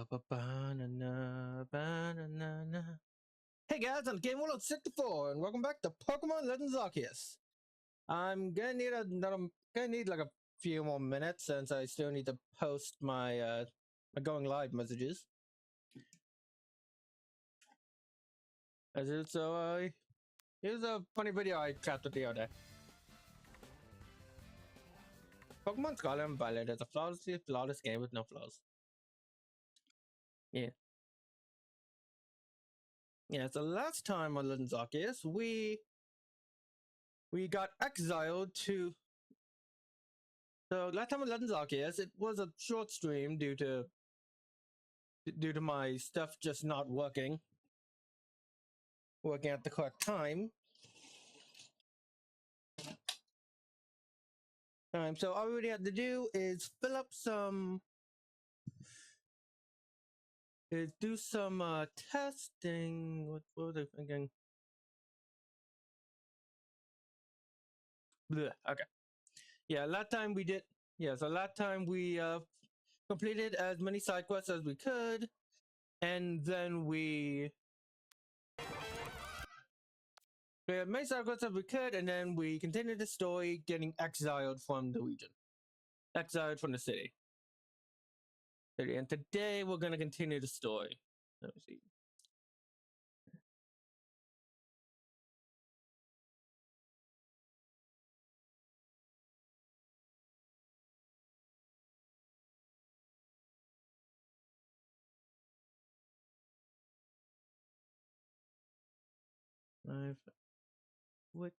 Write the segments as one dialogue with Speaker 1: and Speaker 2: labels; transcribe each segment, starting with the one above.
Speaker 1: Ba-ba-ba-na-na, ba-na-na-na. Hey guys, I'm Game World 64, and welcome back to Pokemon Legends Arceus. I'm gonna need like a few more minutes since I still need to post my my going live messages. So here's a funny video I trapped with the other day. Pokemon Scarlet and Violet is a flawless game with no flaws. Yeah. Yeah, so last time on Legends Arceus, we got exiled to. So last time on Legends Arceus, it was a short stream due to my stuff just not working at the correct time. So all we really had to do is fill up do some testing. What was I thinking? Blech, okay. Yeah, last time we did. Yeah, so last time we completed as many side quests as we could, and then we had many side quests as we could, and then we continued the story, getting exiled from the region, exiled from the city. And today we're gonna continue the story. Let me see. Which?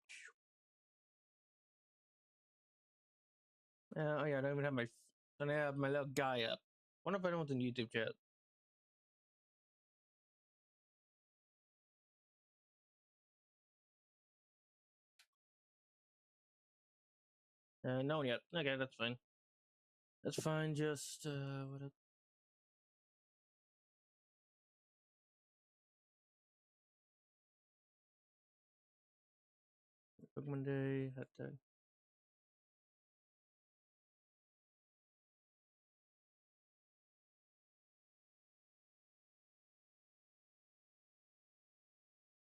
Speaker 1: Oh yeah, I don't even have my little guy up. Wonder if anyone's in YouTube chat. No one yet. Okay, that's fine. That's fine. Just what? Pokemon Day.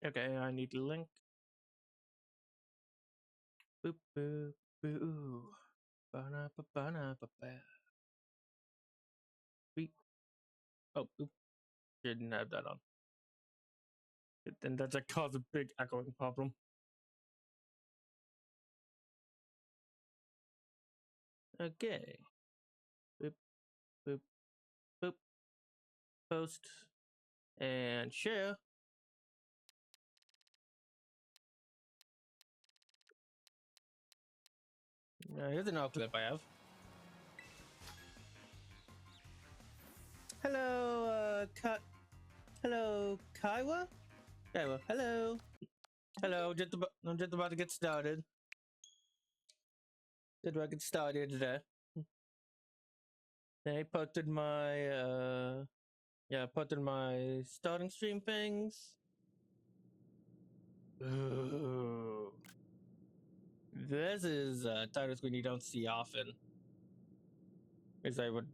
Speaker 1: Okay, I need the link. Boop boop boo. Ba-na ba ba-na ba ba. Beep. Oh, oop. Didn't have that on. Then that's a cause a big echoing problem. Okay. Boop boop boop. Post and share. Here's another clip I have. Hello, hello, Kaiwa? Kaiwa, hello. Hello, I'm just about to get started. Just about to get started today. I posted my, posted my starting stream things. Ooh. This is a title screen you don't see often. As I would,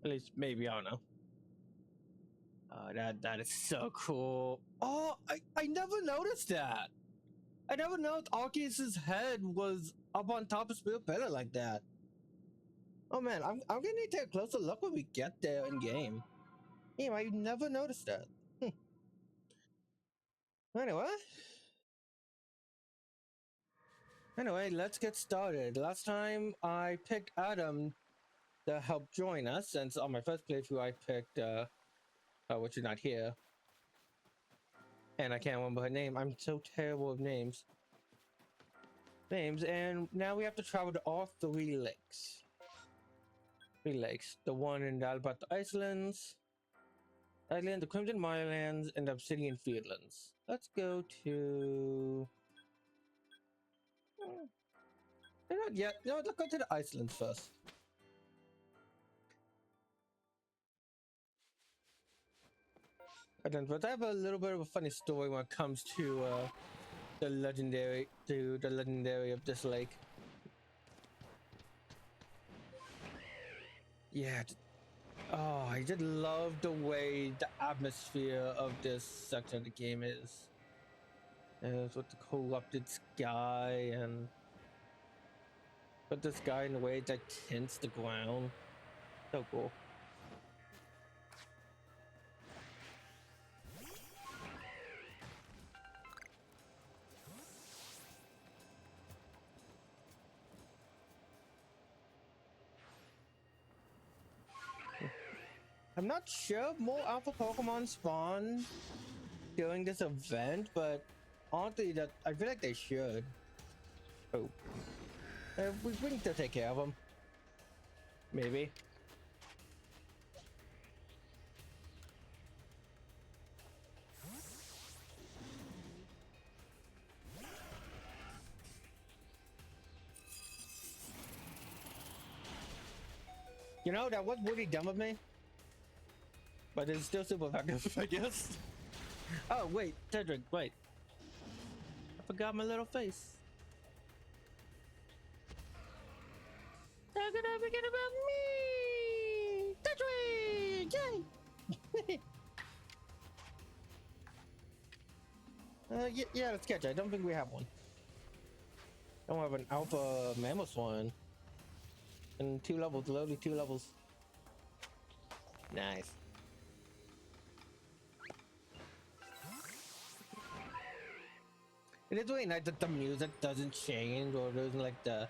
Speaker 1: at least maybe, I don't know. That is so cool. Oh, I never noticed that. I never noticed Arceus's head was up on top of Spiripella like that. Oh man, I'm gonna need to take a closer look when we get there in game. Yeah, I never noticed that. Anyway, let's get started. Last time I picked Adam to help join us, since on my first playthrough I picked which is not here. And I can't remember her name. I'm so terrible with names. And now we have to travel to all three lakes. The one in the Albert Islands, the Crimson Mirelands, and the Obsidian Fieldlands. Let's go to... not yet. No, let's go to the Icelands first. But I have a little bit of a funny story when it comes to the legendary of this lake. Yeah, Oh, I just love the way the atmosphere of this section of the game is. It's with the corrupted sky and put the sky in a way that tints the ground. So cool. I'm not sure if more alpha Pokemon spawn during this event, but honestly, that I feel like they should. Oh, we need to take care of them. Maybe. You know, that was really dumb of me, but it's still super effective, I guess. Oh wait, Cedric, wait. I forgot my little face. They're gonna forget about me! Cedric! Yay! Yeah, let's catch it. I don't think we have one. Don't have an alpha mammoth one. And 2 levels, literally 2 levels. Nice. It is really nice that the music doesn't change, or there's like the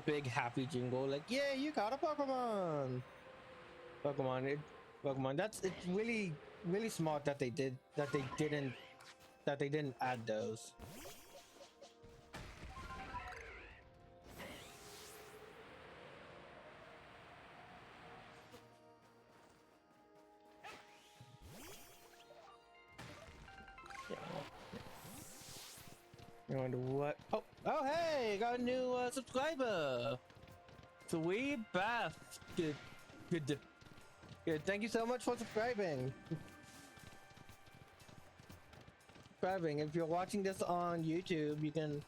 Speaker 1: big happy jingle, like, yeah, you got a Pokemon. Pokemon. It's really smart that they didn't add those. You wonder what? Oh, hey, got a new subscriber. Sweet Bath. Good. Thank you so much for subscribing. If you're watching this on YouTube, you can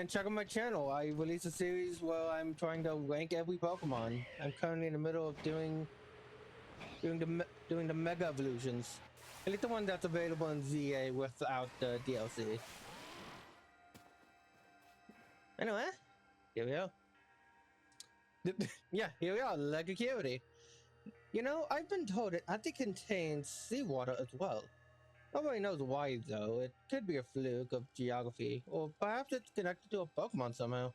Speaker 1: check out my channel. I release a series where I'm trying to rank every Pokemon. I'm currently in the middle of doing the Mega Evolutions. At least the one that's available in ZA without the DLC. Anyway, here we go. Yeah, here we are, Legends. You know, I've been told it actually contains seawater as well. Nobody knows why though. It could be a fluke of geography, or perhaps it's connected to a Pokemon somehow.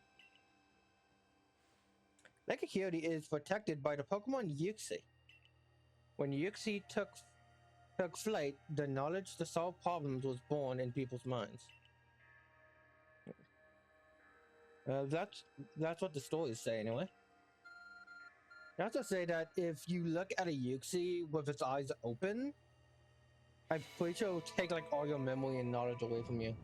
Speaker 1: Legends is protected by the Pokemon Uxie. When Uxie took flight, the knowledge to solve problems was born in people's minds. That's what the stories say anyway. I have to say that if you look at a Uxie with its eyes open, I'm pretty sure it'll take like all your memory and knowledge away from you.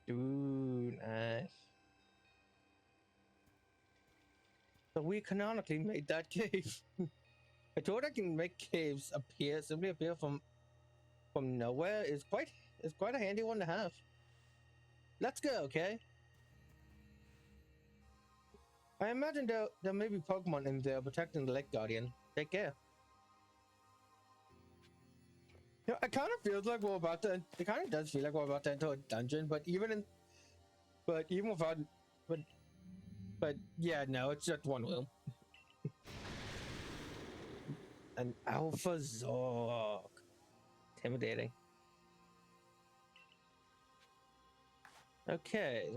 Speaker 1: Dude, nice. So we canonically made that cave. I thought I can make caves simply appear from nowhere is quite a handy one to have. Let's go, okay? I imagine there may be Pokemon in there protecting the Lake Guardian. Take care. You know, it kind of feels like we're about to. It kind of does feel like we're about to enter a dungeon, but even without, but yeah, no, it's just one room. An Alpha Zork. Intimidating. Okay,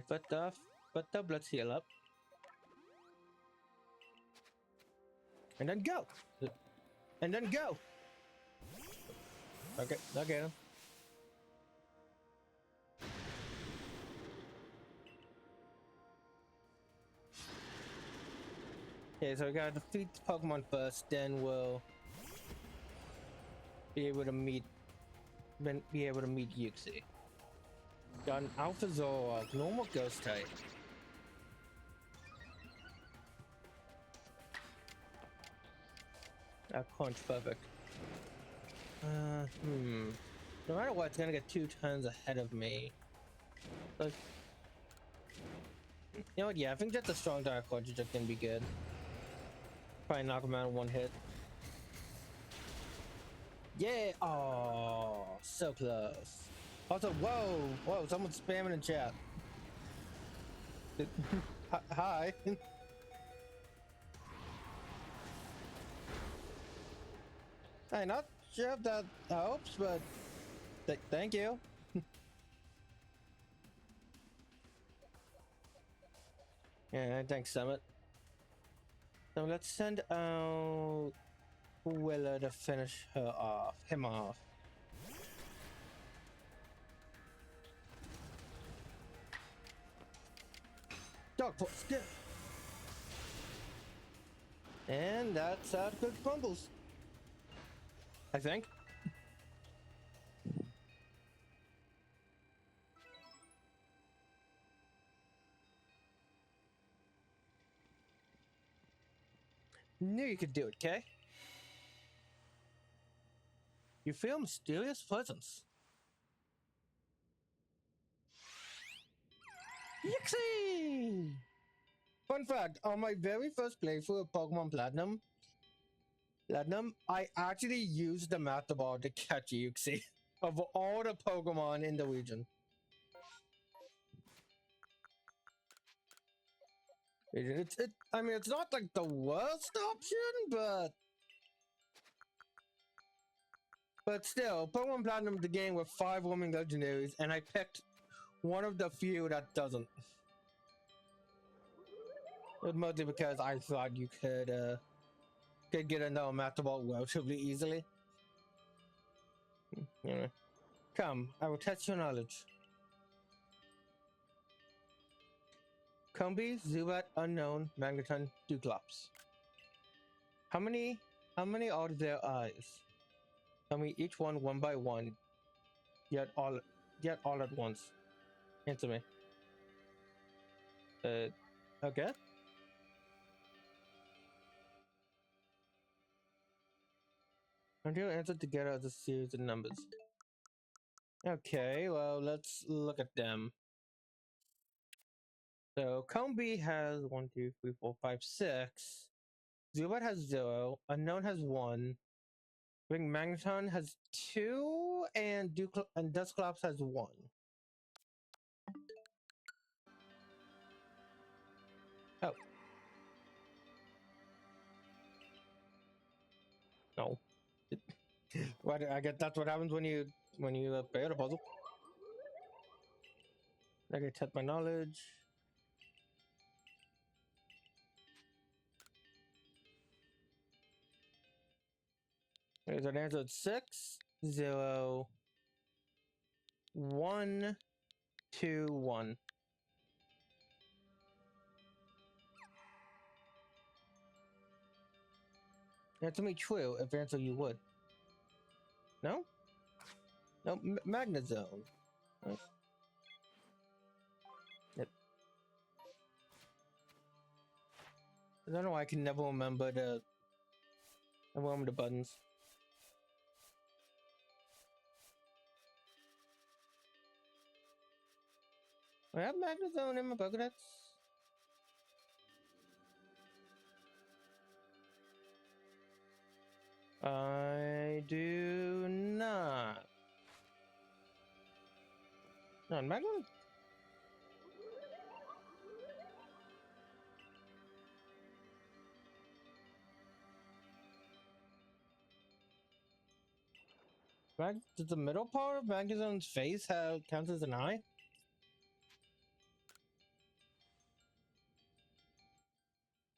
Speaker 1: first off, let's heal up. And then go! And then go! Okay. Okay, so we gotta defeat the Pokemon first, then we'll be able to meet Uxie. Got an Alpha Zoroark, normal ghost type. That punch perfect. No matter what, it's gonna get 2 turns ahead of me. So You know what? Yeah, I think just a strong Dark Orchard just gonna be good. Probably knock him out in one hit. Yeah! Oh, so close. Also, whoa, someone's spamming in chat. Hi. I'm not sure if that helps, but thank you. Yeah, thanks, Summit. So let's send out Willa to finish him off. Dog force, yeah. And that's how it cook crumbles. I think. Knew you could do it, Kay. You feel mysterious presence. Yixie! Fun fact, on my very first playthrough of Pokemon Platinum, I actually used the Master Ball to catch Yuxi of all the Pokemon in the region. I mean, it's not like the worst option, but still, Pokemon Platinum is the game with 5 roaming legendaries, and I picked one of the few that doesn't. It was mostly because I thought you could get another Master Ball relatively easily. Yeah. Come, I will test your knowledge. Combi, Zubat, Unknown, Magneton, Dewclops. How many are there eyes? Tell me each one by one, yet all at once. Answer me. Okay. Until answer together as a series of numbers. Okay, well, let's look at them. So, Combi has 1, 2, 3, 4, 5, 6. Zubat has 0. Unknown has 1. Ring Magneton has 2. And Dusclops has 1. Oh. No. What, I guess that's what happens when you play the puzzle. I can test my knowledge. There's an answer 6, 0, 1, 2, 1. Answer me true if answer you would. No? No, Magnezone. Right. Yep. I don't know why I can never remember the buttons. I have Magnezone in my Pokédex. I do not. No, Magnezone. Does the middle part of Magnezone's face counts as an eye?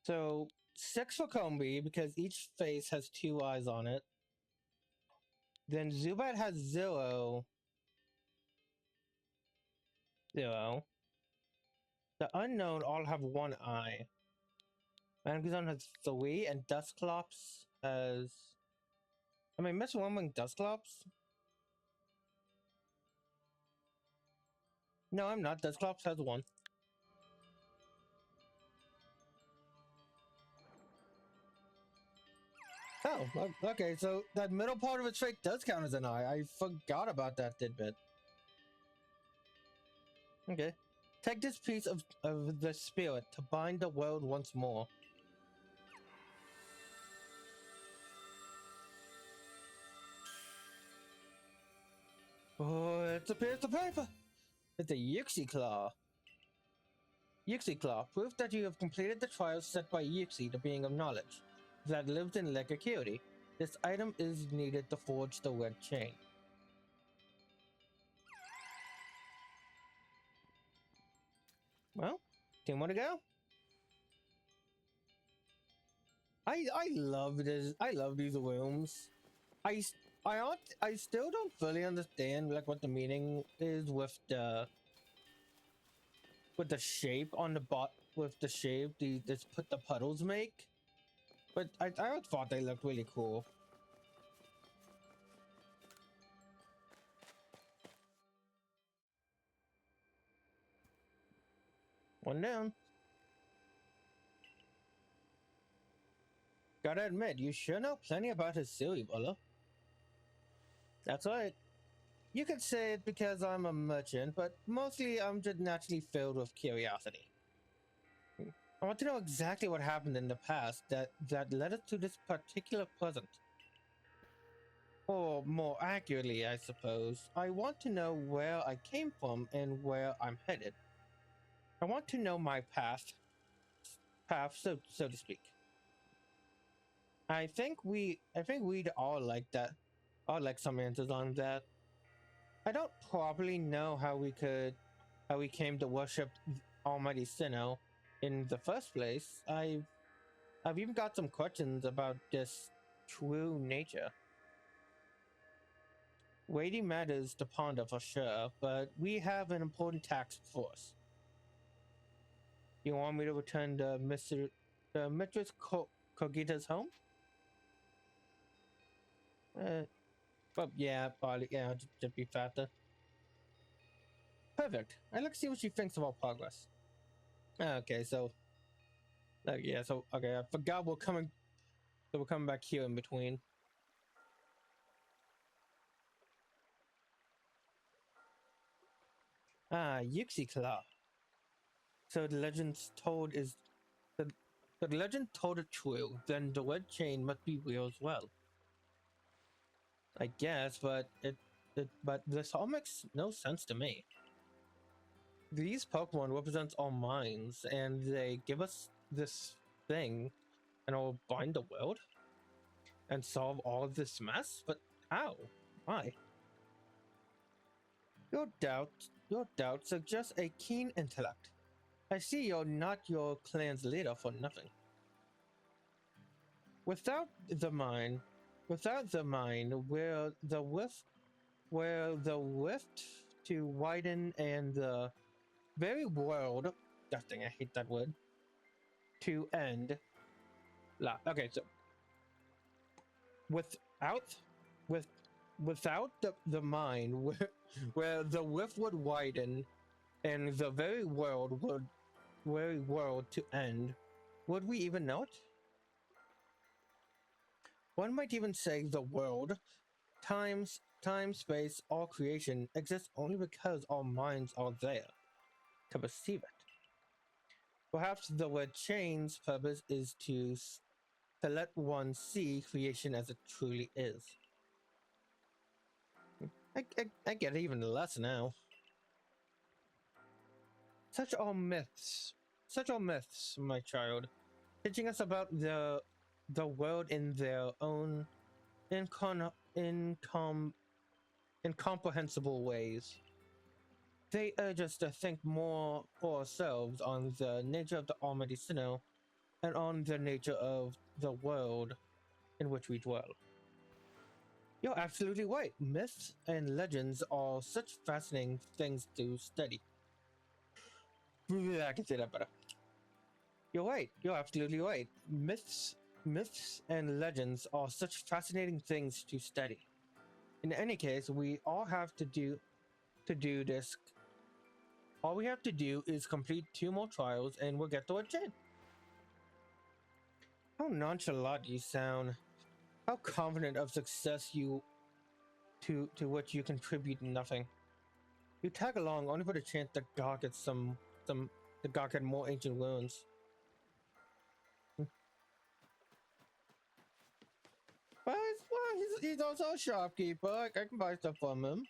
Speaker 1: So 6 for Combi because each face has 2 eyes on it. Then Zubat has 0. 0. The Unknown all have 1 eye. Magneton has 3, and Dusclops has... Am I misremembering Dusclops? No, I'm not. Dusclops has 1. Oh, okay, so that middle part of its face does count as an eye. I forgot about that tidbit. Okay. Take this piece of the spirit to bind the world once more. Oh, it's a piece of paper! It's a Yixi Claw. Yixi Claw, proof that you have completed the trials set by Yixi, the being of knowledge, that lives in Lake Acuity. This item is needed to forge the red chain. Well, 2 more to go. I love this. I love these rooms. I still don't fully understand like what the meaning is with the shape on the bot with the shape the puddles make. But I thought they looked really cool. One down. Gotta admit, you sure know plenty about his cerebella. That's right. You could say it because I'm a merchant, but mostly I'm just naturally filled with curiosity. I want to know exactly what happened in the past that led us to this particular present. Or more accurately, I suppose, I want to know where I came from and where I'm headed. I want to know my path, so to speak. I think we'd all like that. I'd like some answers on that. I don't properly know how we came to worship Almighty Sinnoh in the first place. I've even got some questions about this true nature. Weighty matters to ponder for sure, but we have an important task before us. You want me to return the Mistress Kogita's home? Well, yeah, probably, yeah, just be faster. Perfect. I'd like to see what she thinks of our progress. Okay, so, yeah, so, okay, I forgot we're coming back here in between. Ah, Yixi Claw. So the legend told it true, then the red chain must be real as well. I guess, but but this all makes no sense to me. These Pokemon represent our minds, and they give us this thing, and it'll bind the world and solve all of this mess. But how? Why? Your doubt suggests a keen intellect. I see you're not your clan's leader for nothing. Without the mind, where the rift to widen and the very world, dang, I hate that word, to end. Okay, so without the mind, where the rift would widen and the very world to end, would we even know it? One might even say the world, time, space, all creation exists only because our minds are there to perceive it. Perhaps the word chain's purpose is to let one see creation as it truly is. I get it even less now. Such are myths, my child, teaching us about the world in their own incomprehensible ways. They urge us to think more for ourselves on the nature of the Almighty Sinnoh and on the nature of the world in which we dwell. You're absolutely right. Myths and legends are such fascinating things to study. I can say that better. You're right. You're absolutely right. Myths and legends are such fascinating things to study. In any case, we all have to do this. All we have to do is complete 2 more trials and we'll get to a chain. How nonchalant you sound. How confident of success you to which you contribute nothing. You tag along only for the chance that God gets some the god had more ancient wounds. Well, he's also a shopkeeper. I can buy stuff from him.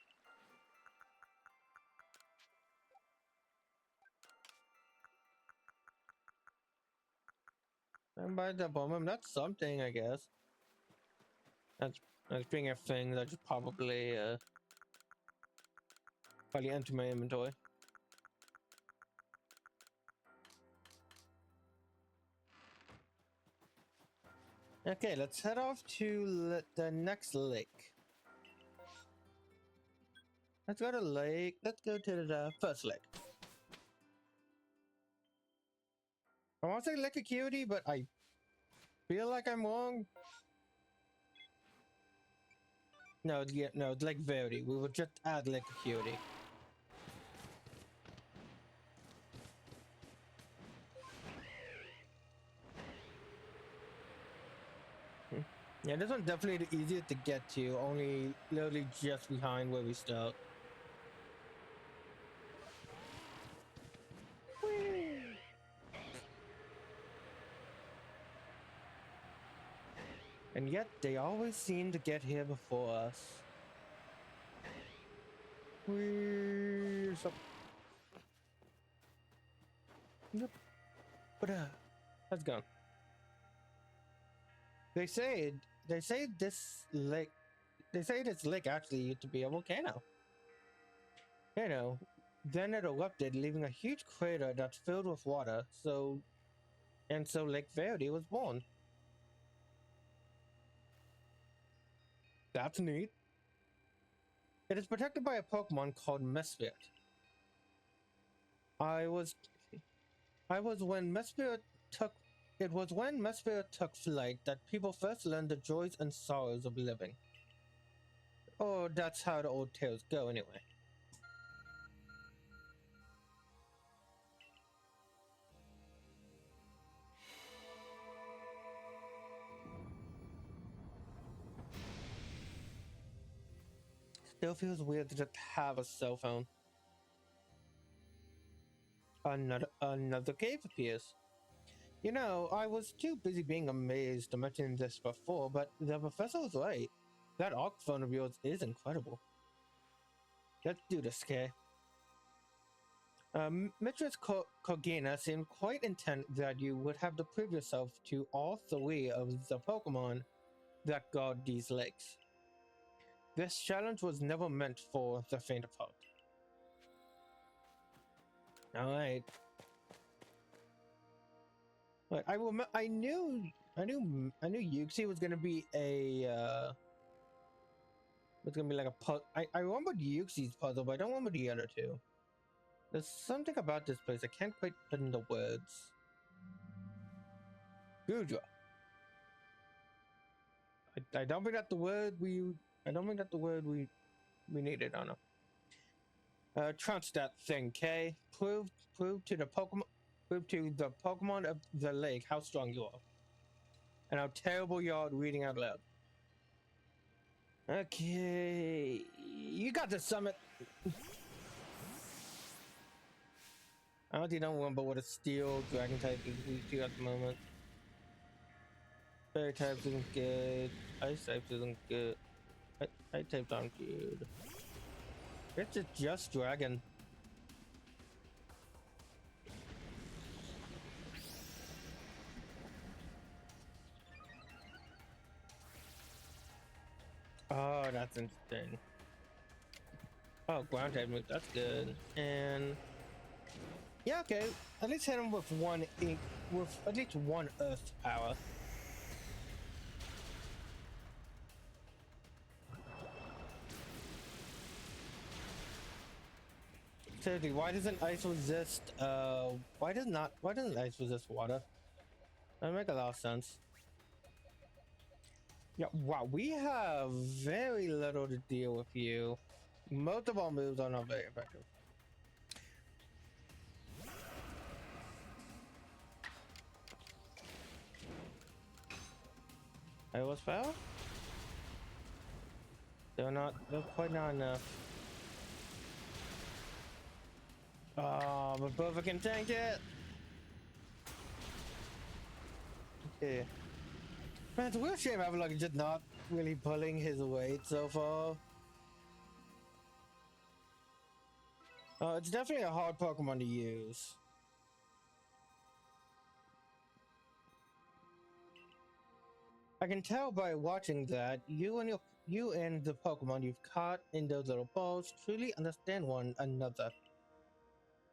Speaker 1: I can buy stuff from him. That's something, I guess. That's being a thing that should probably enter my inventory. Okay, let's head off to the next lake. Let's go to lake. Let's go to the first lake. I want to say Lake Acuity, but I feel like I'm wrong. No, yeah, no, it's Lake Verity. We will just add Lake Acuity. Yeah, this one's definitely the easiest to get to, only literally just behind where we start. And yet, they always seem to get here before us. Yep. But let's go. They say this lake. They say this lake actually used to be a volcano. You know, then it erupted, leaving a huge crater that's filled with water. So Lake Verity was born. That's neat. It is protected by a Pokemon called Mesprit. It was when Mesprit took flight that people first learned the joys and sorrows of living. Oh, that's how the old tales go anyway. Still feels weird to just have a cell phone. Another cave appears. You know, I was too busy being amazed to mention this before, but the professor was right. That ARC phone of yours is incredible. Let's do this, okay? Mistress Kogina seemed quite intent that you would have to prove yourself to all three of the Pokemon that guard these lakes. This challenge was never meant for the faint of heart. Alright. But I knew Yuxi was gonna be like a puzzle. I remembered Yuxi's puzzle, but I don't remember the other two. There's something about this place I can't quite put into words. Gudra. I don't think that's the word we needed on her. Trounce that thing, K. Prove to the Pokemon of the lake how strong you are. And how terrible you are at reading out loud. Okay. You got the summit. I honestly don't remember what a steel dragon type is weak to at the moment. Fairy types isn't good. Ice types isn't good. Ice types aren't good. It's just dragon. Oh, that's interesting. Oh, ground type move, that's good. And yeah, okay. At least hit him with at least one earth power. Seriously, why doesn't ice resist why doesn't ice resist water? That make a lot of sense. Yeah, wow, we have very little to deal with you. Most of our moves are not very effective. I was foul? They're quite not enough. but Bova can tank it. Okay. Man, it's a weird shame Avalok just not really pulling his weight so far. It's definitely a hard Pokemon to use. I can tell by watching that you and the Pokemon you've caught in those little balls truly understand one another.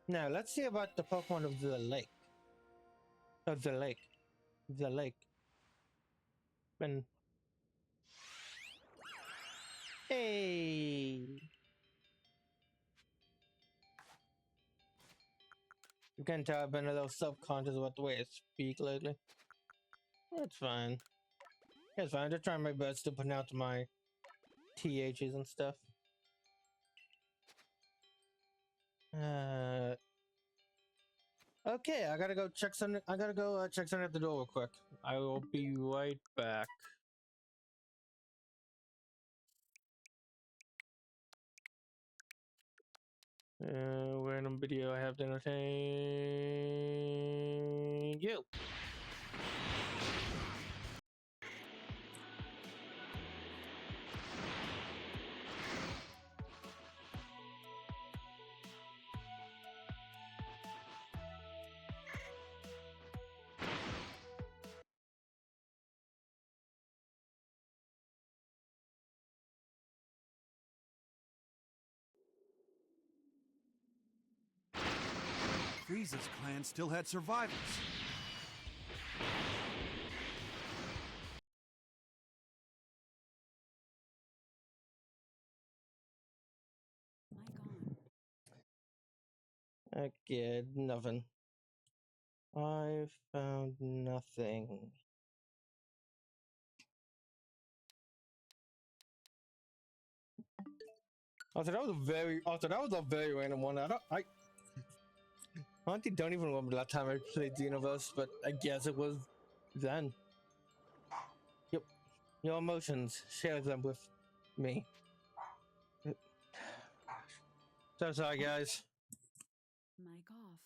Speaker 1: Now let's see about the Pokemon of the lake. Of the lake. The lake. When hey, you can tell I've been a little self-conscious about the way I speak lately. It's fine. It's fine. I'm just trying my best to pronounce my THs and stuff. Okay, I gotta go check something. I gotta go check something at the door real quick. I will be right back. Random video I have to entertain you.
Speaker 2: Frieza's clan still had survivors.
Speaker 1: Okay, nothing. I found nothing. Also, that was a very random one. I honestly don't even remember the last time I played Xenoverse, but I guess it was then. Yep. Your emotions, share them with me. So sorry, guys.
Speaker 3: Mic off.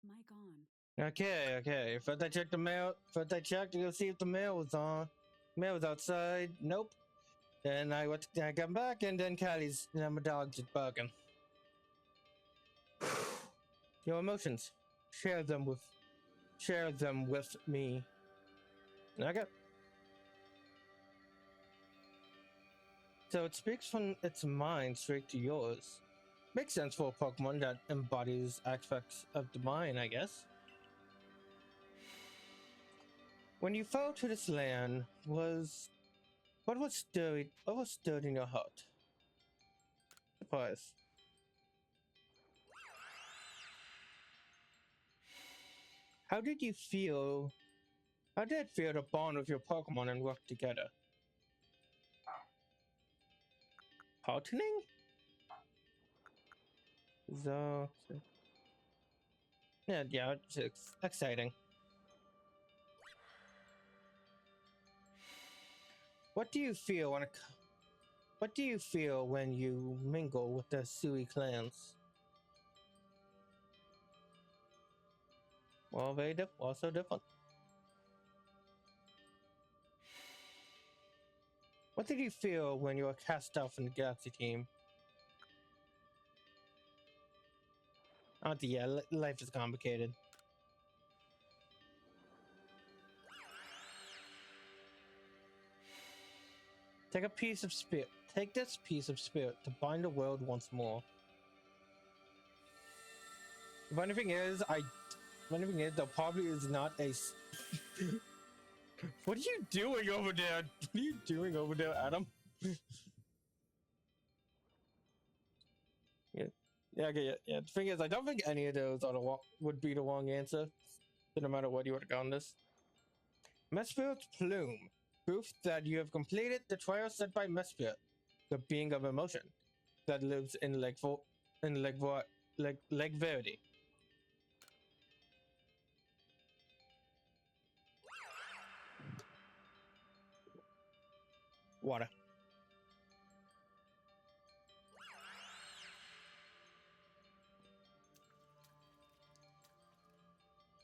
Speaker 3: Mic on.
Speaker 1: Okay. First I checked the mail. First I checked to see if the mail was on. Mail was outside. Nope. Then I come back and then Callie's and my dog's just barking. Your emotions. Share them with me. Okay. So it speaks from its mind straight to yours. Makes sense for a Pokemon that embodies aspects of the mind, I guess. When you fell to this land, what was stirred in your heart? Surprise. How did you feel? How did it feel to bond with your Pokemon and work together? Heartening? So, yeah, it's exciting. What do you feel when you mingle with the Sui clans? Well, also different. What did you feel when you were cast out from the Galaxy team? Yeah, life is complicated. Take this piece of spirit to bind the world once more. Funny thing is, there probably is not a. What are you doing over there? What are you doing over there, Adam? Yeah, yeah, okay, yeah. The thing is, I don't think any of those are would be the wrong answer. So no matter what you would have gone this. Mesphirit's plume, proof that you have completed the trial set by Mespirit, the being of emotion that lives in Leg Verity. Water.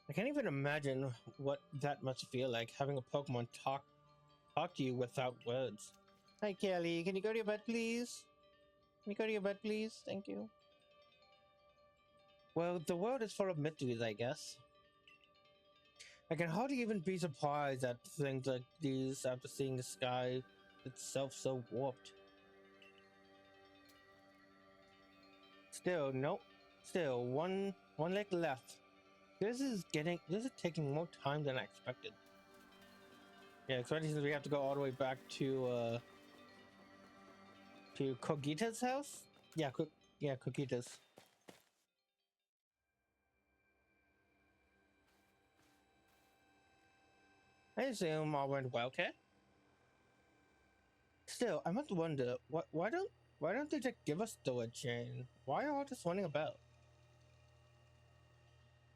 Speaker 1: I can't even imagine what that must feel like, having a Pokemon talk to you without words. Hi, Kelly. Can you go to your bed, please? Can you go to your bed, please? Thank you. Well, the world is full of mysteries, I guess. I can hardly even be surprised at things like these after seeing the sky itself so warped. Still, no. Still, one leg left. This is taking more time than I expected. Yeah, especially since we have to go all the way back to Kogita's house. Yeah, Kogita's. I assume all went well, okay? Still, I must wonder why don't they just give us the word chain? Why are all just running about?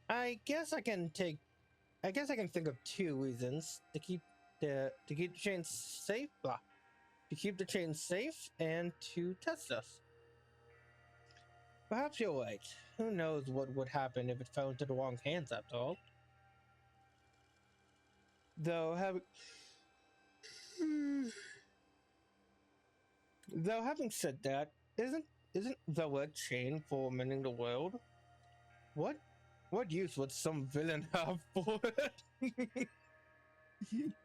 Speaker 1: I guess I can think of two reasons to keep the chain safe. Blah. To keep the chain safe and to test us. Perhaps you're right. Who knows what would happen if it fell into the wrong hands after all. Though having said that, isn't the word chain for mending the world? What use would some villain have for it?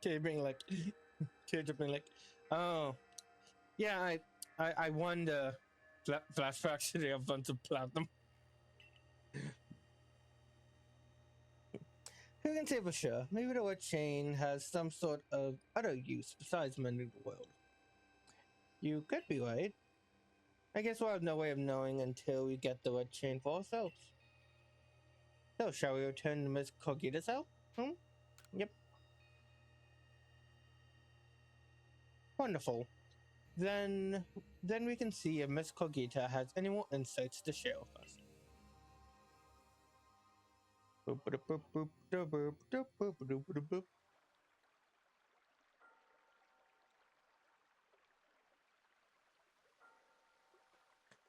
Speaker 1: Kay being like, oh, yeah, I wonder. Flashbacks to the events of Platinum. Who can say for sure? Maybe the word chain has some sort of other use besides mending the world. You could be right. I guess we'll have no way of knowing until we get the word chain for ourselves. So, shall we return to Miss Kogita's house? Yep. Wonderful. Then we can see if Miss Kogita has any more insights to share with us.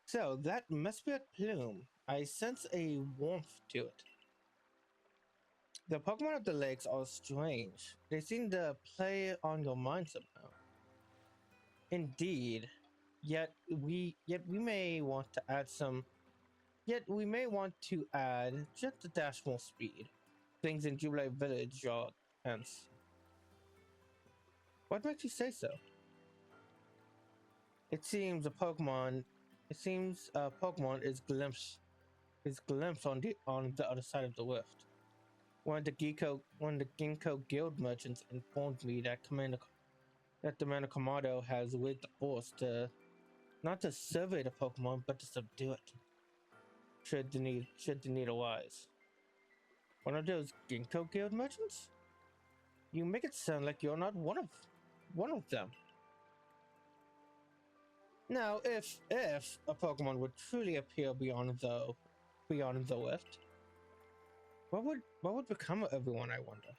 Speaker 1: So, that Mesprit plume, I sense a warmth to it. The Pokemon of the lakes are strange. They seem to play on your mind somehow. Indeed. Yet we may want to add just a dash more speed. Things in Jubilee Village are tense. What makes you say so? It seems a Pokemon is glimpsed on the other side of the rift. One of the Ginkgo guild merchants informed me that Commander Kamado has with the force to not to survey the Pokemon, but to subdue it. Should the need arise. One of those Ginkgo guild merchants? You make it sound like you're not one of them. Now, if a Pokemon would truly appear beyond the rift, what would become of everyone, I wonder?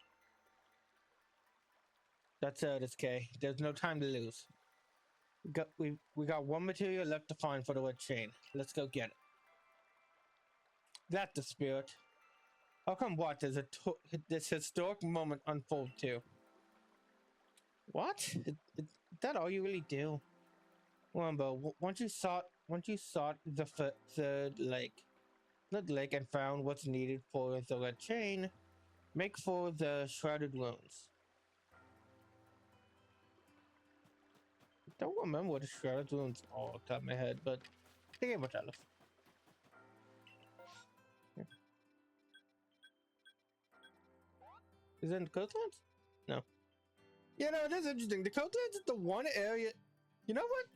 Speaker 1: That's K. There's no time to lose. We got one material left to find for the word chain. Let's go get it. That's the spirit. I'll come watch this historic moment unfold too. What? Is that all you really do? Remember, once you sought the third lake, and found what's needed for the red chain, make for the shrouded ruins. I don't remember what the shrouded ruins are off the top of my head, but they gave much out of. Is it in the coastlands? No. Yeah, no, it is interesting. The coastlands is the one area. You know what?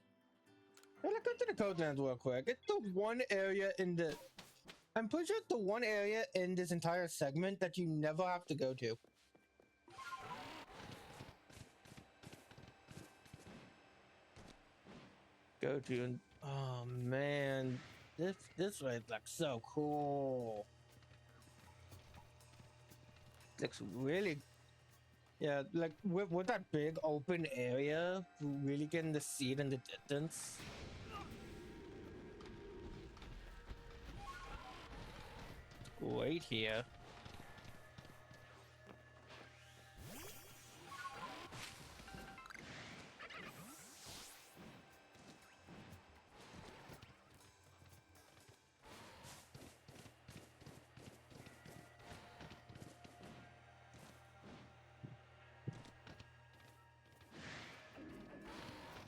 Speaker 1: Let's go to the coastlands real quick. It's the one area in the. I'm pretty sure it's the one area in this entire segment that you never have to go to. Go to and oh man, this way looks so cool. Looks really, yeah, like with that big open area, really getting to see it in the distance. Great here.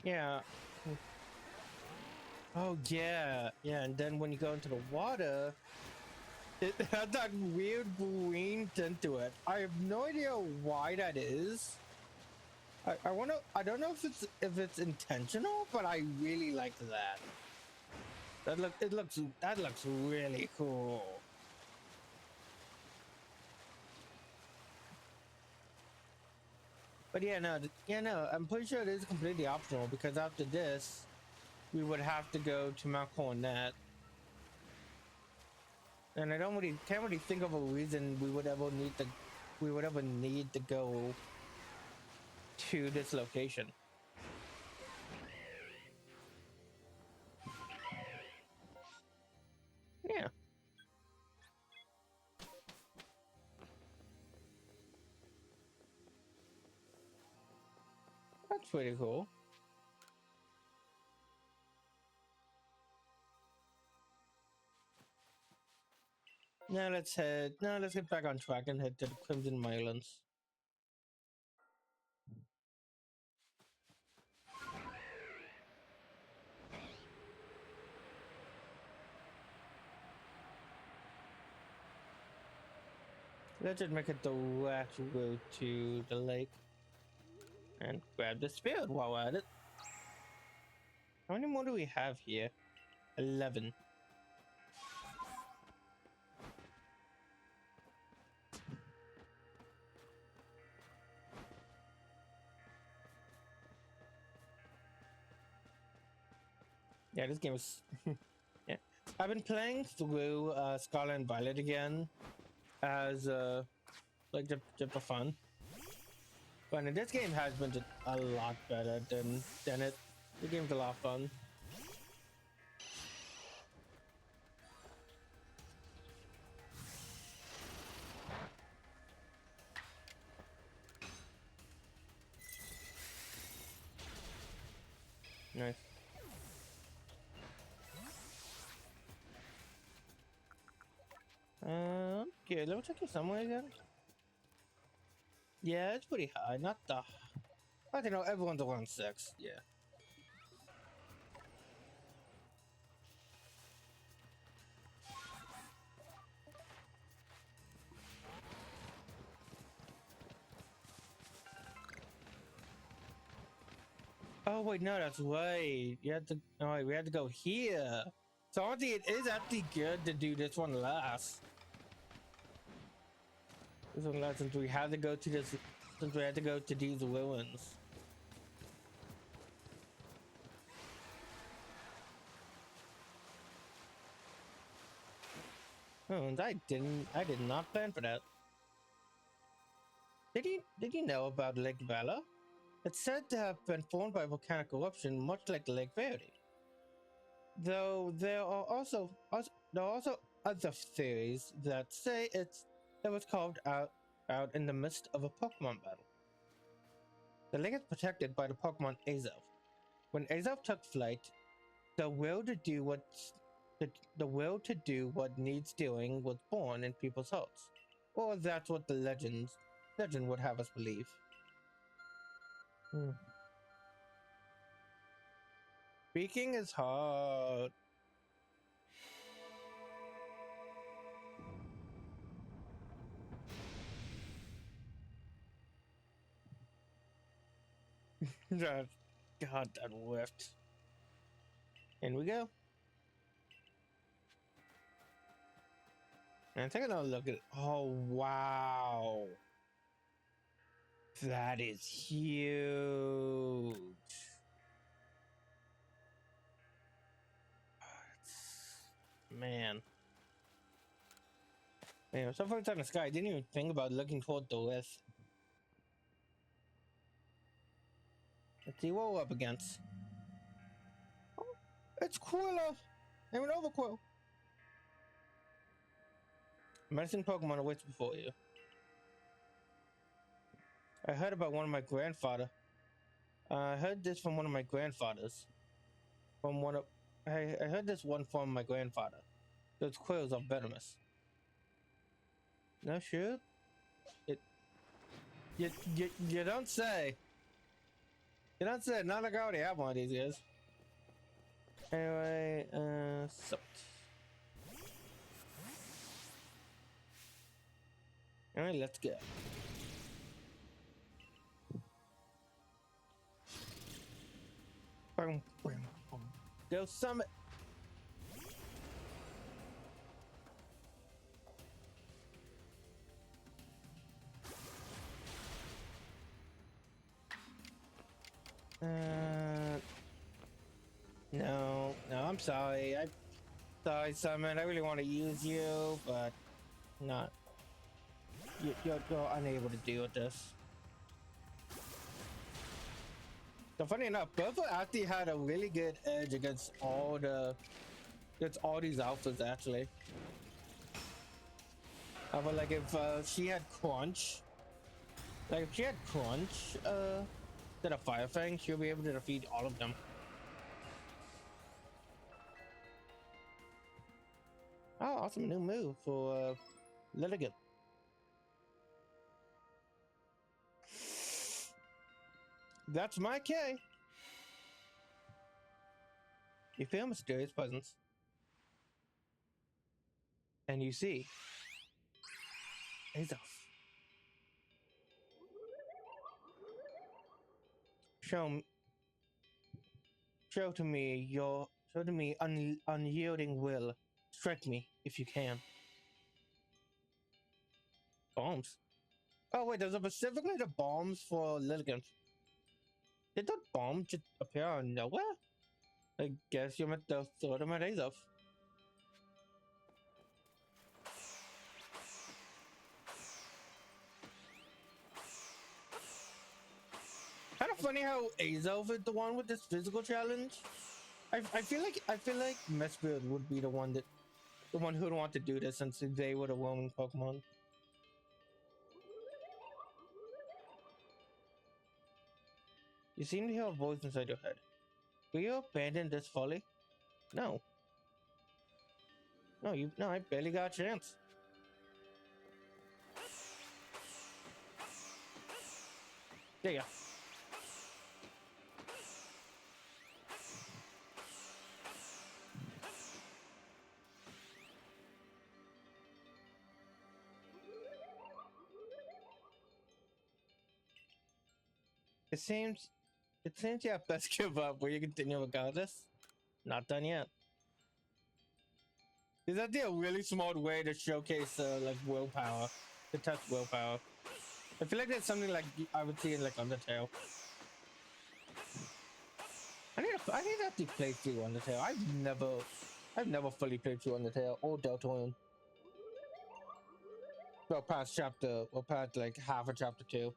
Speaker 1: Yeah. Oh yeah, yeah, and then when you go into the water, it has that weird green tint to it. I have no idea why that is. I don't know if it's intentional, but I really like that. That looks really cool. But yeah, no, I'm pretty sure it is completely optional because after this, we would have to go to Mount Coronet. And I can't really think of a reason we would ever need to go to this location. Yeah. That's pretty cool. Now let's get back on track and head to the Crimson Islands. Let's just make a direct route to the lake and grab the spirit while we're at it. How many more do we have here? 11. Yeah, this game is. Yeah, I've been playing through Scarlet and Violet again as like just for fun. But this game has been just a lot better than it. The game's a lot of fun. Nice. Okay, let me check your somewhere again. Yeah, it's pretty high. Not the. I don't know. Everyone's around 6. Yeah. Oh wait, no, that's right. You had to. Oh, wait, we had to go here. So honestly, it is actually good to do this one last. This one last since we had to go to this. Since we had to go to these ruins. Oh, and I did not plan for that. Did you know about Lake Valor? It's said to have been formed by volcanic eruption, much like Lake Verde. Though there are also other theories that say it was carved out in the midst of a Pokemon battle. The lake is protected by the Pokemon Azelf. When Azelf took flight, the will to do what needs doing was born in people's hearts, or that's what the legend would have us believe. Speaking is hard. God, that whiffed. In we go. And take another look at. Oh wow, that is huge. Man. Man, so far it's on the sky. I didn't even think about looking toward the west. Let's see what we're up against. Oh, it's Quilla! I'm an Overquill. Medicine Pokemon awaits before you. I heard about one of my grandfather. I heard this from one of my grandfathers. From one of I heard this one from my grandfather. Those quills are venomous. No shit. You don't say. You don't say. Not like I already have one of these guys. Anyway, so. Alright, let's go. Boom, boom, boom. Go summit. No, I'm sorry. I'm sorry, Summon. I really want to use you, but not. You're unable to deal with this. So funny enough, Bertha actually had a really good edge against all these alphas actually. But like if she had Crunch, instead of Fire Fang, she'll be able to defeat all of them. Oh, awesome new move for Lilligant. That's my K. You feel mysterious presence. And you see Azov. Show to me unyielding will. Strike me if you can. Bombs. Oh wait, there's a specifically the bombs for Lilligant. Did that bomb just appear out of nowhere? I guess you meant to throw them at Azov. Kind of funny how Azov is the one with this physical challenge. I feel like Mesprit would be the one who'd want to do this since they were the roaming Pokemon. You seem to hear a voice inside your head. Will you abandon this folly? No. No, I barely got a chance. There you go. It seems you have best give up. Will you continue regardless? Not done yet. Is that a really smart way to showcase like willpower, to test willpower? I feel like that's something like I would see in like Undertale. I need to actually play through Undertale. I've never fully played through Undertale or Deltarune. Well, past like half of chapter 2.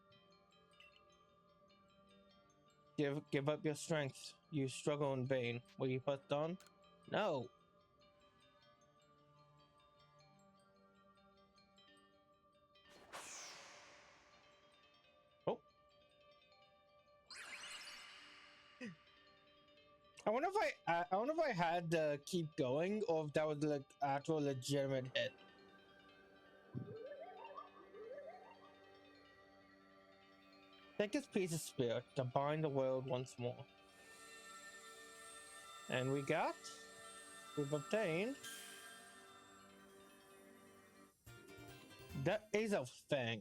Speaker 1: Give up your strength. You struggle in vain. Will you put on? No. Oh. I wonder if I had to keep going or if that was like actual legitimate hit. Take this piece of spirit to bind the world once more. And we've obtained that Azov Fang.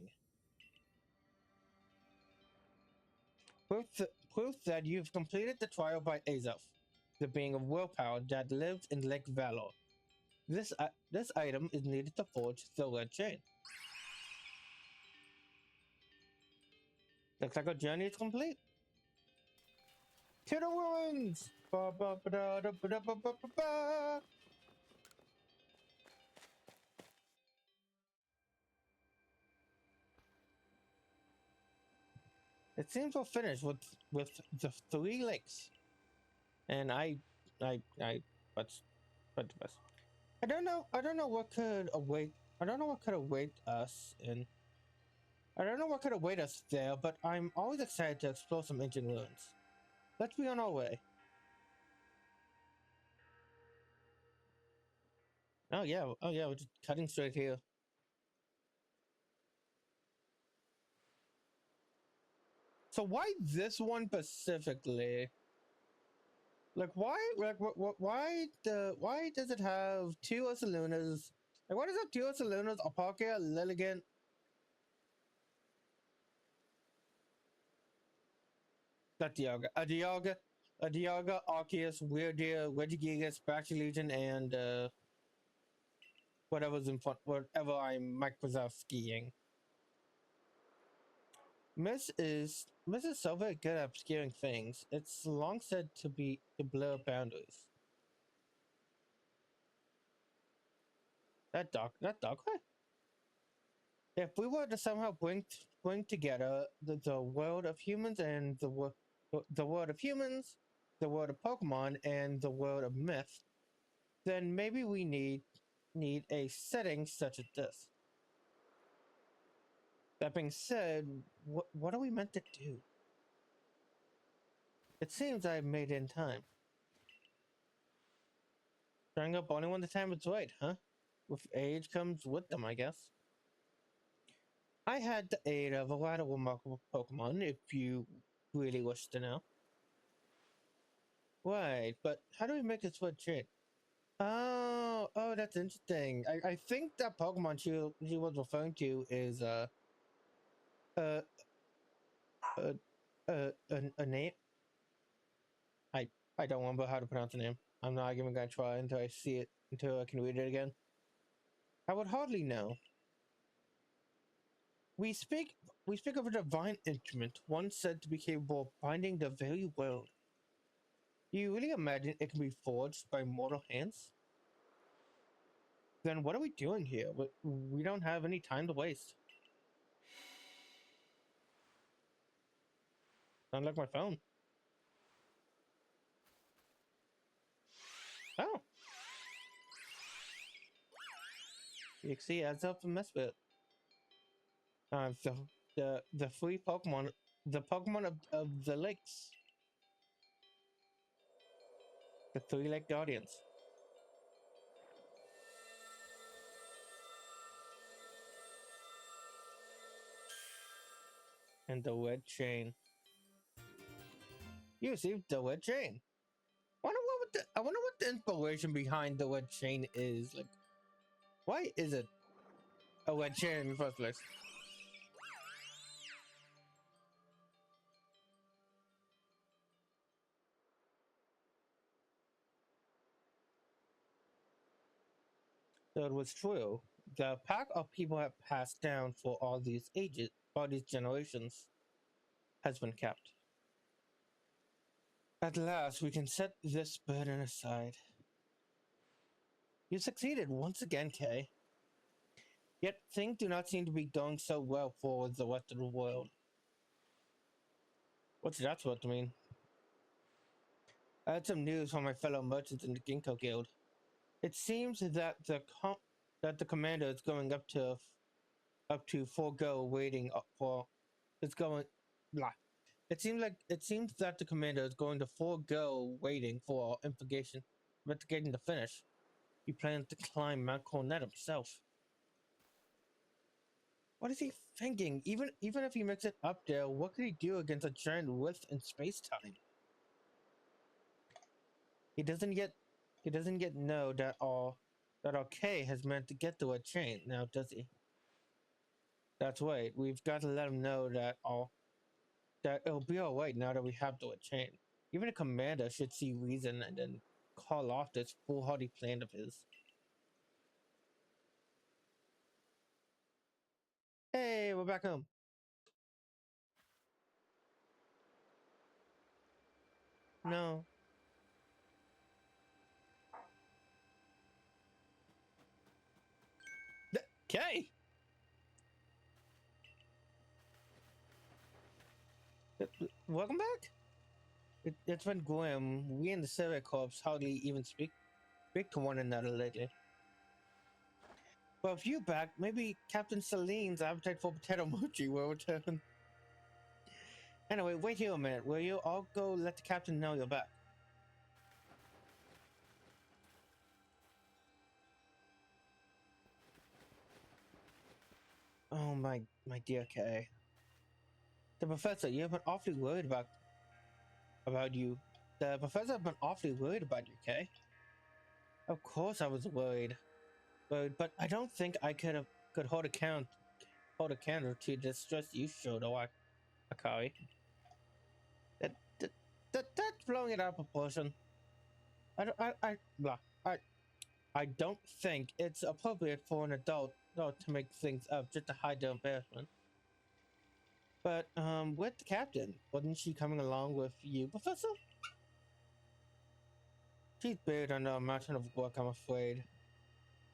Speaker 1: proof that you've completed the trial by Azov, the being of willpower that lives in Lake Valor. This item is needed to forge the red chain. Looks like our journey is complete. To the ruins! Ba, ba, ba, da, da, ba, da, ba, ba, ba, ba. It seems we're finished with the 3 lakes. And but I don't know what could await. I don't know what could await us in. I don't know what could await us there, but I'm always excited to explore some ancient ruins. Let's be on our way. Oh yeah, we're just cutting straight here. So why this one specifically? Like why does it have 2 Ursalunas? Like why does it have 2 Ursalunas, a Palkia, Lilligant? Not Dialga, Arceus, Weirdeer, Regigigas, Legion, and whatever's in front, whatever I'm Microsoft-skiing. Miss is so very good at obscuring things. It's long said to blur boundaries. That dog. If we were to somehow bring together the world of humans and the world of humans, the world of Pokemon, and the world of myth, then maybe we need a setting such as this. That being said, what are we meant to do? It seems I've made it in time. Showing up only when the time is right, huh? With age comes with them, I guess. I had the aid of a lot of remarkable Pokemon, if you really wish to know. Right, but how do we make this work trade? Oh, that's interesting. I think that Pokemon she was referring to is a name. I don't remember how to pronounce the name. I'm not even gonna try until I see it, until I can read it again. I would hardly know. We speak of a divine instrument, one said to be capable of binding the very world. Do you really imagine it can be forged by mortal hands? Then what are we doing here? We don't have any time to waste. Sound like my phone. Oh. EXE adds up to mess with. The free Pokemon, the Pokemon of the lakes. The 3 Lake Guardians. And the red chain. You received the red chain. I wonder what the inspiration behind the red chain is. Like, why is it a red chain in the first place? So it was true. The pack of people have passed down for all these ages, all these generations, has been kept. At last, we can set this burden aside. You succeeded once again, Kay. Yet things do not seem to be going so well for the rest of the world. What's that supposed to mean? I had some news from my fellow merchants in the Ginkgo Guild. It seems that the commander is going up to forego waiting for. It's going. Blah. It seems that the commander is going to forego waiting for investigating the finish. He plans to climb Mount Coronet himself. What is he thinking? Even if he makes it up there, what could he do against a giant rift in space-time? He doesn't yet know that our K has meant to get to a chain now, does he? That's right. We've got to let him know that that it'll be alright now that we have the chain. Even a commander should see reason and then call off this foolhardy plan of his. Hey, we're back home. No. Okay. Welcome back. It's been grim. We and the Civic Corps hardly even speak to one another lately. Well, if you're back, maybe Captain Celine's appetite for potato mochi will return. Anyway, wait here a minute, will you? I'll go let the captain know you're back. Oh my dear Kay. The professor, you've been awfully worried about you. The professor has been awfully worried about you, Kay. Of course I was worried. But I don't think I could hold a candle to the stress you showed, Akari. That's blowing it out of proportion. I don't think it's appropriate for an adult to make things up just to hide their embarrassment. But with the captain, wasn't she coming along with you, Professor? She's buried under a mountain of work, I'm afraid.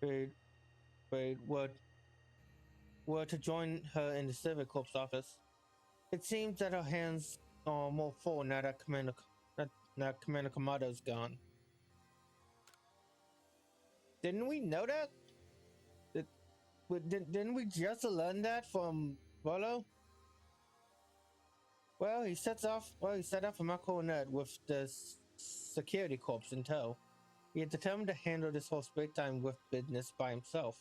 Speaker 1: Wait, were to join her in the Civic Corps office. It seems that her hands are more full now that Commander Kamado's gone. Didn't we know that? Didn't we just learn that from Rolo? Well, he set off from our coronet with the security corps in tow. He is determined to handle this whole space-time with business by himself,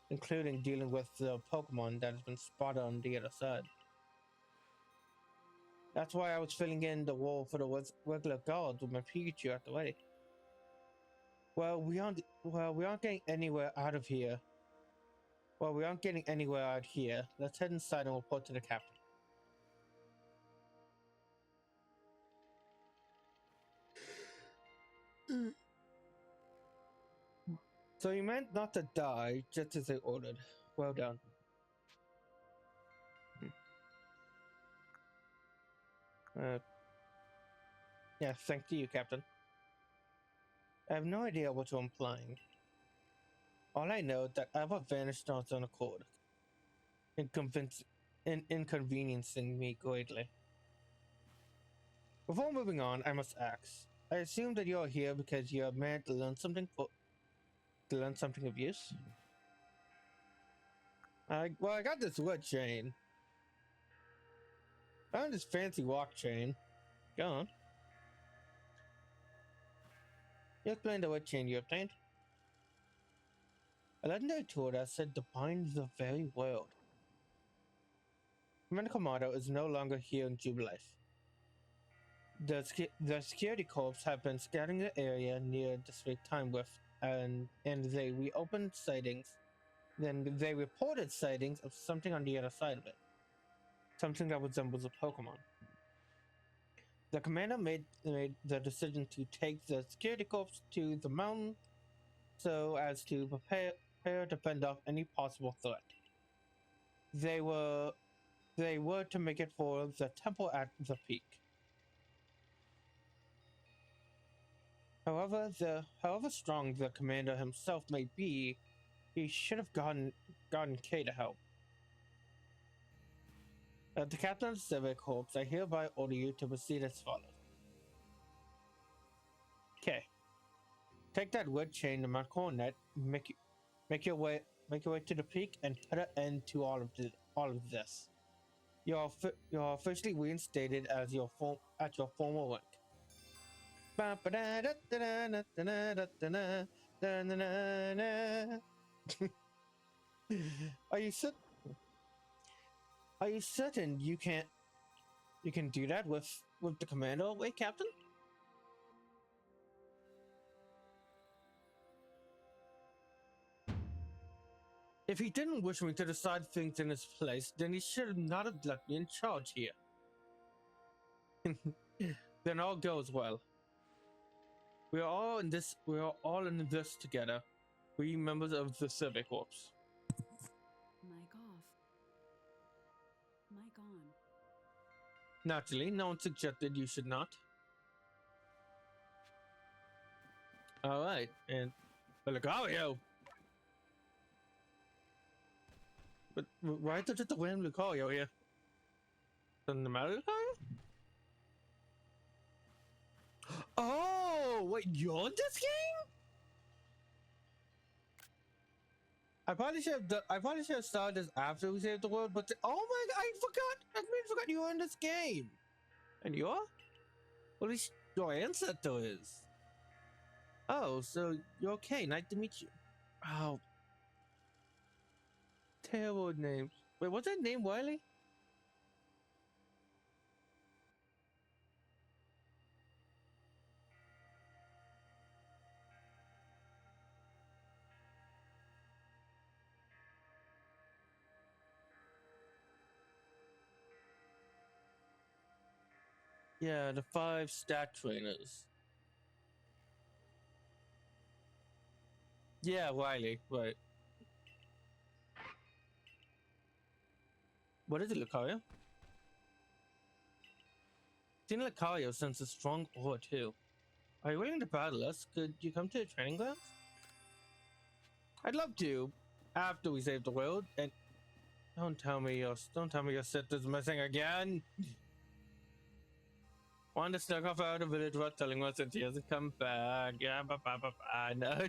Speaker 1: including dealing with the Pokemon that has been spotted on the other side. That's why I was filling in the role for the regular guards with my Pikachu at the way. Well, we aren't getting anywhere out of here. Let's head inside and report to the captain. So you meant not to die, just as they ordered. Well done. Yeah, thanks to you, Captain. I have no idea what you're implying. All I know is that Eva vanished on its own accord, inconveniencing me greatly. Before moving on, I must ask. I assume that you are here because you are meant to learn something of use. I got this wood chain. I found this fancy walk chain. Go on. You explain the wood chain you obtained. A legendary tool that said to bind the very world. Commander Kamado is no longer here in Jubilife. The security corps have been scouting the area near the Space Time Rift, and they reopened sightings. Then they reported sightings of something on the other side of it. Something that resembles a Pokemon. The commander made the decision to take the security corps to the mountain so as to prepare to fend off any possible threat. They were to make it for the temple at the peak. However strong the commander himself may be, he should have gotten Kay to help. As the captain of the Civic Corps, I hereby order you to proceed as follows. Kay, take that wood chain to Mount Coronet, make your way to the peak, and put an end to all of this. You're officially reinstated as your former rank. Are you certain you can do that with the commando? Wait, Captain? If he didn't wish me to decide things in his place, then he should not have left me in charge here. Then all goes well. We are all in this. We are all in this together. We members of the Civic Corps.
Speaker 3: Mic off. Mic on.
Speaker 1: Naturally, no one suggested you should not. All right, and Lucario. But why did it win Lucario here? Doesn't it matter, Lucario? Oh, wait, you're in this game? I probably should have started this after we saved the world, but oh my god, I forgot! I forgot you were in this game. And you are? Well, at least your ancestor is. Oh, so you're okay. Nice to meet you. Oh. Terrible names. Wait, what's that name, Wiley? Yeah, the 5 stat trainers. Yeah, Wiley, right. What is it, Lucario? Seen Lucario sense a strong aura too. Are you willing to battle us? Could you come to the training grounds? I'd love to, after we save the world. And don't tell me your sister's missing again. Wanda snuck off out of the village without telling us that she hasn't come back. Yeah, no,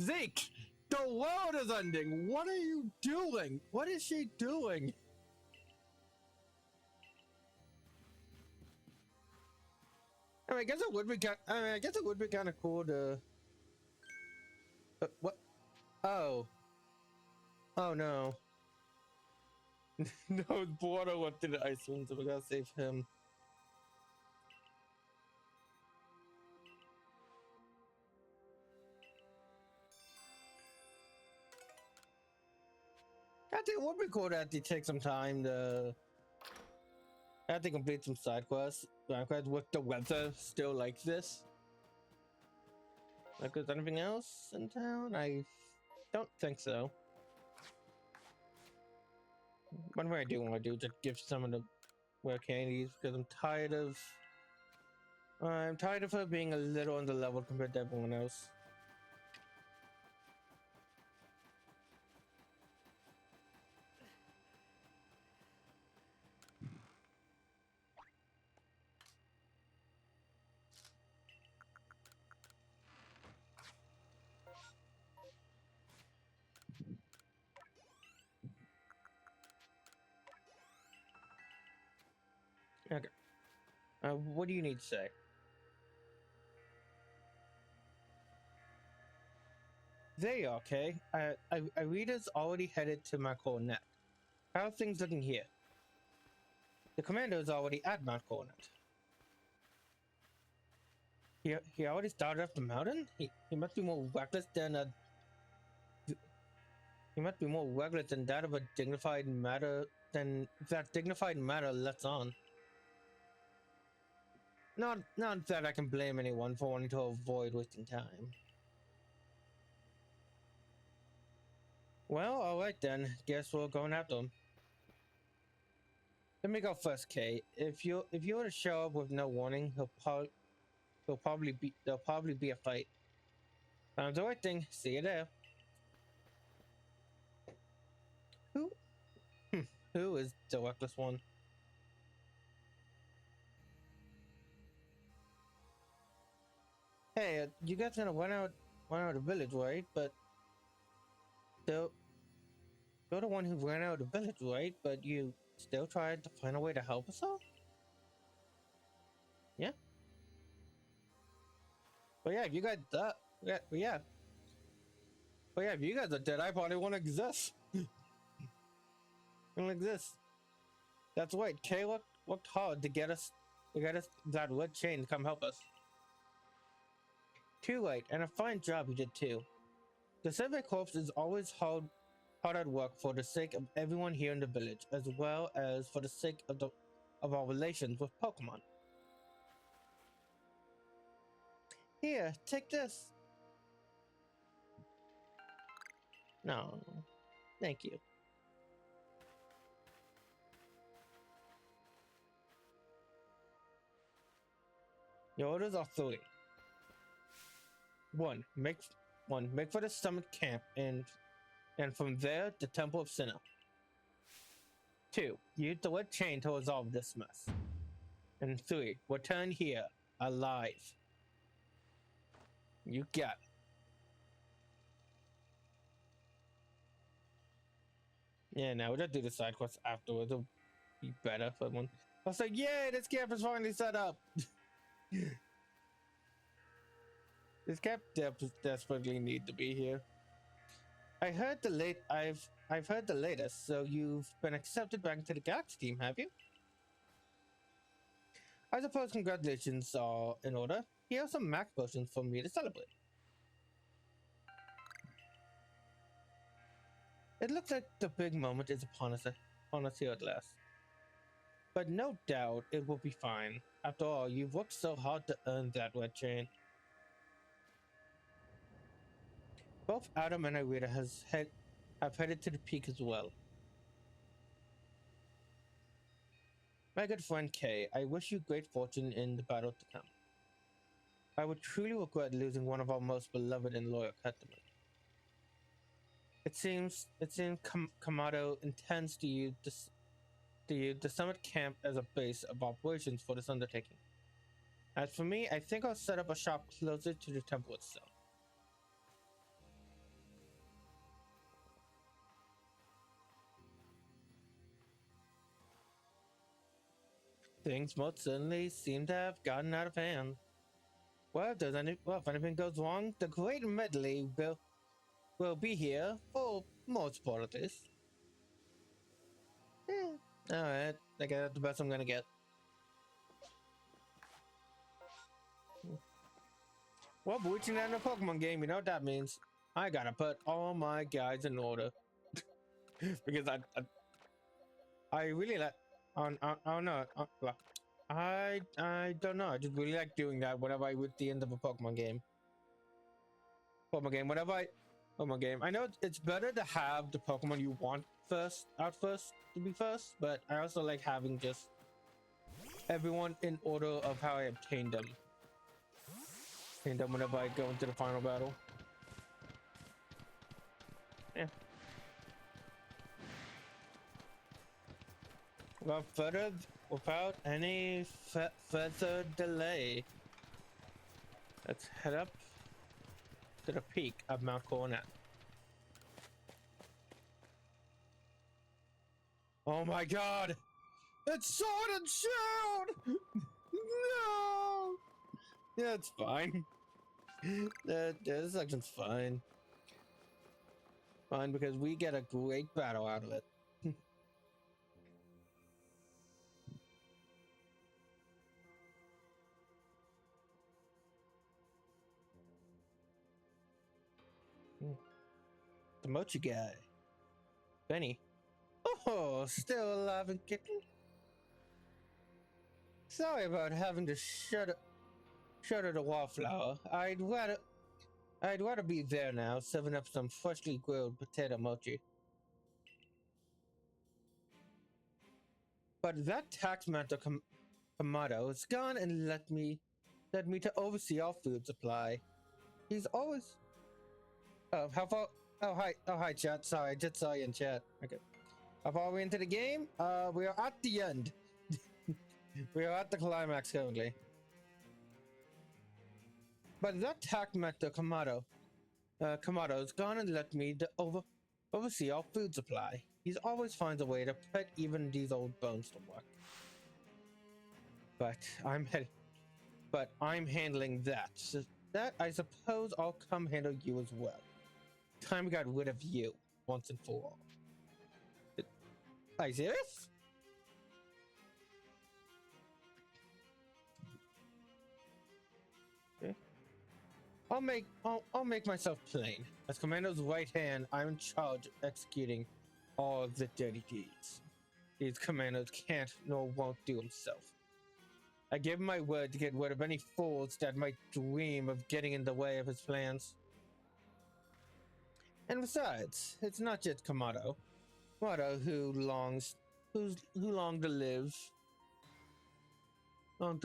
Speaker 1: Zeke, the world is ending. What are you doing? What is she doing? I mean, I guess it would be kind of cool to. What? Oh. Oh no. No, Border went to the Iceland, so we gotta save him. I think it would be cool to actually take some time to complete some side quests with the weather still like this. Like, is anything else in town? I don't think so. One thing I do want to do is just give some of the rare candies because I'm tired of her being a little underleveled compared to everyone else. Okay. What do you need to say? There you are, Kay. Irita's already headed to Mount Coronet. How are things looking here? The commander is already at Mount Coronet. He already started up the mountain? He must be more reckless than that of a dignified matter lets on. Not that I can blame anyone for wanting to avoid wasting time. Well, alright then. Guess we're going after him. Let me go first, Kay. If you were to show up with no warning, there'll probably be a fight. Sounds the right thing. See you there. Who is the reckless one? Hey, you guys gonna run out of the village, right? But you're the one who ran out of the village, right? But you still tried to find a way to help us all? Yeah. But yeah, if you guys yeah. But yeah, if you guys are dead, I probably won't exist. Won't exist. That's right. Kay worked hard to get us that red chain to come help us. Too late, and a fine job you did too. The Civic Corps is always hard at work for the sake of everyone here in the village, as well as for the sake of of our relations with Pokemon. Here, take this. No, thank you. Your orders are three. One, make for the summit camp and from there the Temple of Sinnoh. 2, use the red chain to resolve this mess. And 3, return here alive. You got it. Yeah, now we'll just do the side quests afterwards. It'll be better for one. I was like, yay, this camp is finally set up. This camp desperately need to be here. I've heard the latest, so you've been accepted back into the Galaxy team, have you? I suppose congratulations are in order. Here are some max potions for me to celebrate. It looks like the big moment is upon us here at last. But no doubt it will be fine. After all, you've worked so hard to earn that red chain. Both Adam and Irita have headed to the peak as well. My good friend Kay, I wish you great fortune in the battle to come. I would truly regret losing one of our most beloved and loyal customers. It seems Kamado intends to use the summit camp as a base of operations for this undertaking. As for me, I think I'll set up a shop closer to the temple itself. Things most certainly seem to have gotten out of hand. Well, if anything goes wrong, the Great Medley will be here for most part of this. Alright, I guess that's the best I'm gonna get. Well, but reaching out in a Pokemon game, you know what that means. I gotta put all my guys in order. Because I really like... I don't know. I don't know. I just really like doing that whenever I reach the end of a Pokemon game. I know it's better to have the Pokemon you want out first to be first, but I also like having just everyone in order of how I obtained them. And then whenever I go into the final battle. Yeah. Without any further delay, let's head up to the peak of Mount Coronet. Oh my god! It's Sword and Shield! No! Yeah, it's fine. This section's fine. Fine, because we get a great battle out of it. The Mochi guy. Benny. Oh, still alive and kicking? Sorry about having to shutter the wallflower. I'd rather be there now, serving up some freshly grilled potato mochi. But that tax mentor Kamado is gone and led me to oversee our food supply. He's always... Oh, how far... Oh, hi, chat. Sorry, I just saw you in chat. Okay. How far are we into the game? We are at the end. We are at the climax currently. But that tax mentor Kamado is gone and led me to oversee our food supply. He always finds a way to put even these old bones to work. But I'm handling that. So that I suppose I'll come handle you as well. Time we got rid of you once and for all. Are you serious? Okay. I'll make myself plain. As Commando's right hand, I'm in charge of executing all of the dirty deeds. these commandos can't nor won't do himself. I give my word to get rid of any fools that might dream of getting in the way of his plans. And besides, it's not just Kamado. Kamado who longed to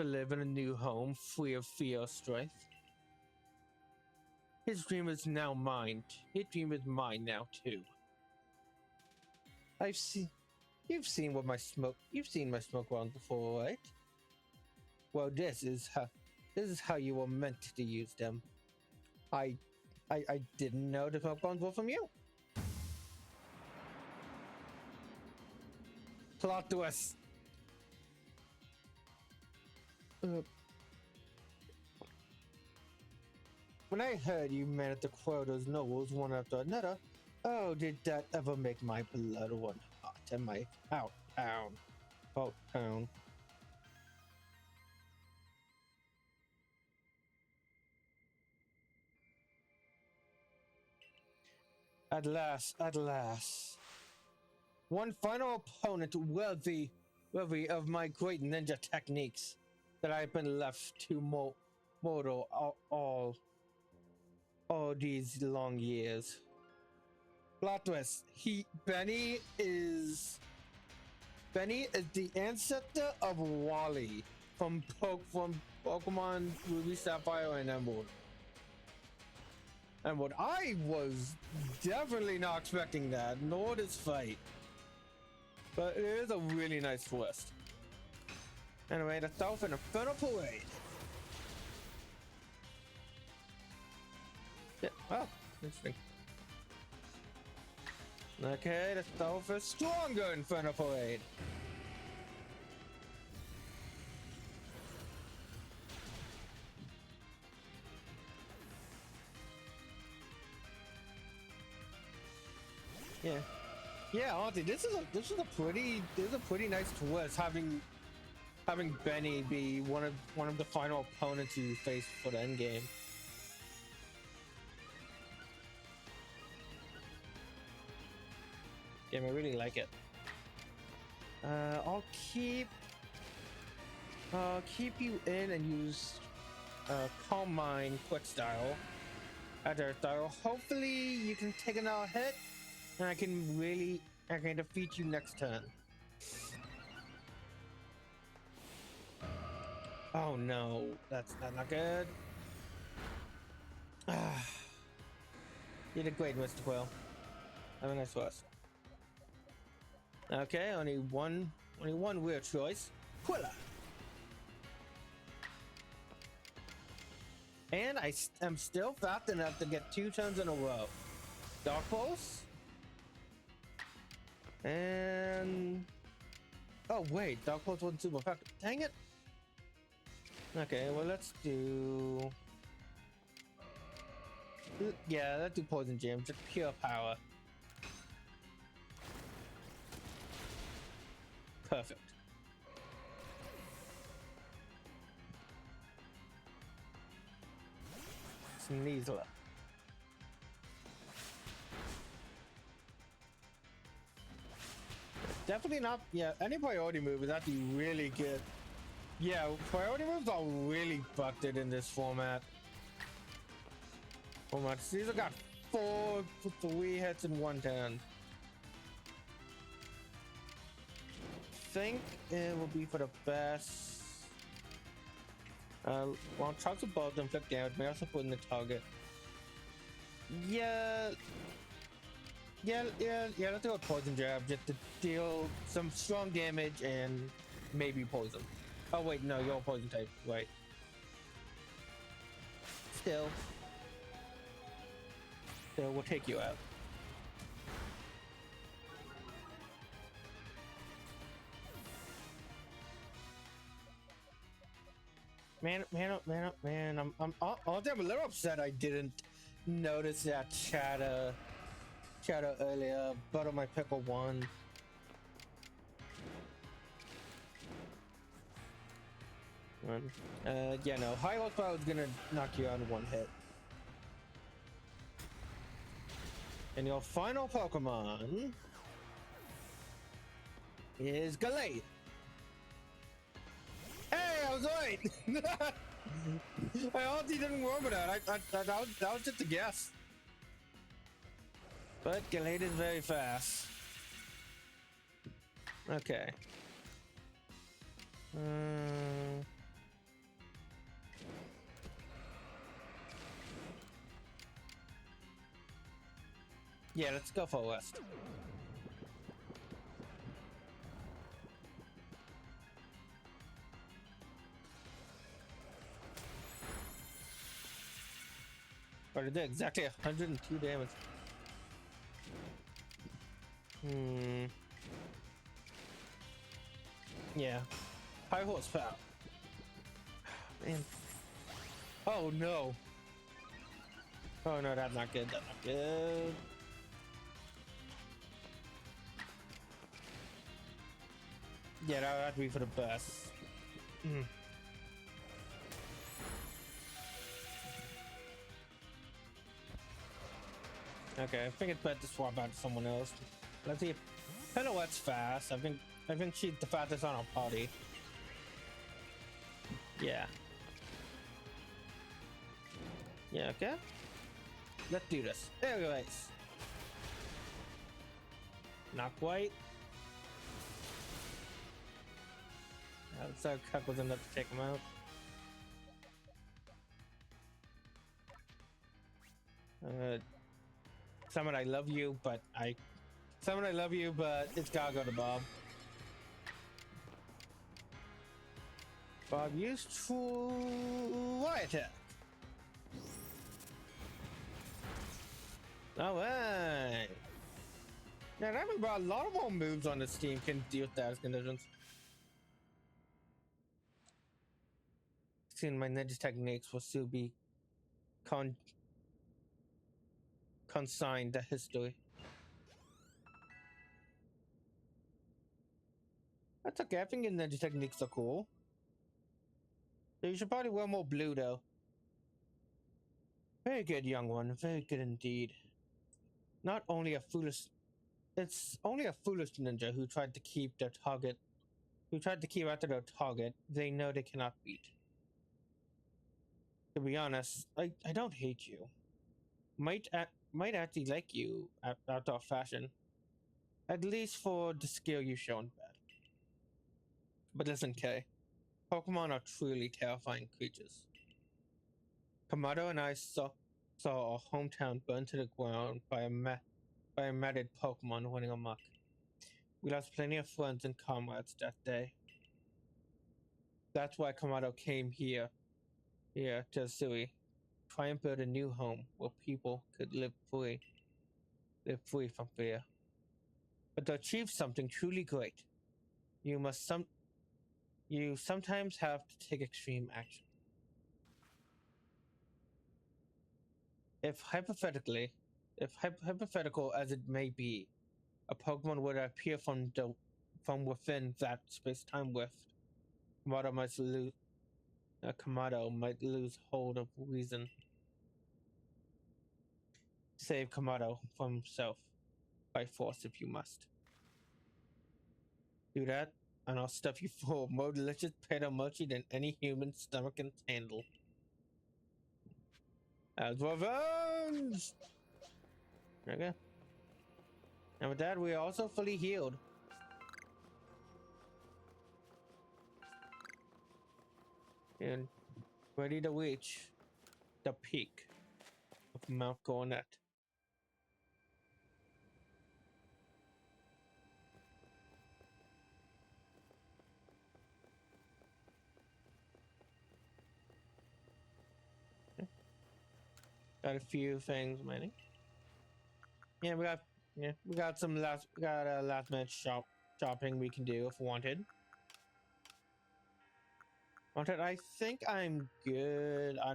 Speaker 1: live in a new home, free of fear or strife. His dream is now mine. His dream is mine now too. You've seen my smoke rounds before, right? Well, this is how you were meant to use them. I didn't know the smoke rounds were from you. Plot twist. When I heard you managed to quell those nobles one after another, oh, did that ever make my blood run hot and my out town. At last. One final opponent worthy of my great ninja techniques that I've been left to mortal all these long years. Plot twist. Benny is the ancestor of Wally from Pokemon Ruby, Sapphire, and Emerald. And what I was definitely not expecting that, nor this fight. But it is a really nice twist. Anyway, the Dolphin Inferno Parade. Yeah, oh, interesting. Okay, the Dolphin Stronger Inferno Parade. Yeah, honestly, this is a pretty nice twist having Benny be one of the final opponents you face for the end game. Yeah, I really like it. I'll keep you in and use Calm Mind Quick Style. Other style. Hopefully you can take another hit. And I can defeat you next turn. Oh no, that's not good. You did great, Mr. Quill. Have a nice rest. Okay, only one weird choice. Quilla. And I am still fast enough to get 2 turns in a row. Dark Pulse. And oh wait, Dark Pulse wasn't super effective. Dang it. Okay, well let's do let's do Poison Jam, just pure power. Perfect. Sneasel. Definitely not. Yeah, any priority move is actually really good. Yeah, priority moves are really fucked it in this format. Caesar got 3 hits in 1 turn. Think it will be for the best. While chunks of both inflict damage, may also put in the target. Let's do a poison jab just to deal some strong damage and maybe poison. Oh wait, no, you're a poison type, right? Still, we'll take you out. Man, I'm a little upset I didn't notice that chatter earlier, Butter My Pickle 1. Yeah, no, High Horsepower is gonna knock you out in 1 hit. And your final Pokemon is Gallade. Hey, I was right. I honestly didn't remember that. That was just a guess. But Gallade is very fast. Okay. Yeah, let's go for West. But it did exactly 102 damage. Yeah. High horsepower. Man. Oh no. Oh no, that's not good. That's not good. Yeah, that would have to be for the best. Okay, I think it's better to swap out to someone else. Let's see if Pirouette's fast. I think she's the fastest on our party. Yeah. Yeah, okay. Let's do this. Anyways. Not quite. So Cuck was enough to take him out. Summon, I love you, but it's gotta go to Bob. Bob used Y attack. Alright. Yeah, that means a lot of more moves on this team can deal with status conditions. Seeing my ninja techniques will still be consigned to history. That's okay, I think your ninja techniques are cool. So you should probably wear more blue though. Very good, young one. Very good indeed. Not only a foolish... It's only a foolish ninja who tried to keep their target... Who tried to keep after their target they know they cannot beat. To be honest, I don't hate you. Might actually like you after a fashion. At least for the skill you've shown bad. But listen, Kay. Pokemon are truly terrifying creatures. Kamado and I saw our hometown burned to the ground by a matted Pokemon running amok. We lost plenty of friends and comrades that day. That's why Kamado came here to Sui. Try and build a new home where people could live free from fear. But to achieve something truly great, you sometimes have to take extreme action. If hypothetical as it may be, a Pokemon would appear from within that space-time rift, Kamado might lose hold of reason. Save Kamado from himself by force if you must. Do that, and I'll stuff you full of more delicious pedo mochi than any human stomach can handle. As revenge! Okay. And with that, we are also fully healed. And ready to reach the peak of Mount Coronet. Got a few things, Manny. Yeah, we got a last minute shopping we can do if wanted. I think I'm good. I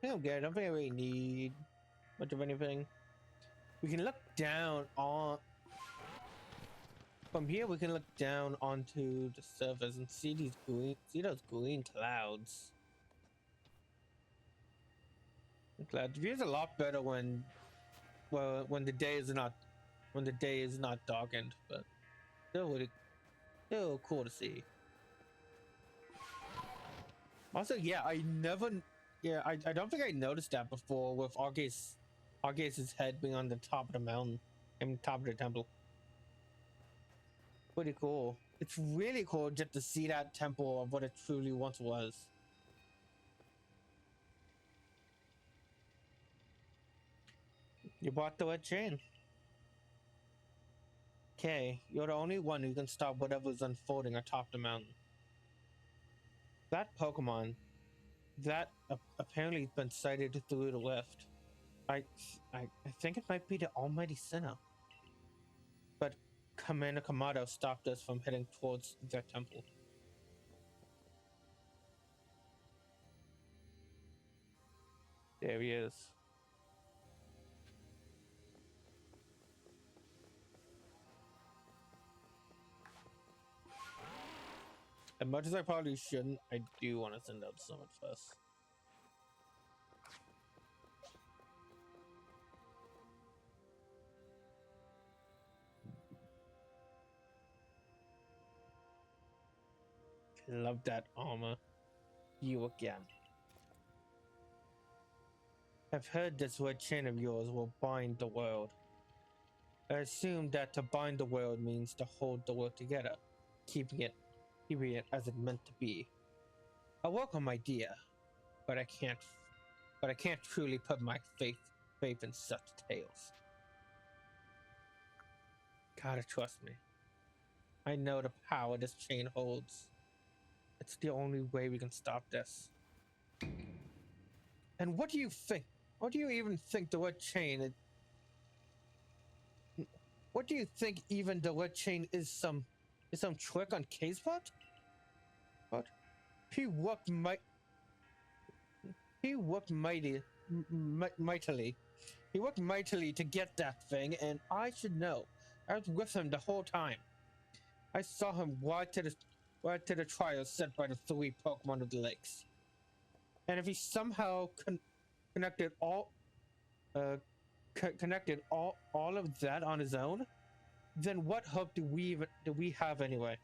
Speaker 1: think I'm good. I don't think I really need much of anything. We can look down on... From here, we can look down onto the surface and see those green clouds. The cloud view's a lot better when the day is not darkened, but still really Still cool to see. Also, yeah, I never, yeah, I don't think I noticed that before with Arceus's head being on the top of the mountain and top of the temple. Pretty cool. It's really cool just to see that temple of what it truly once was. You bought the red chain. Okay, you're the only one who can stop whatever's unfolding atop the mountain. That Pokemon, that apparently has been sighted through the lift. I think it might be the Almighty Sinnoh. But Commander Kamado stopped us from heading towards their temple. There he is. As much as I probably shouldn't, I do want to send out Summit first. Love that armor. You again. I've heard this red chain of yours will bind the world. I assume that to bind the world means to hold the world together, keeping it as it meant to be. A welcome idea, but I can't truly put my faith in such tales. Gotta trust me. I know the power this chain holds. It's the only way we can stop this. And what do you think? What do you even think the red chain? What do you think even the red chain is some trick on K's part? What? He worked mightily. He worked mightily to get that thing, and I should know. I was with him the whole time. I saw him right to the trial set by the 3 Pokemon of the lakes. And if he somehow connected all of that on his own, then what hope do we have anyway?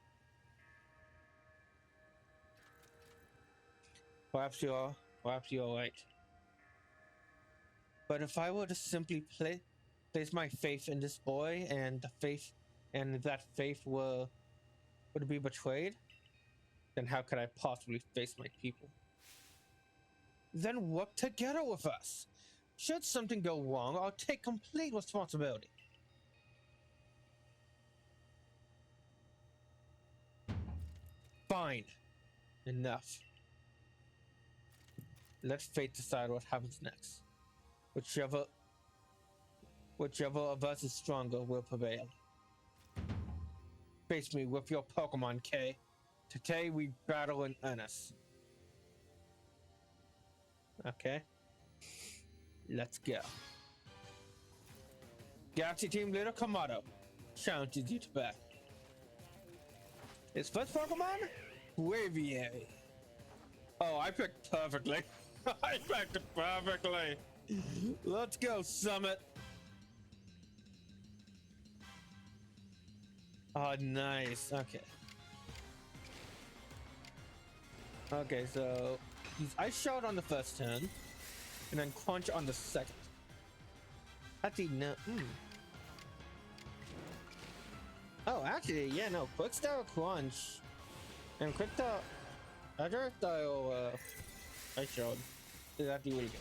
Speaker 1: Perhaps you're right. But if I were to simply place my faith in this boy, and that faith would be betrayed, then how could I possibly face my people? Then work together with us. Should something go wrong, I'll take complete responsibility. Fine. Enough. Let fate decide what happens next. Whichever of us is stronger will prevail. Face me with your Pokemon, K. Today we battle in earnest. Okay. Let's go. Galaxy Team Leader Kamado challenges you to battle. His first Pokemon? Waviary. Oh, I picked perfectly. I picked it perfectly. Let's go, Summit. Oh, nice. Okay. Okay, so he's Ice Shot on the first turn, and then Crunch on the second. Actually, no. Oh, actually, yeah, no. Quick Style Crunch and Quick Style Other Style Ice Shot is actually really good.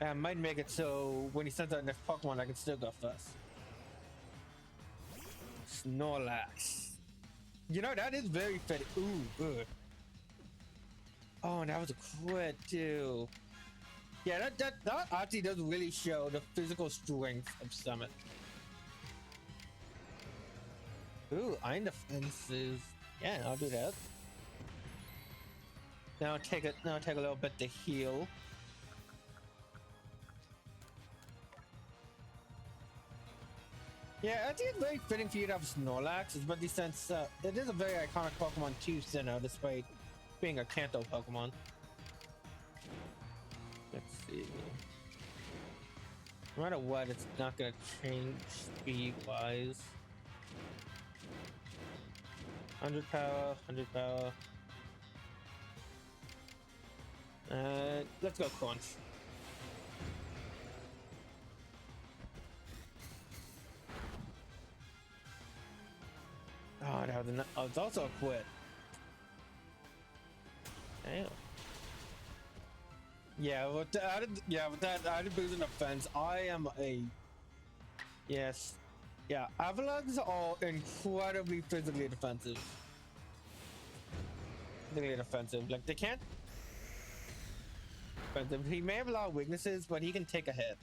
Speaker 1: And I might make it so when he sends out next Pokemon, I can still go first. Snorlax. You know, that is very fitting. Ooh, good. Oh, and that was a crit too. Yeah, that actually does really show the physical strength of Summit. Ooh, Iron Defenses. Yeah, I'll do that. Now I'll take a little bit to heal. Yeah, I think it's very fitting for you to have Snorlax, especially since it is a very iconic Pokemon to Sinnoh, despite being a Kanto Pokemon. Let's see. No matter what, it's not gonna change speed-wise. 100 power, 100 power. Let's go crunch. Oh, that was, it's also a quit. Damn. Yeah, with the added, with that added boost in defense, I am a yes. Yeah, Avalanches are incredibly physically defensive. Physically defensive. Like they can't. He may have a lot of weaknesses, but he can take a hit.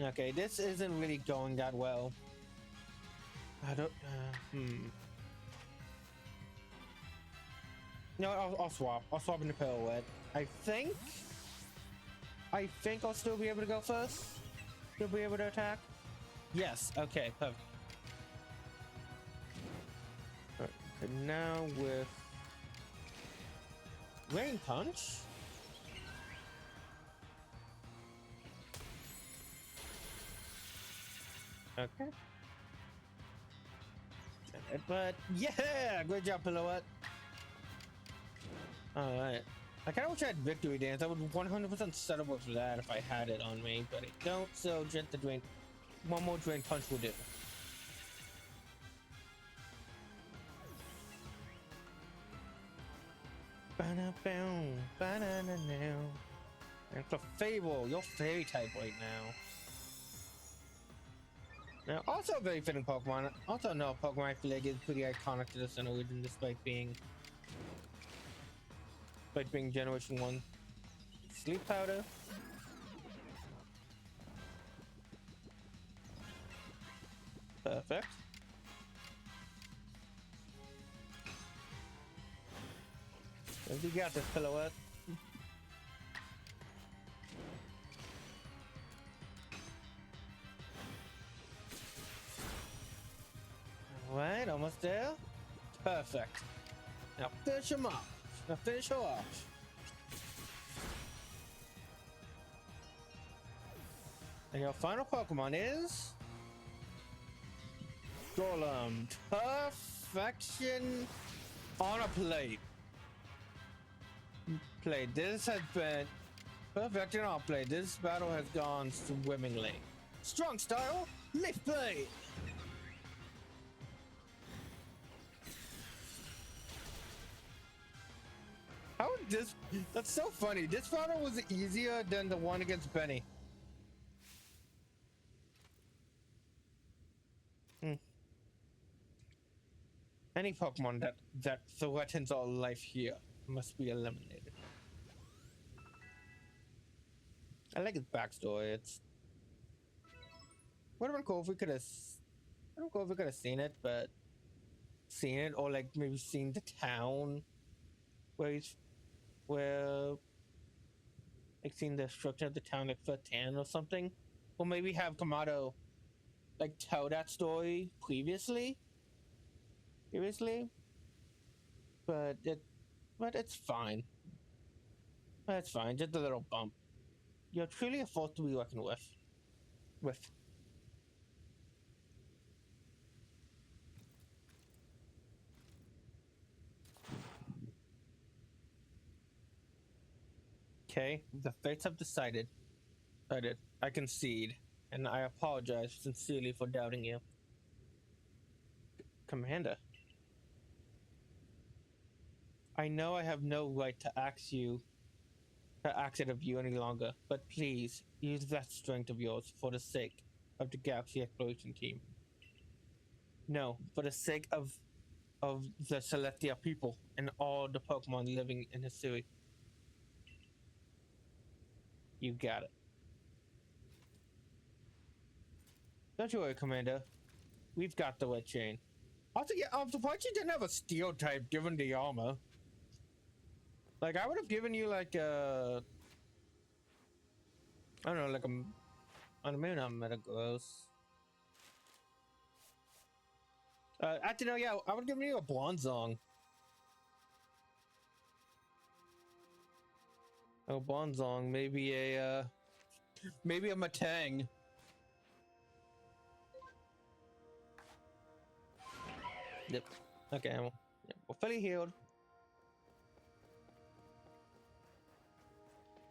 Speaker 1: Okay, this isn't really going that well. I don't. No, I'll swap. I'll swap into Pirouette. I think I'll still be able to go first. Still be able to attack. Yes. Okay. Perfect. All right, okay, now with Rain Punch. Okay. But yeah, great job, Pirouette. All right. I kind of wish I had Victory Dance. I would 100% settle up for that if I had it on me, but I don't. So just the drain. One more Drain Punch will do. And for Fable, you're Fairy type right now. Now, also a very fitting Pokemon. Also, no Pokemon I feel like is pretty iconic to the Center region, despite being Generation 1. Sleep Powder. Perfect. You got this, Pirouette. Alright, almost there. Perfect. Now finish him off. Now finish her off. And your final Pokemon is Golem. Perfection on a plate. This has been perfection on a plate. This battle has gone swimmingly. Strong style, Leaf Blade. How this? That's so funny. This battle was easier than the one against Benny. Any Pokemon that threatens our life here must be eliminated. I like his backstory. It's would have been cool if we could have. I don't know if we could have seen it, but seen it or like maybe seen the town where like seen the structure of the town like firsthand or something, or maybe have Kamado like tell that story previously, but it's fine. It's fine. Just a little bump. You're truly a force to be reckoned with. Okay, the fates have decided. I concede, and I apologize sincerely for doubting you. Commander, I know I have no right to ask it of you any longer, but please use that strength of yours for the sake of the Galaxy Exploration Team. No, for the sake of the Celestia people and all the Pokemon living in the series. You got it. Don't you worry, Commander. We've got the red chain. Also, yeah, I'm surprised you didn't have a steel type given the armor. Like, I would have given you like a... I don't know, like a... I don't know, maybe not Metagross. Actually, no, yeah, I would have given you a Bronzong. Oh, Bronzong, maybe a Matang. Yep. Okay, well, yeah, we're fully healed.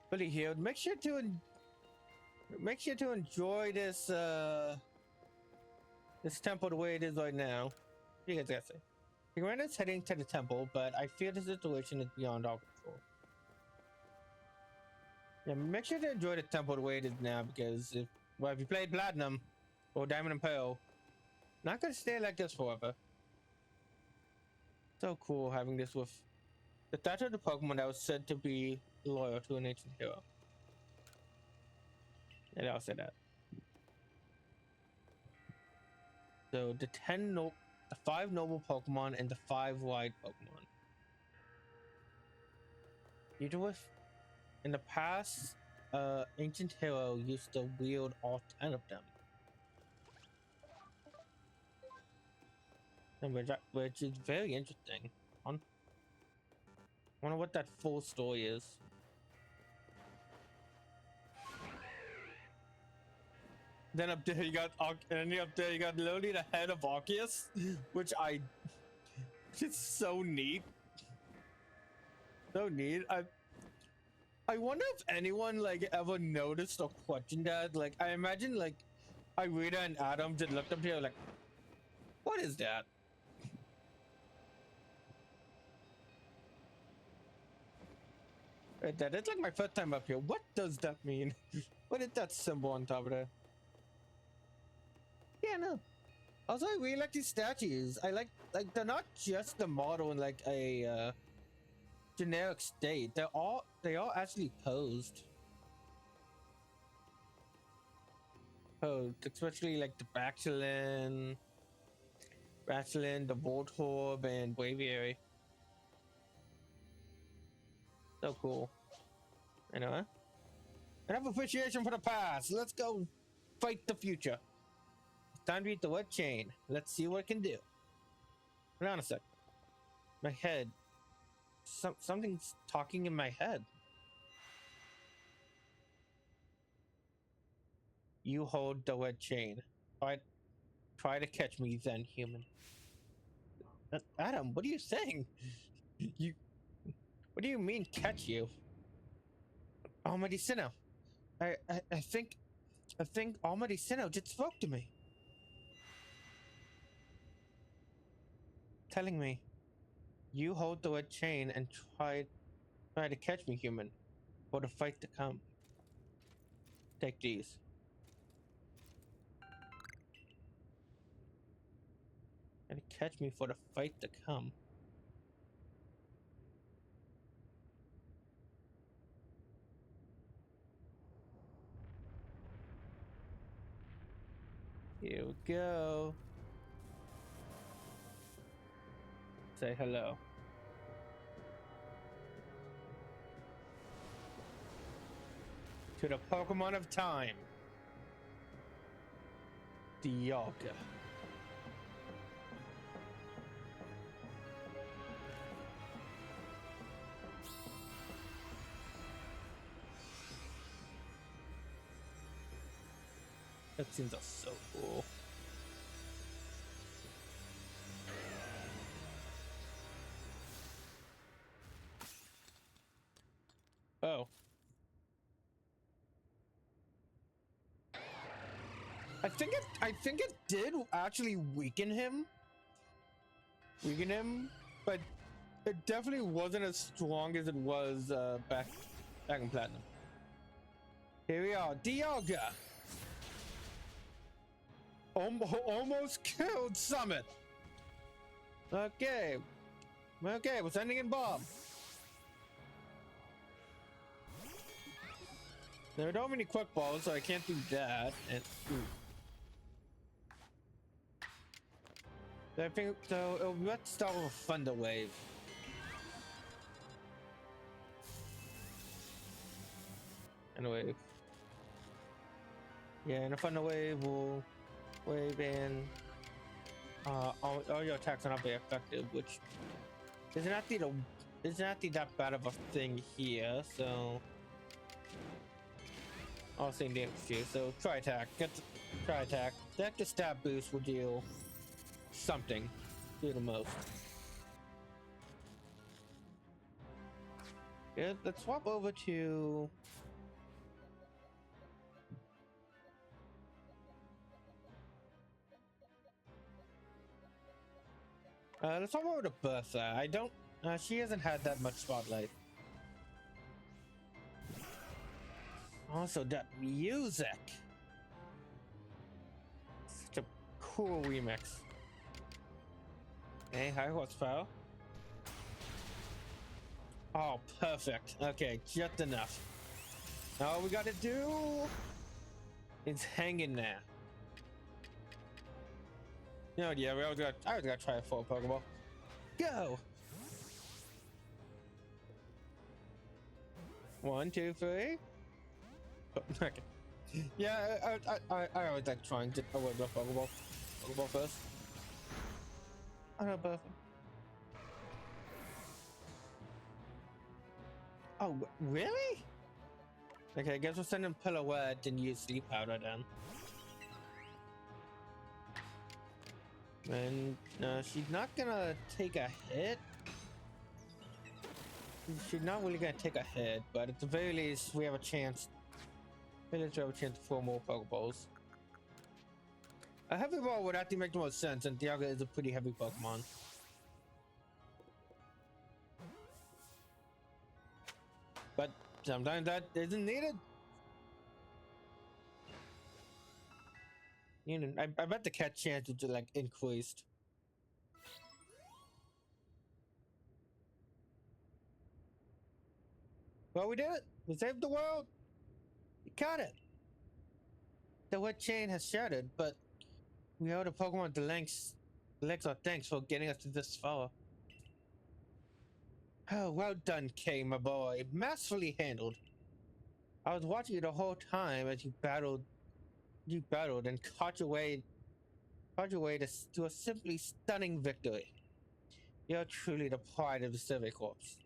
Speaker 1: Fully healed. Make sure to enjoy this this temple the way it is right now. What do you guys gotta say? Piranha's heading to the temple, but I fear the situation is beyond our control. Yeah, make sure to enjoy the temple the way it is now, because if you played Platinum or Diamond and Pearl, not gonna stay like this forever. So cool having this with the statue of the Pokemon that was said to be loyal to an ancient hero. And I'll say that. So the 5 noble Pokemon and the 5 wild Pokemon. In the past, ancient hero used to wield all 10 of them. And which is very interesting. I wonder what that full story is. Then up there you got literally the head of Arceus, which it's so neat. So neat. I wonder if anyone like ever noticed or questioned that. Like I imagine like Irina and Adam just looked up here like, what is that? Wait, that is like my first time up here. What does that mean? What is that symbol on top of there? Yeah, no. Also, I really like these statues. I like they're not just the model in like a generic state. They all actually posed. Especially like the Baxilin, the Voltorb, and Braviary. So cool. Anyway, enough appreciation for the past. Let's go fight the future. It's time to beat the wet chain. Let's see what it can do. Hold on a sec. My head. Something's talking in my head. You hold the wet chain. Try to catch me then, human. Adam, what are you saying? What do you mean catch you? Almighty Sinnoh. I think Almighty Sinnoh just spoke to me. Telling me you hold the wet chain and try to catch me, human, for the fight to come. Take these. And catch me for the fight to come. Here we go. Say hello. To the Pokemon of Time. Dialga. That seems so cool. Oh. I think it did actually weaken him, but it definitely wasn't as strong as it was back in Platinum. Here we are, Dialga. Almost killed Summit. Okay, we're sending in bomb. There don't have any quick balls, so I can't do that. And I think so. Let's start with a Thunder Wave. And a wave. Yeah, and a Thunder Wave will wave in. All your attacks are not very effective, which is not that bad of a thing here. So I'll say the excuse. So try attack. Try attack. That the stab boost will deal something. do the most. Yeah, let's swap over to. Let's swap over to Bertha. I don't. She hasn't had that much spotlight. Also, that music. Such a cool remix. Hey, high horsepower. Oh, perfect. Okay, just enough. All we gotta do is hang in there. You know, yeah, I was gonna try a full Pokeball. Go! 1, 2, 3. Okay. Yeah, I always like trying to avoid the Pokeball. Pokeball first. I know, perfect. Oh, really? Okay, I guess we'll send him Pillar Word and use Sleep Powder then. And she's not gonna take a hit. She's not really gonna take a hit, but at the very least, we have a chance. At least we have a chance to throw more Pokeballs. A heavy ball would actually make the most sense, and Dialga is a pretty heavy Pokemon. But sometimes that isn't needed. You know, I bet the catch chance is like increased. Well, we did it. We saved the world. We got it. The wet chain has shattered, but we owe the Pokemon the lengths our thanks for getting us to this far. Oh, well done, Kay, my boy. Masterfully handled. I was watching you the whole time as you battled and caught your way to a simply stunning victory. You're truly the pride of the Survey Corps.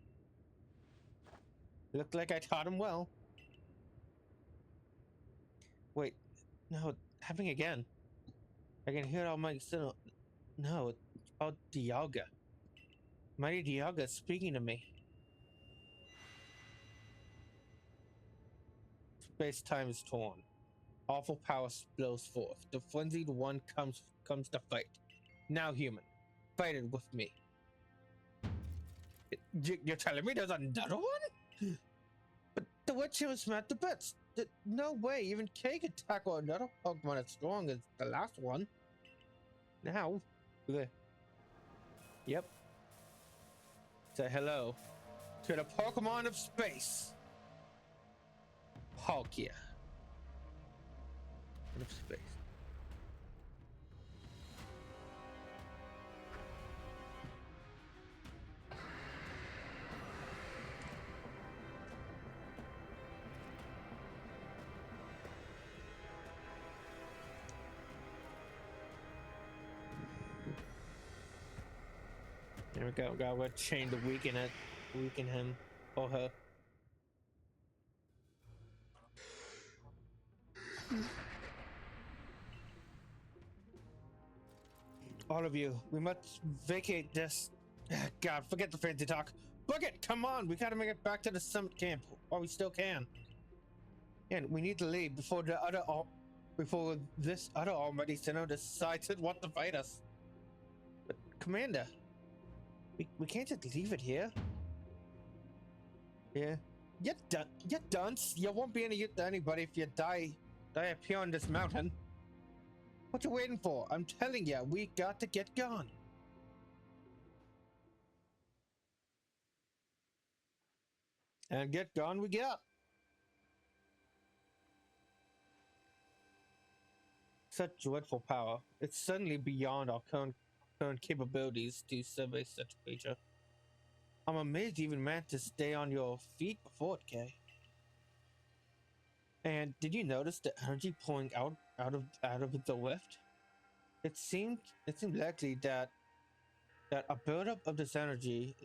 Speaker 1: Looked like I taught him well. Wait, no, it's happening again. I can hear it on my signal. No, it's about Dialga. Mighty Dialga is speaking to me. Space-time is torn. Awful power blows forth. The frenzied one comes to fight. Now, human, fight it with me. You're telling me there's another one? But the witch was smacked to bits. No way, even Kay could tackle another Pokemon as strong as the last one. Now, yep. Say hello to the Pokemon of space. Palkia. Of space. There we go. Got a chain to weaken him or her. All of you, we must vacate this. God, forget the fancy talk. Book it! Come on! We gotta make it back to the summit camp while we still can. And we need to leave before this other Almighty Sinnoh decides it want to fight us. But Commander, we can't just leave it here. Yeah. You're dunce. You won't be any use to anybody if you die up here on this mountain. What you waiting for? I'm telling you, we got to get gone. And get gone we got. Such dreadful power. It's suddenly beyond our current capabilities to survey such a creature. I'm amazed you even managed to stay on your feet before it, Kay. And did you notice the energy pouring out of the rift? It seemed likely that a buildup of this energy.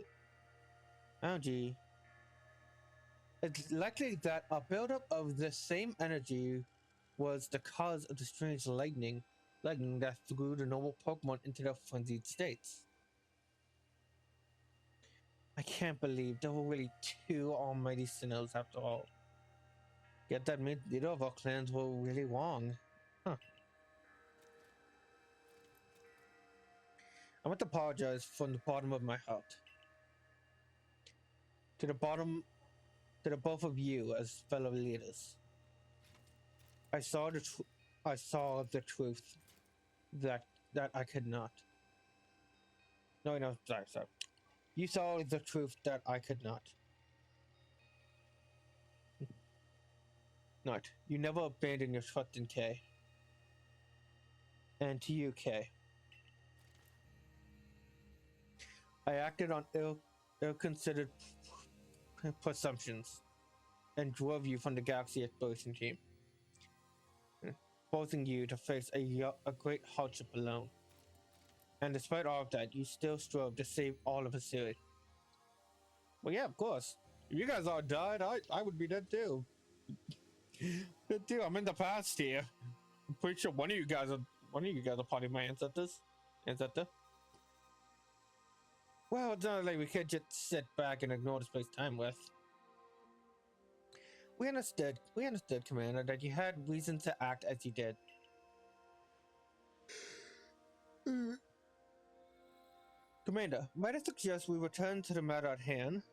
Speaker 1: It's likely that a buildup of the same energy was the cause of the strange lightning that threw the normal Pokemon into their frenzied states. I can't believe there were really two almighty sinners after all. Yet that means neither of our clans were really wrong. Huh. I want to apologize from the bottom of my heart. To the bottom, to the both of you as fellow leaders. I saw the truth that I could not. No, sorry. You saw the truth that I could not. Not. You never abandoned your trust in K. And to you, K. I acted on ill-considered presumptions and drove you from the Galaxy Exploration Team, forcing you to face a great hardship alone. And despite all of that, you still strove to save all of Assyria. Well, yeah, of course. If you guys all died, I would be dead too. Dead too. I'm in the past here. I'm pretty sure one of you guys are part of my ancestors. Well, it's not like we could just sit back and ignore the space-time with. We understood, Commander, that you had reason to act as you did. Commander, might I suggest we return to the matter at hand?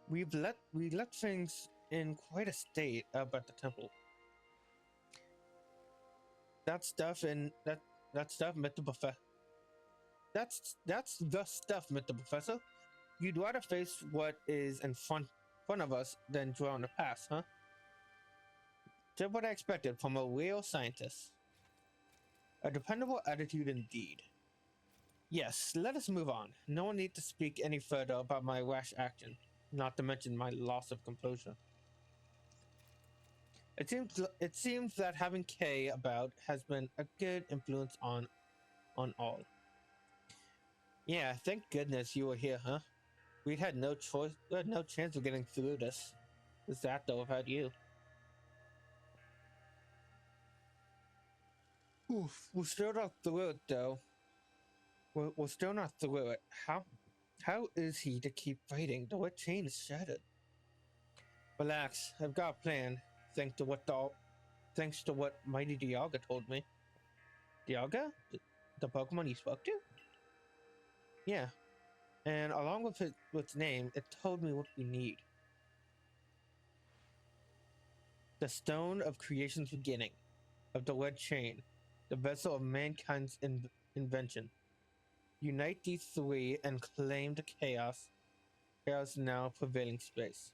Speaker 1: We left things in quite a state up at the temple. That stuff, Mr. Professor. That's the stuff, Mr. Professor. You'd rather face what is in front of us than dwell on the past, huh? Just what I expected from a real scientist. A dependable attitude indeed. Yes, let us move on. No one needs to speak any further about my rash action, not to mention my loss of composure. It seems that having Kay about has been a good influence on all. Yeah, thank goodness you were here, huh? We had no choice. We had no chance of getting through this. Is that though without you? Oof, we're still not through it though. We're still not through it. How is he to keep fighting? The red chain is shattered. Relax, I've got a plan. Thanks to what Mighty Dialga told me. Dialga? The Pokemon you spoke to? Yeah. And along with its name, it told me what we need. The Stone of Creation's beginning, of the Red Chain, the vessel of mankind's invention. Unite these three and claim the chaos now prevailing space.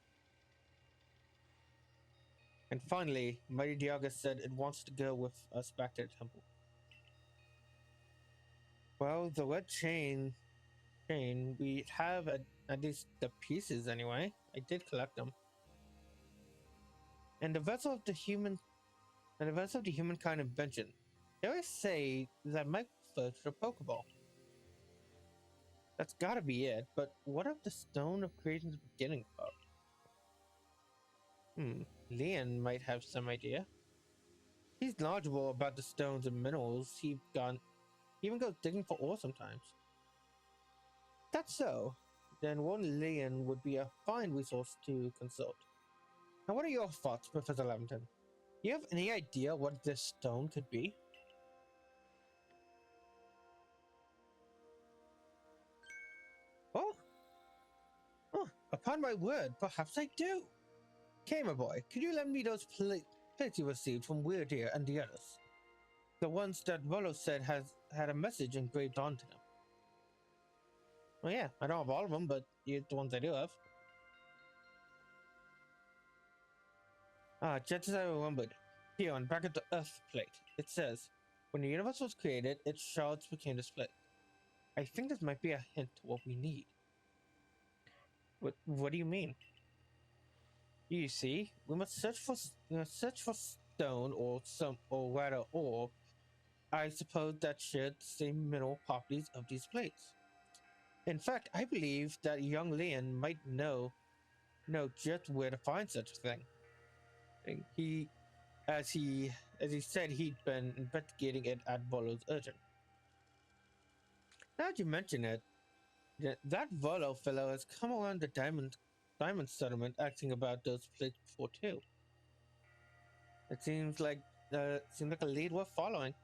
Speaker 1: And finally, Mighty Dialga said it wants to go with us back to the temple. Well, the Red Chain, we have at least the pieces anyway. I did collect them. And the vessel of the humankind invention. They always say that might refer to the Pokeball. That's gotta be it, but what of the Stone of Creation's beginning part? Leon might have some idea. He's knowledgeable about the stones and minerals. He even goes digging for ore sometimes. That's so. Then one Leon would be a fine resource to consult. Now, what are your thoughts, Professor Lavington? Do you have any idea what this stone could be? Oh, upon my word, perhaps I do. Okay, my boy, could you lend me those plates you received from Weird Ear and the others? The ones that Rolo said had a message engraved onto them. Well, yeah, I don't have all of them, but the ones I do have. Just as I remembered, here on the back of the Earth plate, it says, when the universe was created, its shards became the split. I think this might be a hint to what we need. What do you mean? You see, we must search for stone or rather ore. I suppose that shared the same mineral properties of these plates. In fact, I believe that young Leon might know just where to find such a thing. As he said, he'd been investigating it at Volo's urging. Now that you mention it, That Volo fellow has come around the diamond settlement asking about those plates before too. It seems like a lead worth following.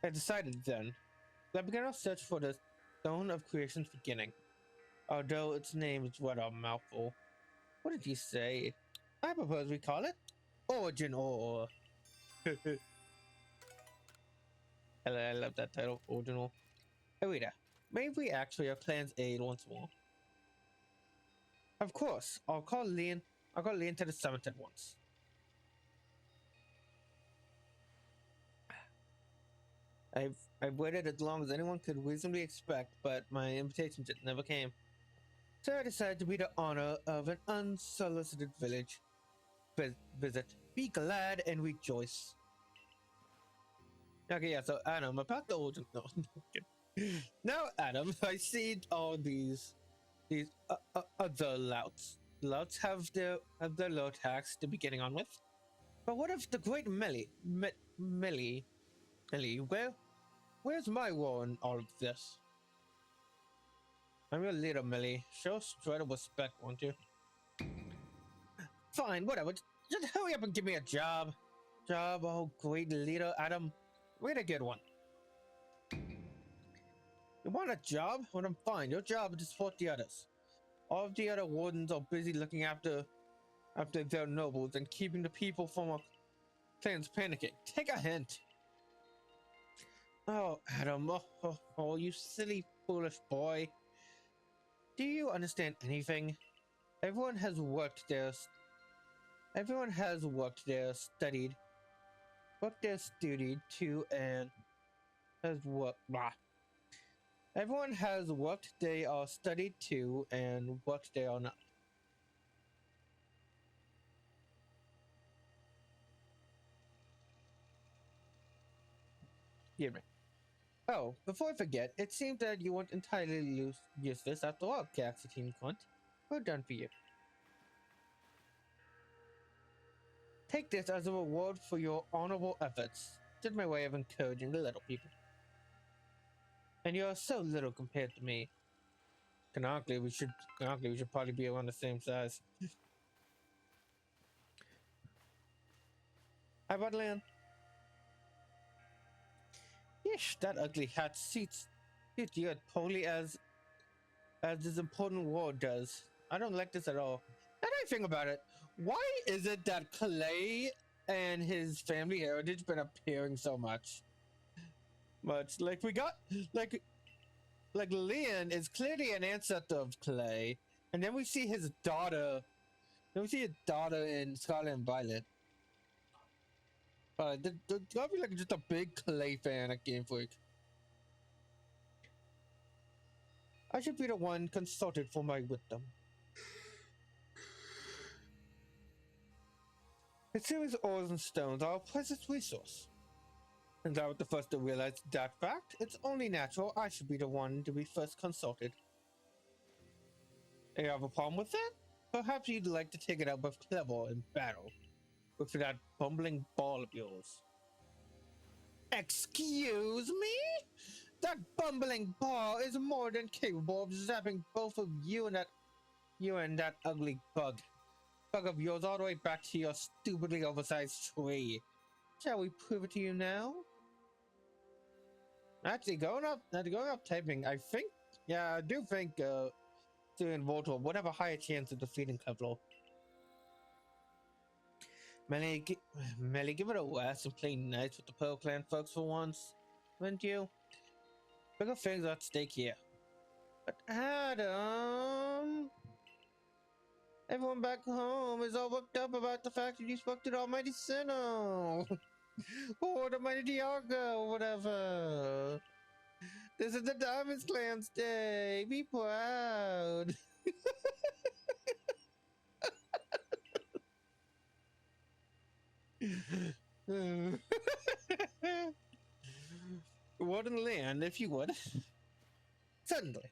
Speaker 1: I decided then. I began our search for the Stone of Creation's beginning. Although its name is what a mouthful. What did he say? I propose we call it Origin Ore. I love that title, Original. Hey, Rita, maybe we ask for your clan's aid once more. Of course, I'll call Leon to the summit at once. I've waited as long as anyone could reasonably expect, but my invitation just never came. So I decided to be the honor of an unsolicited village visit. Be glad and rejoice. Okay, yeah, so Adam, about the origin. No, now, Adam, I see all these other louts. Louts have their low tax to be getting on with. But what if the great Melly, where's my role in all of this? I'm your leader, Millie. Show straight of respect, won't you? Fine, whatever. Just hurry up and give me a job. Oh, great leader, Adam. Way to get one. You want a job? Well, I'm fine. Your job is to support the others. All of the other wardens are busy looking after their nobles and keeping the people from our clans panicking. Take a hint. Oh, Adam. Oh, you silly, foolish boy. Do you understand anything? Everyone has worked there, studied to, and has worked. Blah. Everyone has worked, they are studied to, and worked they are not. Hear me. Oh, before I forget, it seems that you weren't entirely useless after all, Galaxy Team Cunt. Well done for you. Take this as a reward for your honorable efforts. Just my way of encouraging the little people. And you're so little compared to me. Canonically, we should probably be around the same size. Hi, Budland. Yeesh, that ugly hat suits you as poorly as this important war does. I don't like this at all. And I think about it, why is it that Clay and his family heritage been appearing so much? Like we got like Leon is clearly an ancestor of Clay, and then we see his daughter. Then we see his daughter in Scarlet and Violet. I'll be like just a big Clay fan at Game Freak. I should be the one consulted for my wisdom. It seems ores and stones are a precious resource. And I was the first to realize that fact. It's only natural I should be the one to be first consulted. You have a problem with that? Perhaps you'd like to take it up with Clever in battle. With that bumbling ball of yours. Excuse me? That bumbling ball is more than capable of zapping both of you and that ugly bug of yours all the way back to your stupidly oversized tree. Shall we prove it to you now? Actually, going up typing, I think, yeah, I do think, doing Voltor would have a higher chance of defeating Kevlar. Melly, give it a rest and play nice with the Pearl Clan folks for once, wouldn't you? Bigger things are at stake here. But Adam, everyone back home is all worked up about the fact that you spoke to the Almighty Sinnoh, or the Mighty Dialga, or whatever. This is the Diamond Clan's day. Be proud. Warden Land, if you would. Certainly.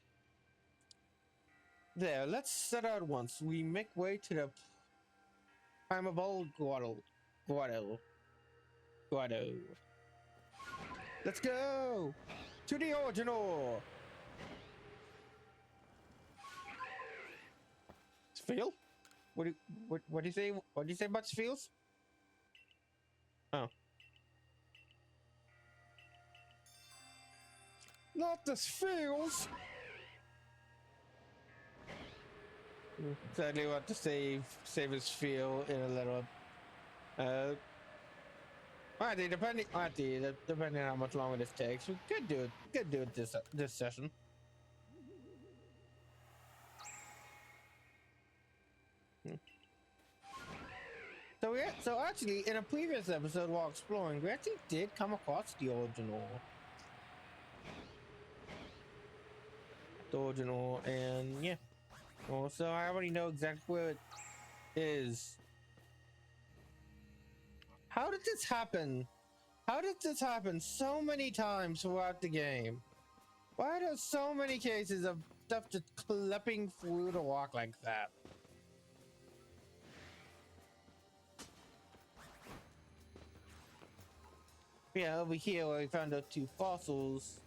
Speaker 1: There, let's set out once. We make way to the primeval grotto. Let's go to the original. Feel? What do you say? What do you say about feels? Oh. Not the feels. Sadly, we'll have to save his feel in a little. Depending on how much longer this takes, we could do it this session. So actually, in a previous episode while exploring, we actually did come across the original, and yeah. Well, so I already know exactly where it is. How did this happen? How did this happen so many times throughout the game? Why are there so many cases of stuff just clipping through the rock like that? Yeah, over here where we found those 2 fossils.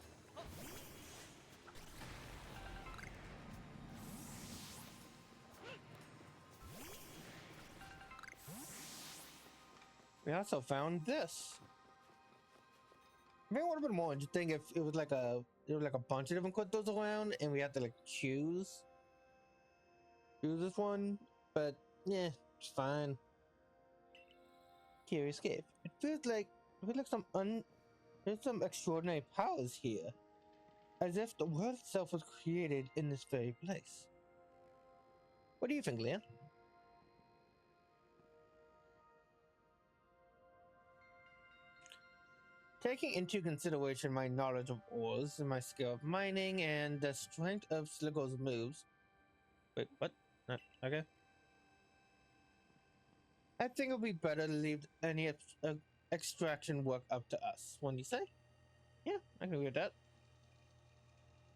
Speaker 1: We also found this. I mean, it would have been more interesting if it was like a bunch of different crystals around, and we had to like choose this one. But yeah, it's fine. Curious cave. It feels like there's some extraordinary powers here, as if the world itself was created in this very place. What do you think, Leah? Taking into consideration my knowledge of ores and my skill of mining and the strength of Sligo's moves. Wait, what? Okay. I think it would be better to leave any extraction work up to us. What do you say? Yeah, I can agree with that.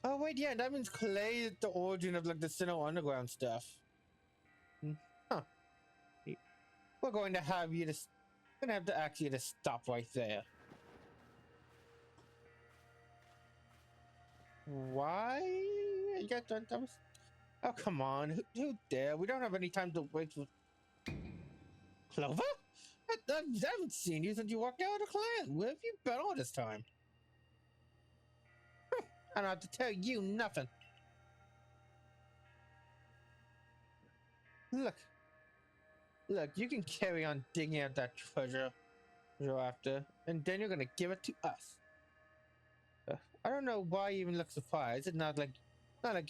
Speaker 1: Oh wait, yeah, that means clay is the origin of like the Sinnoh Underground stuff. Huh. We're going to have you to. Gonna have to ask you to stop right there. Why? You got that was. Oh come on, who dare? We don't have any time to wait for. Clover? I haven't seen you since you walked out of the clan. Where have you been all this time? I don't have to tell you nothing. Look, you can carry on digging out that treasure you're after, and then you're gonna give it to us. I don't know why you even look surprised. It's not like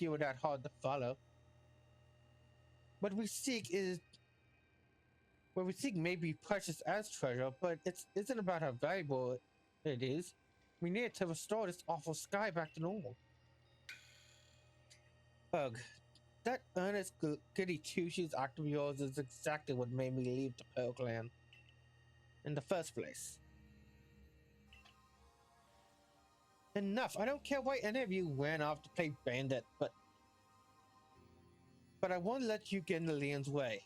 Speaker 1: you were that hard to follow. What we seek may be precious as treasure, but it isn't about how valuable it is. We need to restore this awful sky back to normal. Ugh, that earnest goody two-shoes act of yours is exactly what made me leave the Pearl Clan in the first place. Enough! I don't care why any of you ran off to play bandit, but I won't let you get in the Leon's way.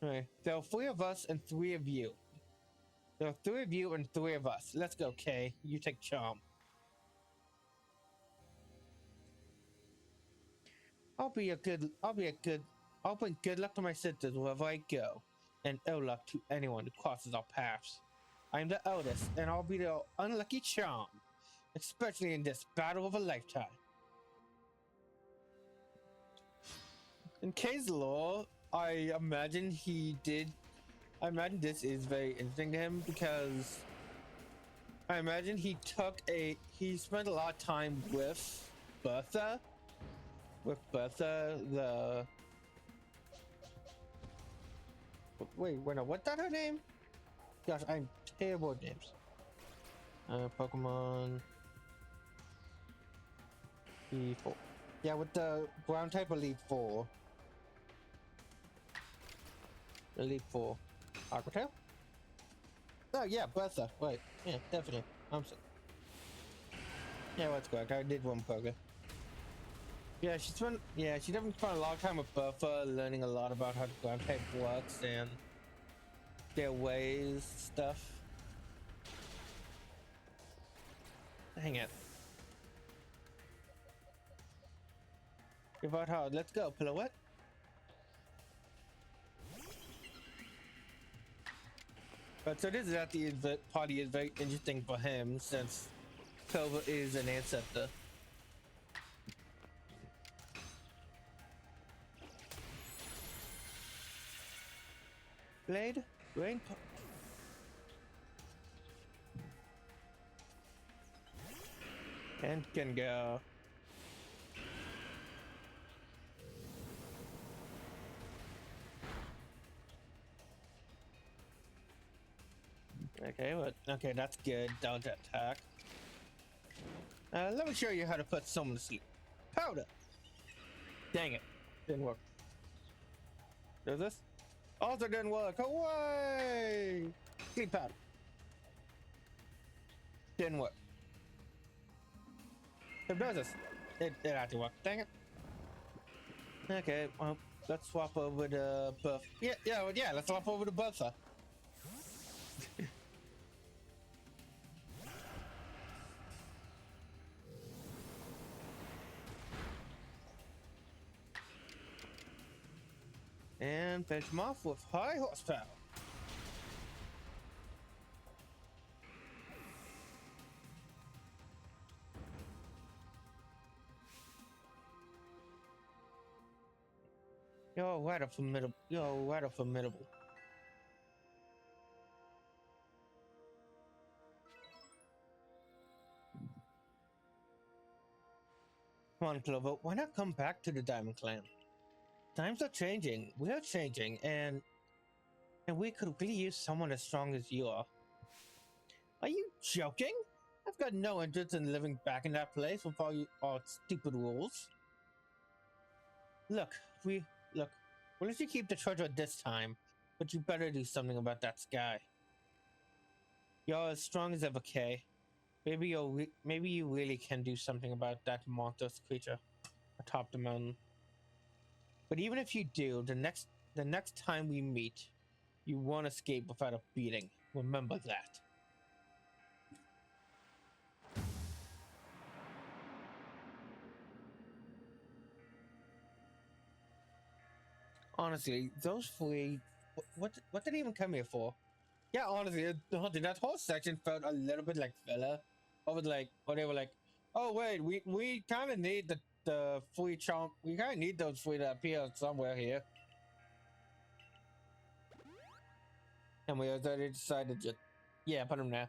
Speaker 1: Alright, there are 3 of us and 3 of you. There are 3 of you and 3 of us. Let's go, Kay. You take charm. I'll bring good luck to my sisters wherever I go, and ill luck to anyone who crosses our paths. I'm the eldest, and I'll be the unlucky charm, especially in this battle of a lifetime. In Kay's lore, I imagine this is very interesting to him because I imagine he spent a lot of time with Bertha. Wait, what's that her name? Gosh, I'm terrible at names. Pokemon E4. Yeah, with the ground type Elite 4. Elite 4. Aquatail? Oh yeah, Bertha. Right. Yeah, definitely. I'm sorry. Yeah, that's correct. I did one Poké. Yeah, she definitely spent a lot of time with Bertha, learning a lot about how the ground type works and their ways, stuff. Dang it. About how? Let's go, Pirouette. But so this is actually the party is very interesting for him since Clover is an ancestor. Blade, rain. And can go. Okay, but okay, that's good. Don't attack. Let me show you how to put someone to sleep. Powder. Dang it, didn't work. Does this? Also didn't work. Away! Sleep powder. Didn't work. It does this. It had to work. Dang it. Okay, well, let's swap over the buff. Yeah, let's swap over the buffer. And finish him off with high horsepower. You're rather formidable. You're rather formidable. Come on, Clover. Why not come back to the Diamond Clan? Times are changing. We are changing, and we could really use someone as strong as you are. Are you joking? I've got no interest in living back in that place with all your stupid rules. Look, we'll let you keep the treasure this time, but you better do something about that sky. You're as strong as ever, Kay. Maybe you really can do something about that monstrous creature atop the mountain. But even if you do, the next time we meet, you won't escape without a beating. Remember that. Honestly, those three, what did they even come here for? Yeah, honestly, that whole section felt a little bit like filler. Or they were like, oh wait, we kind of need the free chomp. We kind of need those three to appear somewhere here. And we already decided to, yeah, put them there.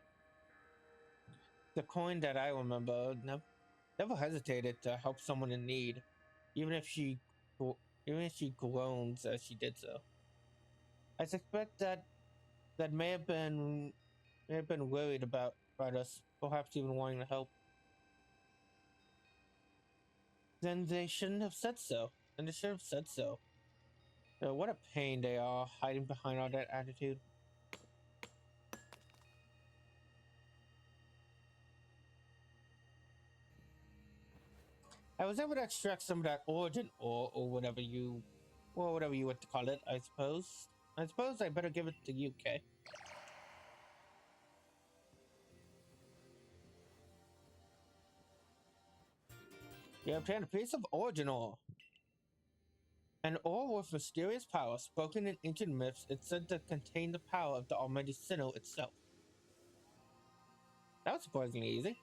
Speaker 1: The coin that I remember never hesitated to help someone in need, even if she groans as she did so. I suspect that may have been worried about us, perhaps even wanting to help. Then they shouldn't have said so. And they should have said so. What a pain they are, hiding behind all that attitude. I was able to extract some of that origin ore, or whatever you want to call it, I suppose. I suppose I better give it to you, Kay. You obtained a piece of origin ore. An ore with mysterious power, spoken in ancient myths, it's said to contain the power of the almighty Sinnoh itself. That was surprisingly easy.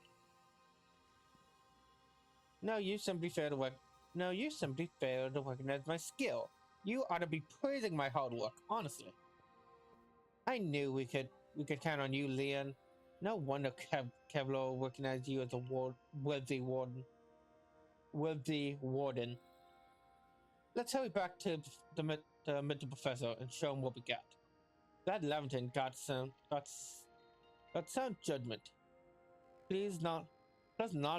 Speaker 1: No, you simply failed to recognize my skill. You ought to be praising my hard work, honestly. I knew we could count on you, Leon. No wonder Kevlar recognized you as a worthy warden. Let's hurry back to the mental professor and show him what we got. That Leviton got sound judgment. Please not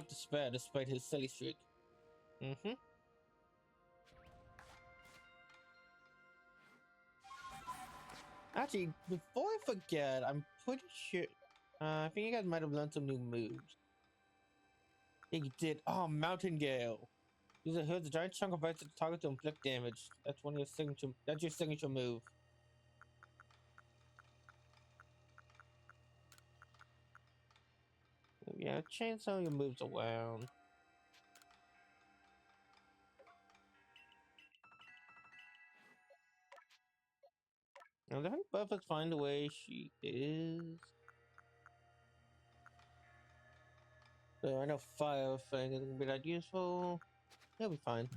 Speaker 1: despair despite his silly streak. Actually, before I forget, I'm pretty sure. I think you guys might have learned some new moves. Yeah, you did. Oh, Mountain Gale. Use a hurls a giant chunk of ice at the target to inflict damage. That's your signature move. Yeah, change some of your moves around. Now, I think herself is fine the way she is. So I know fire thing isn't gonna be that useful. He'll be fine.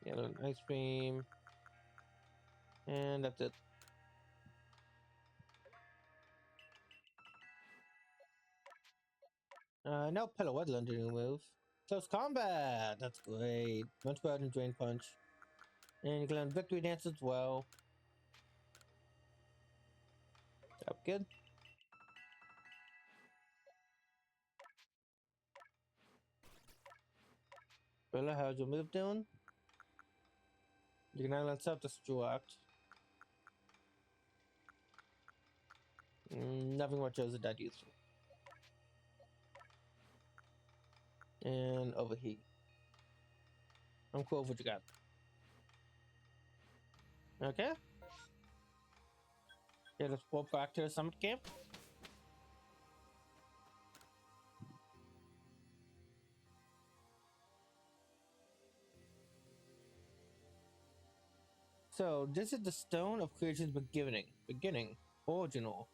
Speaker 1: Yeah, an ice cream. And that's it. No pillow wetland to remove. Close combat! That's great. Much better than Drain Punch. And you can learn Victory Dance as well. Yep, good. Bella, how's your move doing? You can now learn Self-Destruct. Nothing much else is that useful. And Overheat. I'm cool with what you got. Okay. Yeah, let's go back to the summit camp. So this is the stone of creation's beginning, original.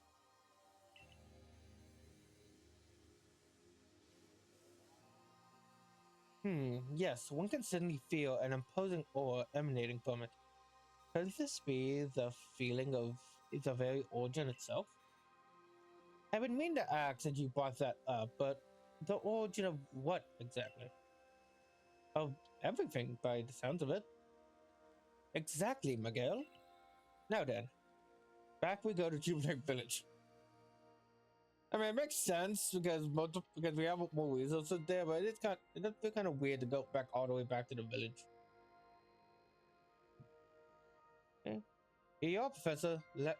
Speaker 1: Yes, one can suddenly feel an imposing aura emanating from it. Could this be the feeling of the very origin itself? I've been meaning to ask since you brought that up, but the origin of what exactly? Of everything, by the sounds of it. Exactly, Miguel. Now then, back we go to Jupiter Village. I mean, it makes sense because because we have more resources there, but it does feel kind of weird to go back all the way back to the village. Okay. Here you are, here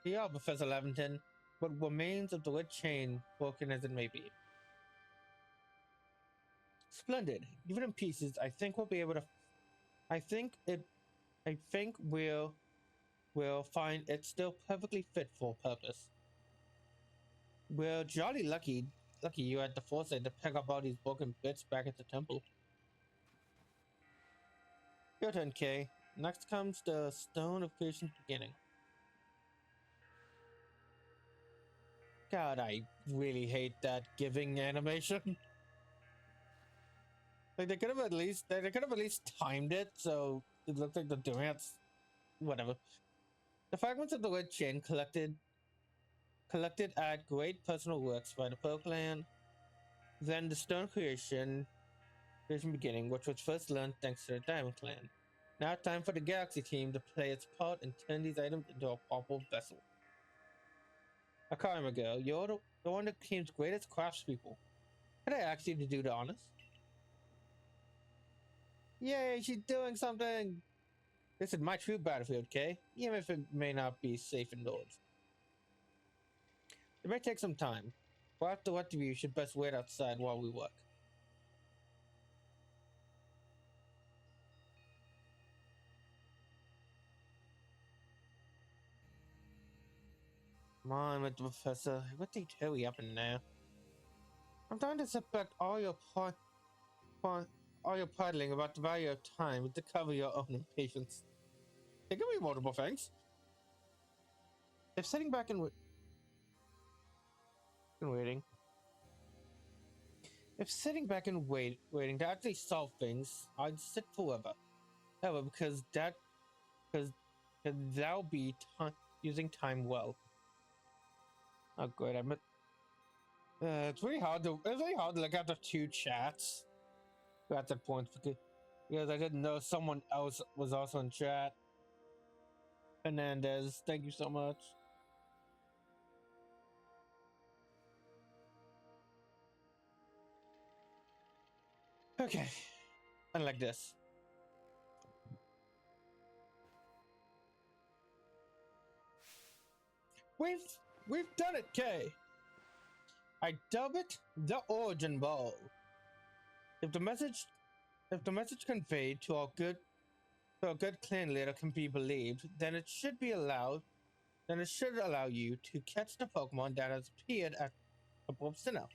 Speaker 1: you are, Professor Lavington. What remains of the red chain, broken as it may be. Splendid. Even in pieces, I think we'll be able to. I think it. I think we'll find it still perfectly fit for purpose. We're jolly lucky you had the foresight to pick up all these broken bits back at the temple. Your turn, Kay. Next comes the Stone of Creation's beginning. God, I really hate that giving animation. Like they could have at least timed it so it looked like they're doing it. Whatever. The fragments of the red chain collected at great personal works by the Pearl Clan. Then the Stone Creation beginning, which was first learned thanks to the Diamond Clan. Now time for the Galaxy team to play its part and turn these items into a powerful vessel. Akari, girl, you're one of the team's greatest craftspeople. Could I ask you to do the honors? Yay, she's doing something! This is my true battlefield, Kay, even if it may not be safe indoors. It may take some time. Perhaps the rest of you should best wait outside while we work. Come on, Mr. Professor. What did you hurry up in now? I'm trying to suspect all your prattling about the value of time to cover your own impatience. It can be multiple things. If sitting back and waiting, if sitting back and waiting to actually solve things, I'd sit forever. However, because that'll be using time well. Oh, great! it's really hard to look at the two chats at that point because I didn't know someone else was also in chat. Hernandez, thank you so much. Okay, and like this. We've done it, Kay. I dub it the Origin Ball. If the message conveyed to our good clan leader can be believed, then it should allow you to catch the Pokemon that has appeared at above Sinnoh.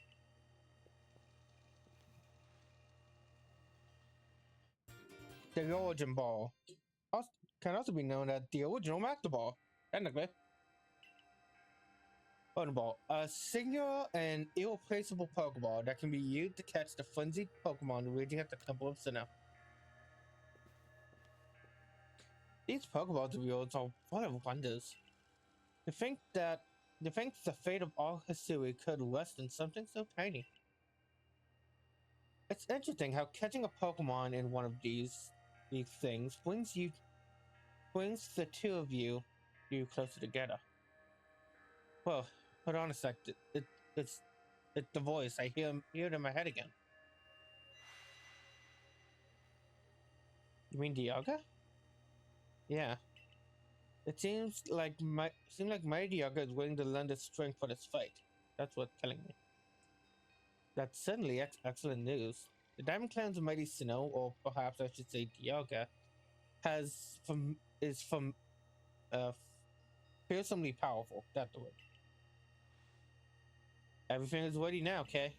Speaker 1: The origin ball can also be known as the original Master Ball. Technically. Origin Ball, a singular and irreplaceable Pokeball that can be used to catch the frenzied Pokemon raging at the Temple of Sinnoh. These Pokeballs reveals are full of wonders. To think the fate of all Hisui could rest in something so tiny. It's interesting how catching a Pokemon in one of these things brings the two of you closer together. Well, hold on a sec. It's the voice. I hear it in my head again. You mean Dialga? Yeah. It seems like my Dialga is willing to lend its strength for this fight. That's what's telling me. That's certainly excellent news. The Diamond Clan's mighty Sinnoh, or perhaps I should say Dialga, is fearsomely powerful. That's the word. Everything is ready now, Kay.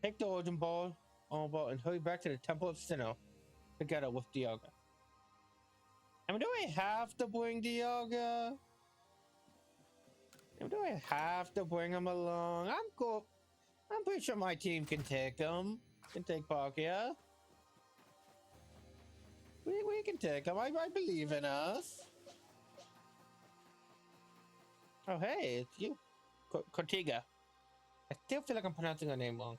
Speaker 1: Take the Origin Ball, and hurry back to the Temple of Sinnoh together with Dialga. I mean, do I have to bring Dialga? Do I have to bring him along? I'm cool. I'm pretty sure my team can take him. Can take Palkia. We can take him. I believe in us. Oh, hey, it's you. Cortiga. I still feel like I'm pronouncing her name wrong.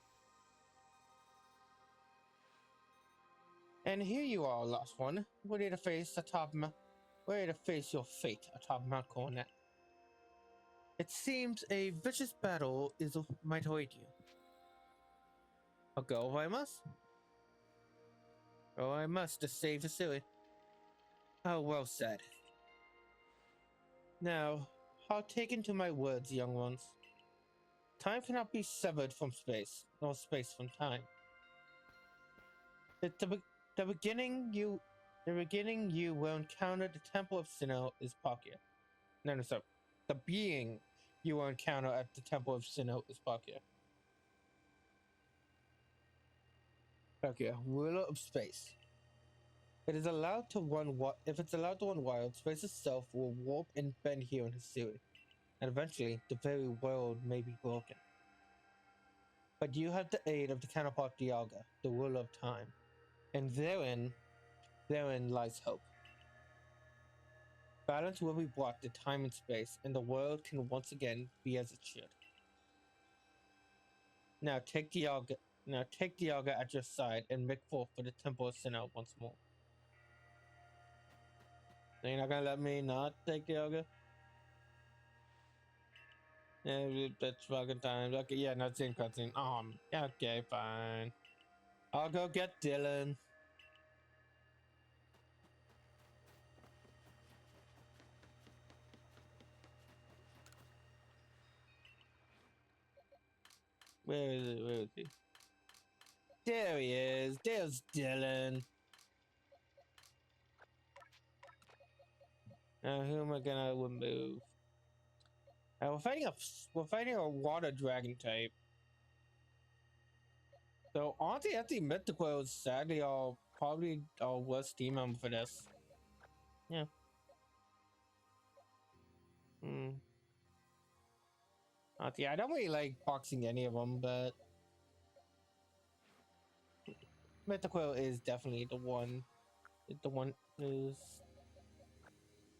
Speaker 1: And here you are, Lost One. Ready to face your fate atop Mount Coronet. It seems a vicious battle might await you. I'll go if I must. Oh, I must to save the silly. Oh, well said. Now, partake into my words, young ones. Time cannot be severed from space, nor space from time. The beginning you will encounter the Temple of Sinnoh is Palkia. No, sorry. The being you will encounter at the Temple of Sinnoh is Palkia. Palkia, ruler of space. If it's allowed to run wild, space itself will warp and bend here in Hisui, and eventually the very world may be broken. But you have the aid of the counterpart Dialga, the ruler of time, and therein lies hope. Balance will be brought to time and space, and the world can once again be as it should. Now take Dialga at your side and make forth for the Temple of Sinnoh once more. So you're not gonna let me not take Dialga? Yeah, that's fucking time. Okay, yeah, not same cutscene. Okay, fine. I'll go get Dylan. Where is he? There he is. There's Dylan. Now who am I gonna remove? We're fighting a water dragon type. So honestly, I think Mythical is sadly probably our worst team member for this. Yeah. Yeah, I don't really like boxing any of them, but Mythical is definitely the one. The one is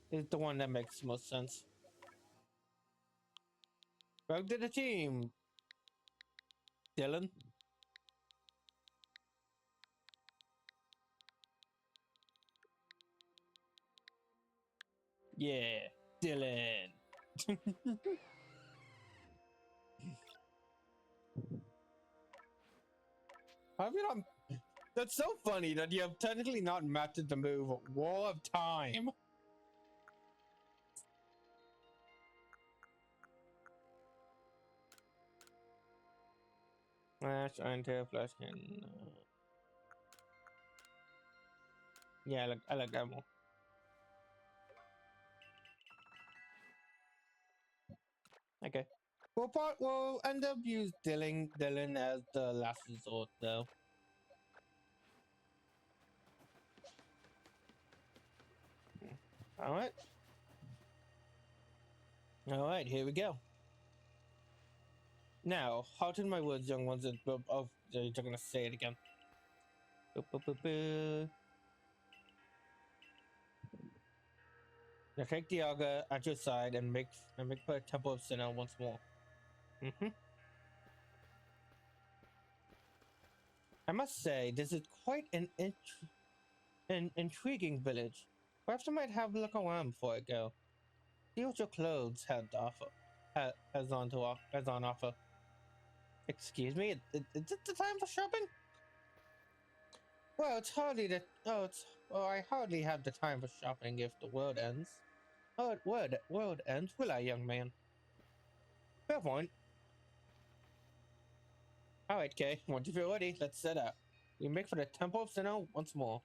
Speaker 1: the one that makes most sense. Welcome to the team, Dylan. Yeah, Dylan. I mean, that's so funny that you have technically not mastered the move Wall of Time. Flash, Iron Flash, and yeah, I like that more. Okay. We'll end up use Dylan as the last resort though. Alright. Alright, here we go. Now, hearten my words, young ones. Oh, they're gonna say it again. Now take the auger at your side and make for a temple of Sinnoh once more. I must say, this is quite an intriguing village. Perhaps I might have a look around before I go. See what your clothes had to offer. Has on offer. Excuse me, is it the time for shopping? Well, it's hardly the I hardly have the time for shopping if the world ends. Oh, world ends, will I, young man? Fair point. All right, Kay. Once you feel ready, let's set out. We make for the Temple of Sinnoh once more.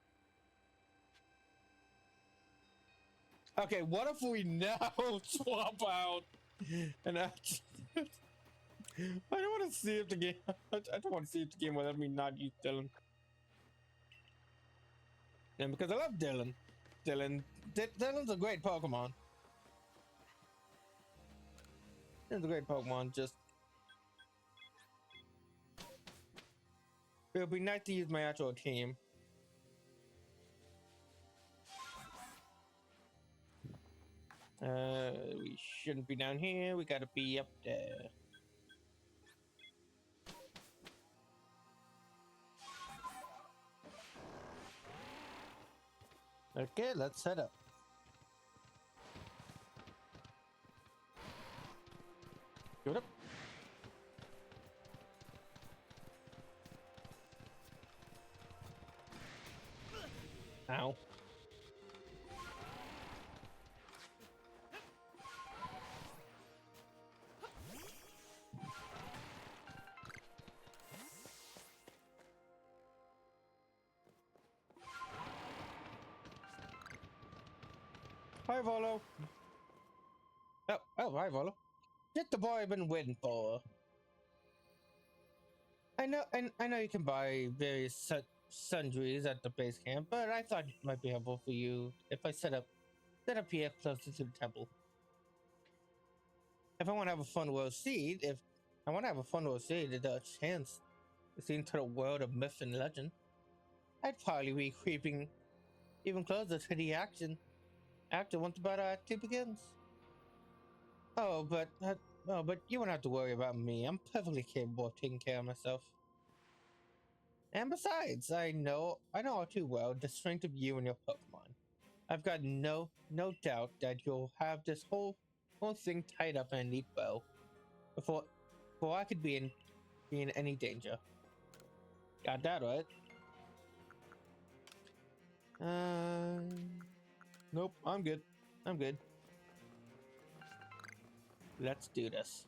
Speaker 1: Okay, what if we now swap out and act? I don't want to see if the game. I don't want to see if the game will let me not use Dylan. And because I love Dylan. Dylan's a great Pokemon. Dylan's a great Pokemon. Just it would be nice to use my actual team. We shouldn't be down here. We gotta be up there. Okay, let's set up. Give it up. Ow. Hi, Volo. Oh, hi, Volo. Just the boy I've been waiting for. I know you can buy various sundries at the base camp, but I thought it might be helpful for you if I set up here closer to the temple. If I want to have a fun world seed, a chance to see into the world of myth and legend, I'd probably be creeping even closer to the action after once the battle actually begins. Oh, but you won't have to worry about me. I'm perfectly capable of taking care of myself. And besides, I know all too well the strength of you and your Pokemon. I've got no doubt that you'll have this whole thing tied up in a neat bow before I could be in any danger. Got that right? Nope, I'm good. Let's do this.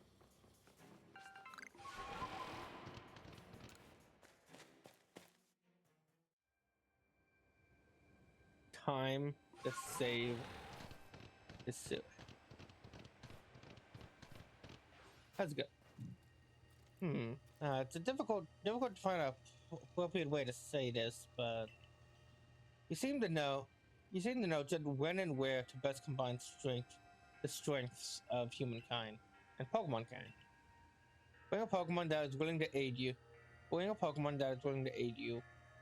Speaker 1: Time to save the suit. That's good. It's a difficult to find a appropriate way to say this, but you seem to know just when and where to best combine the strengths of humankind and Pokemon kind. Bring a Pokemon that is willing to aid you.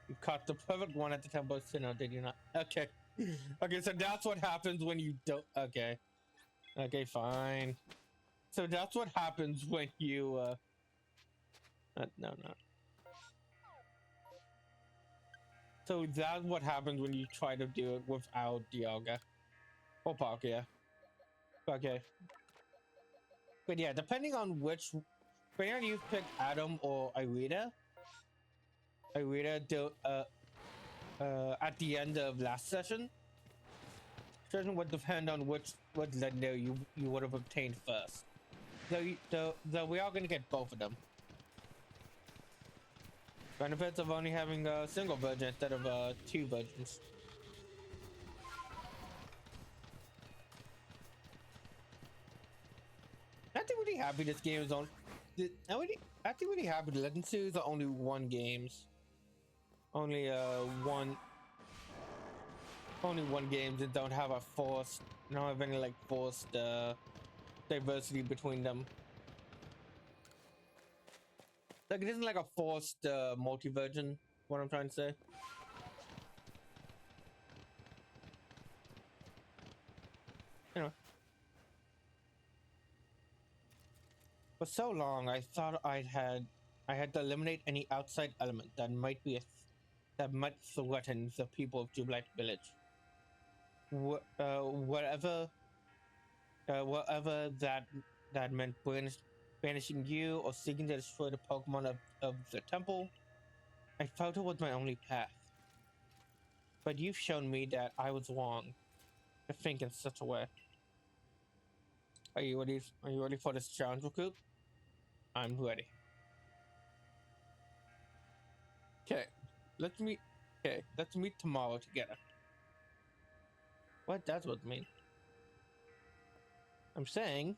Speaker 1: You've caught the perfect one at the Temple of Sinnoh, did you not? Okay. Okay, so that's what happens when you don't. Okay. Okay, fine. So that's what happens when you, no. So that's what happens when you try to do it without Dialga. Or Palkia. Okay. But yeah, depending on you pick Adam or Irida. At the end of last session would depend on which legendary you would have obtained first. Though we are going to get both of them. Benefits of only having a single version instead of two versions. I'm really happy this game is on. I'm really happy the Legends series are only one games. Only one. only one game that don't have a forced, don't have any like forced diversity between them. Like it isn't like a forced multi-version. What I'm trying to say. Anyway, for so long I thought I had to eliminate any outside element that might be that might threaten the people of Jubilee Village. Whatever that meant, banishing you or seeking to destroy the Pokemon of the temple. I felt it was my only path. But you've shown me that I was wrong to think in such a way. Are you ready for this challenge, Recruit? I'm ready. Okay, let's meet. Okay, let's meet tomorrow together. What does what mean? I'm saying.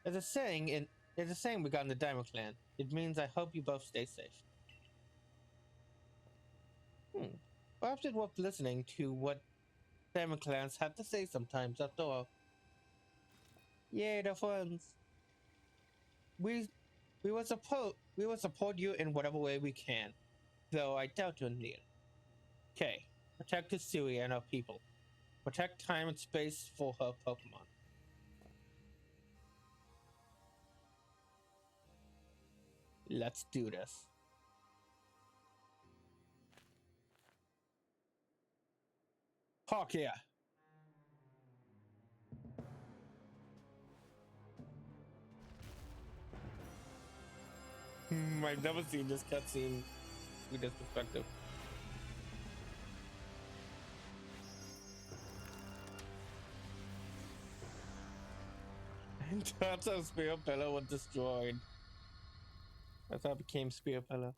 Speaker 1: There's a saying regarding the Diamond Clan. It means I hope you both stay safe. Perhaps it's worth listening to what Diamond Clans have to say sometimes. After all, yeah, they're friends. We will support you in whatever way we can, though I doubt you'll need it. Okay, protect Hisui and our people. Protect time and space for her Pokemon. Let's do this. Hawk here. I've never seen this cutscene with this perspective. And that's how Spear Pillar was destroyed. That's how it became Spear Pillar.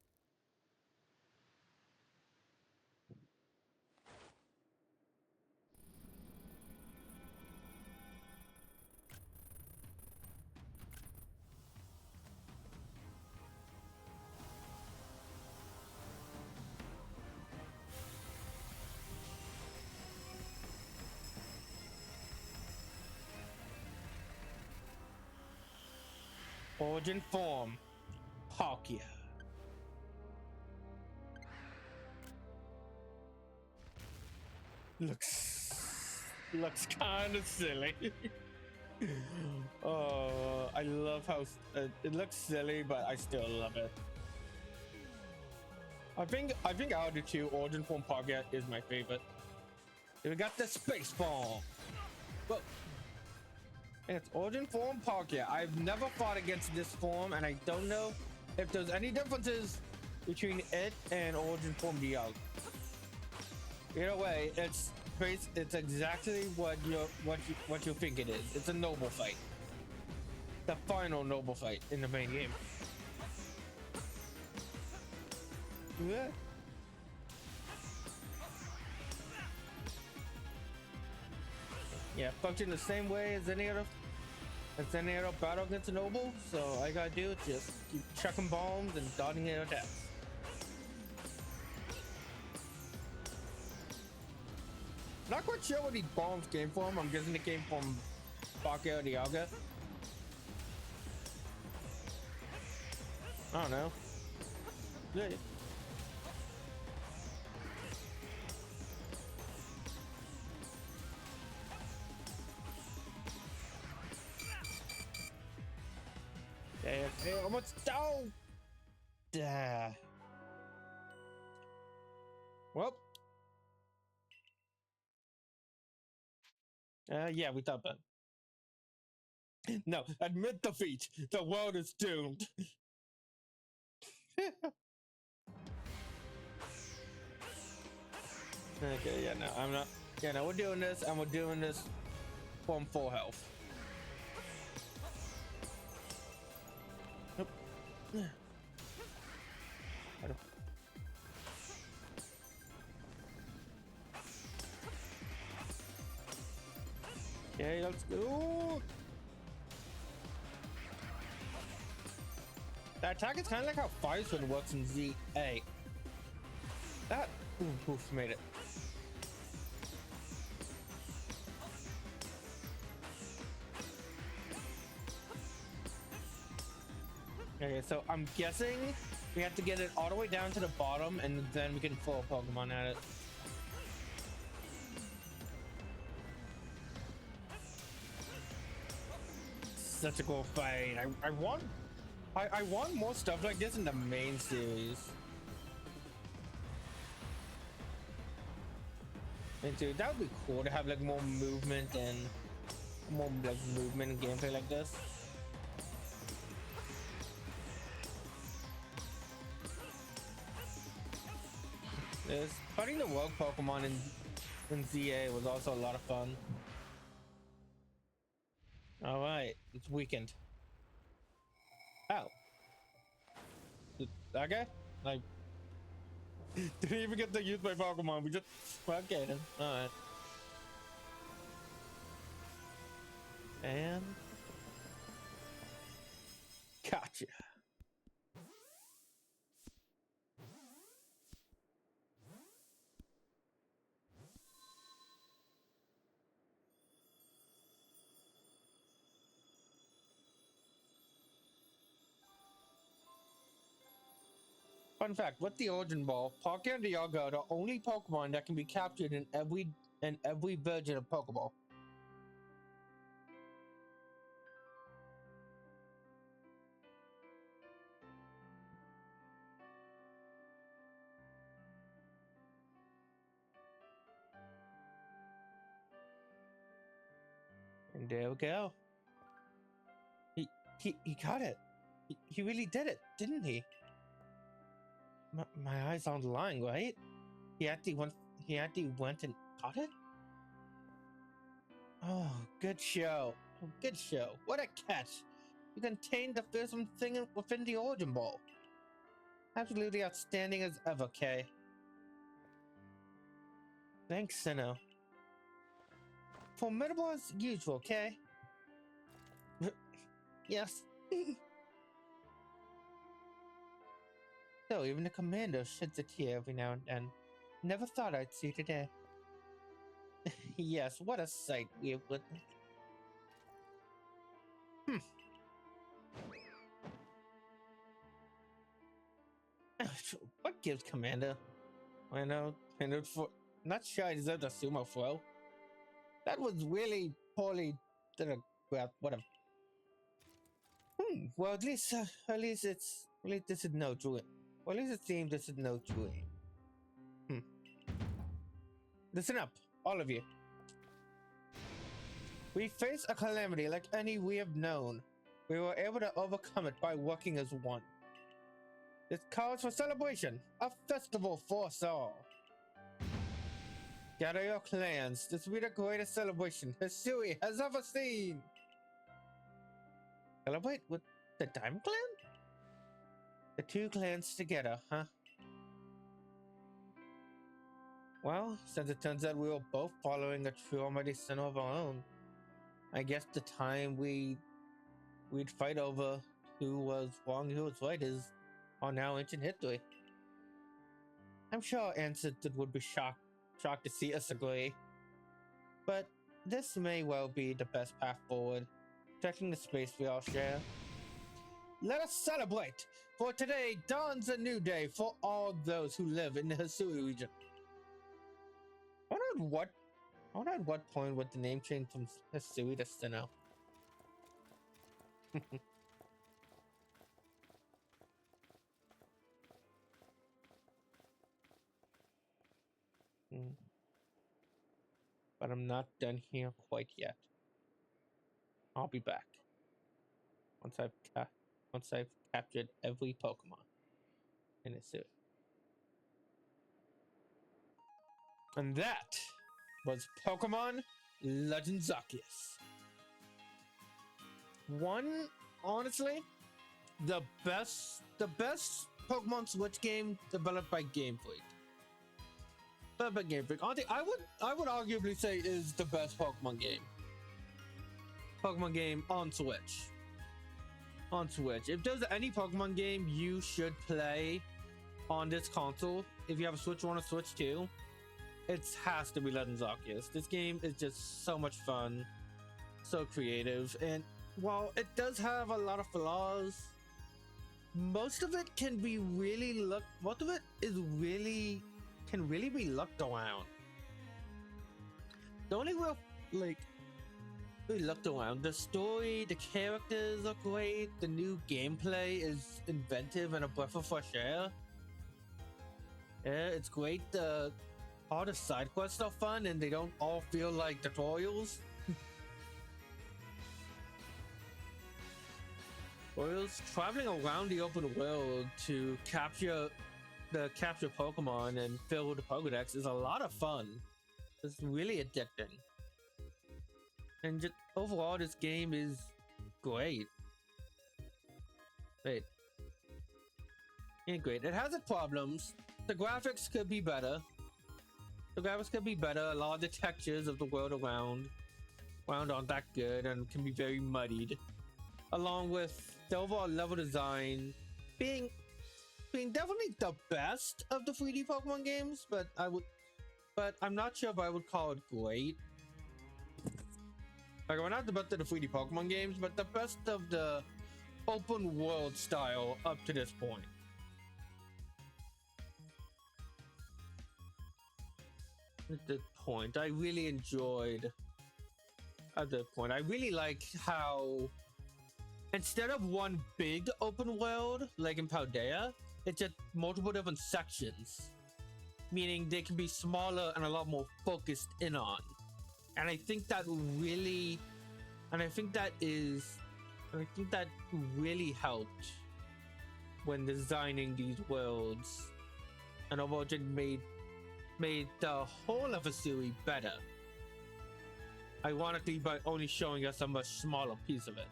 Speaker 1: Origin form, Palkia. Looks kind of silly. Oh, I love how it looks silly, but I still love it. I think out of the two, Origin form Palkia is my favorite. We got the space bomb. Well, it's Origin form Palkia. I've never fought against this form, and I don't know if there's any differences between it and Origin form Dialga. Either way, it's exactly what you think it is. It's a noble fight. The final noble fight in the main game. Yeah. Yeah, function the same way as any other battle against a noble. So all I gotta do is just keep chucking bombs and dodging their attacks. Not quite sure where these bombs came from. I'm guessing they came from Palkia or Dialga. I don't know. Yeah. Hey, almost down. Well. Yeah, we thought that. No, admit defeat. The world is doomed. Okay, yeah, no, I'm not. Yeah, no, we're doing this, and we're doing this from full health. Nope. Okay, let's go. That attack is kind of like how Fire Sword works in ZA. That oof, made it. Okay, so I'm guessing we have to get it all the way down to the bottom, and then we can throw a Pokemon at it. Such a cool fight. I want more stuff like this in the main series. And dude, that would be cool to have like more movement and gameplay like this. This fighting the rogue Pokemon in ZA was also a lot of fun. All right, it's weekend. Oh, okay. Like, didn't even get to use my Pokemon. We just okay then. All right. And gotcha. Fun fact: with the Origin Ball, Palkia and Dialga are the only Pokemon that can be captured in every version of Pokeball. And there we go. He got it. He really did it, didn't he? My eyes aren't lying, right? He actually went and got it? Oh, good show. Oh, good show. What a catch. You contained the fearsome thing within the Origin Ball. Absolutely outstanding as ever, Kay. Thanks, Sinnoh. Formidable as usual, Kay. Yes. So even the commander sheds a tear every now and then. Never thought I'd see today. Yes, what a sight we have witnessed. What gives Commander? I know, and for not sure I deserve the sumo throw. That was really poorly. Well, whatever. Well, at least this is no dream. Well, at least it seems this is no dream. Listen up, all of you. We face a calamity like any we have known. We were able to overcome it by working as one. This calls for celebration, a festival for us all. Gather your clans. This will be the greatest celebration Hisui has ever seen. Celebrate with the Diamond Clan? The two clans together, huh? Well, since it turns out we were both following a true almighty son of our own, I guess the time we'd fight over who was wrong, who was right is on now ancient history. I'm sure our ancestors would be shocked to see us agree. But this may well be the best path forward, protecting the space we all share. Let us celebrate, for today dawns a new day for all those who live in the Hisui region. I wonder at what point would the name change from Hisui to Sinnoh? But I'm not done here quite yet. I'll be back once I've captured every Pokemon in a suit. And that was Pokemon Legends Arceus. Honestly, the best Pokemon Switch game developed by Game Freak. Honestly, I would arguably say is the best Pokemon game. Pokemon game on Switch. If there's any Pokemon game you should play on this console, if you have a Switch 1 or Switch 2, it has to be Legends Arceus. This game is just so much fun, so creative, and while it does have a lot of flaws, most of it can be really most of it can really be looked around. The only real like we looked around, the story, the characters are great, the new gameplay is inventive and a breath of fresh air. Yeah, it's great. All the side quests are fun and they don't all feel like tutorials. Tutorials traveling around the open world to capture Pokemon and fill the Pokedex is a lot of fun. It's really addicting. And just overall, this game is great. Wait. Yeah, great. It has its problems. The graphics could be better. A lot of the textures of the world around aren't that good and can be very muddied. Along with the overall level design being definitely the best of the 3D Pokemon games, but I'm not sure if I would call it great. Like, we're not the best of the 3D Pokemon games, but the best of the open world style up to this point. At this point, I really enjoyed. At this point, I really like how instead of one big open world like in Paldea, it's just multiple different sections, meaning they can be smaller and a lot more focused in on. And I think that really helped when designing these worlds, and overall just made the whole of a series better. Ironically, by only showing us a much smaller piece of it.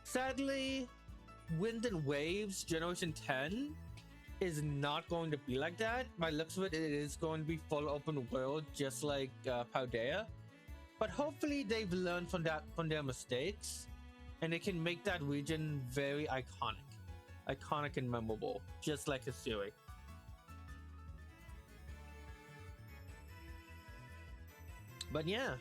Speaker 1: Sadly, Wind and Waves Generation 10 is not going to be like that. By looks of it, it is going to be full open world, just like Paldea. But hopefully, they've learned from their mistakes, and they can make that region very iconic and memorable, just like Hisui. But yeah,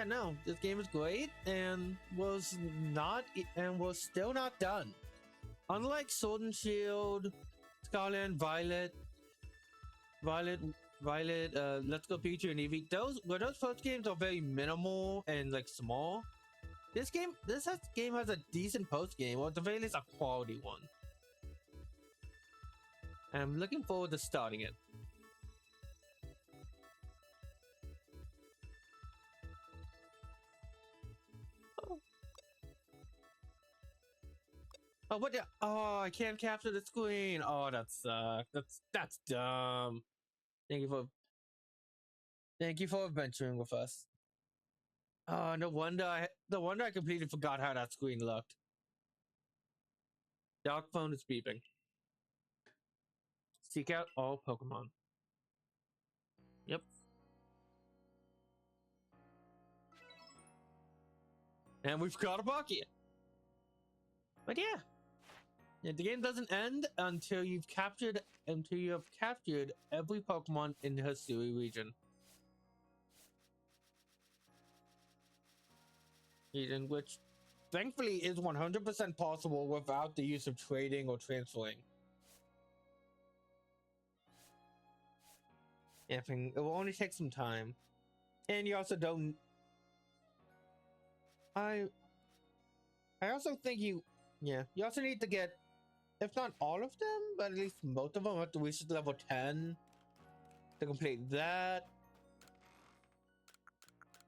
Speaker 1: no, this game is great and was still not done. Unlike Sword and Shield, Scarlet and Violet, Let's Go Pikachu and Eevee, those first games are very minimal and like small. This game has a decent post game, or at the very least a quality one. And I'm looking forward to starting it. Oh, what the? Oh, I can't capture the screen. Oh, that sucks. That's dumb. Thank you for adventuring with us. Oh, no wonder I completely forgot how that screen looked. Dog phone is beeping. Seek out all Pokemon. Yep. And we've got a Palkia. But yeah, the game doesn't end until you have captured every Pokemon in the Hisui region. Which thankfully is 100% possible without the use of trading or transferring. It will only take some time. And you also don't... I also think you also need to get, if not all of them, but at least most of them have to reach level 10 to complete that.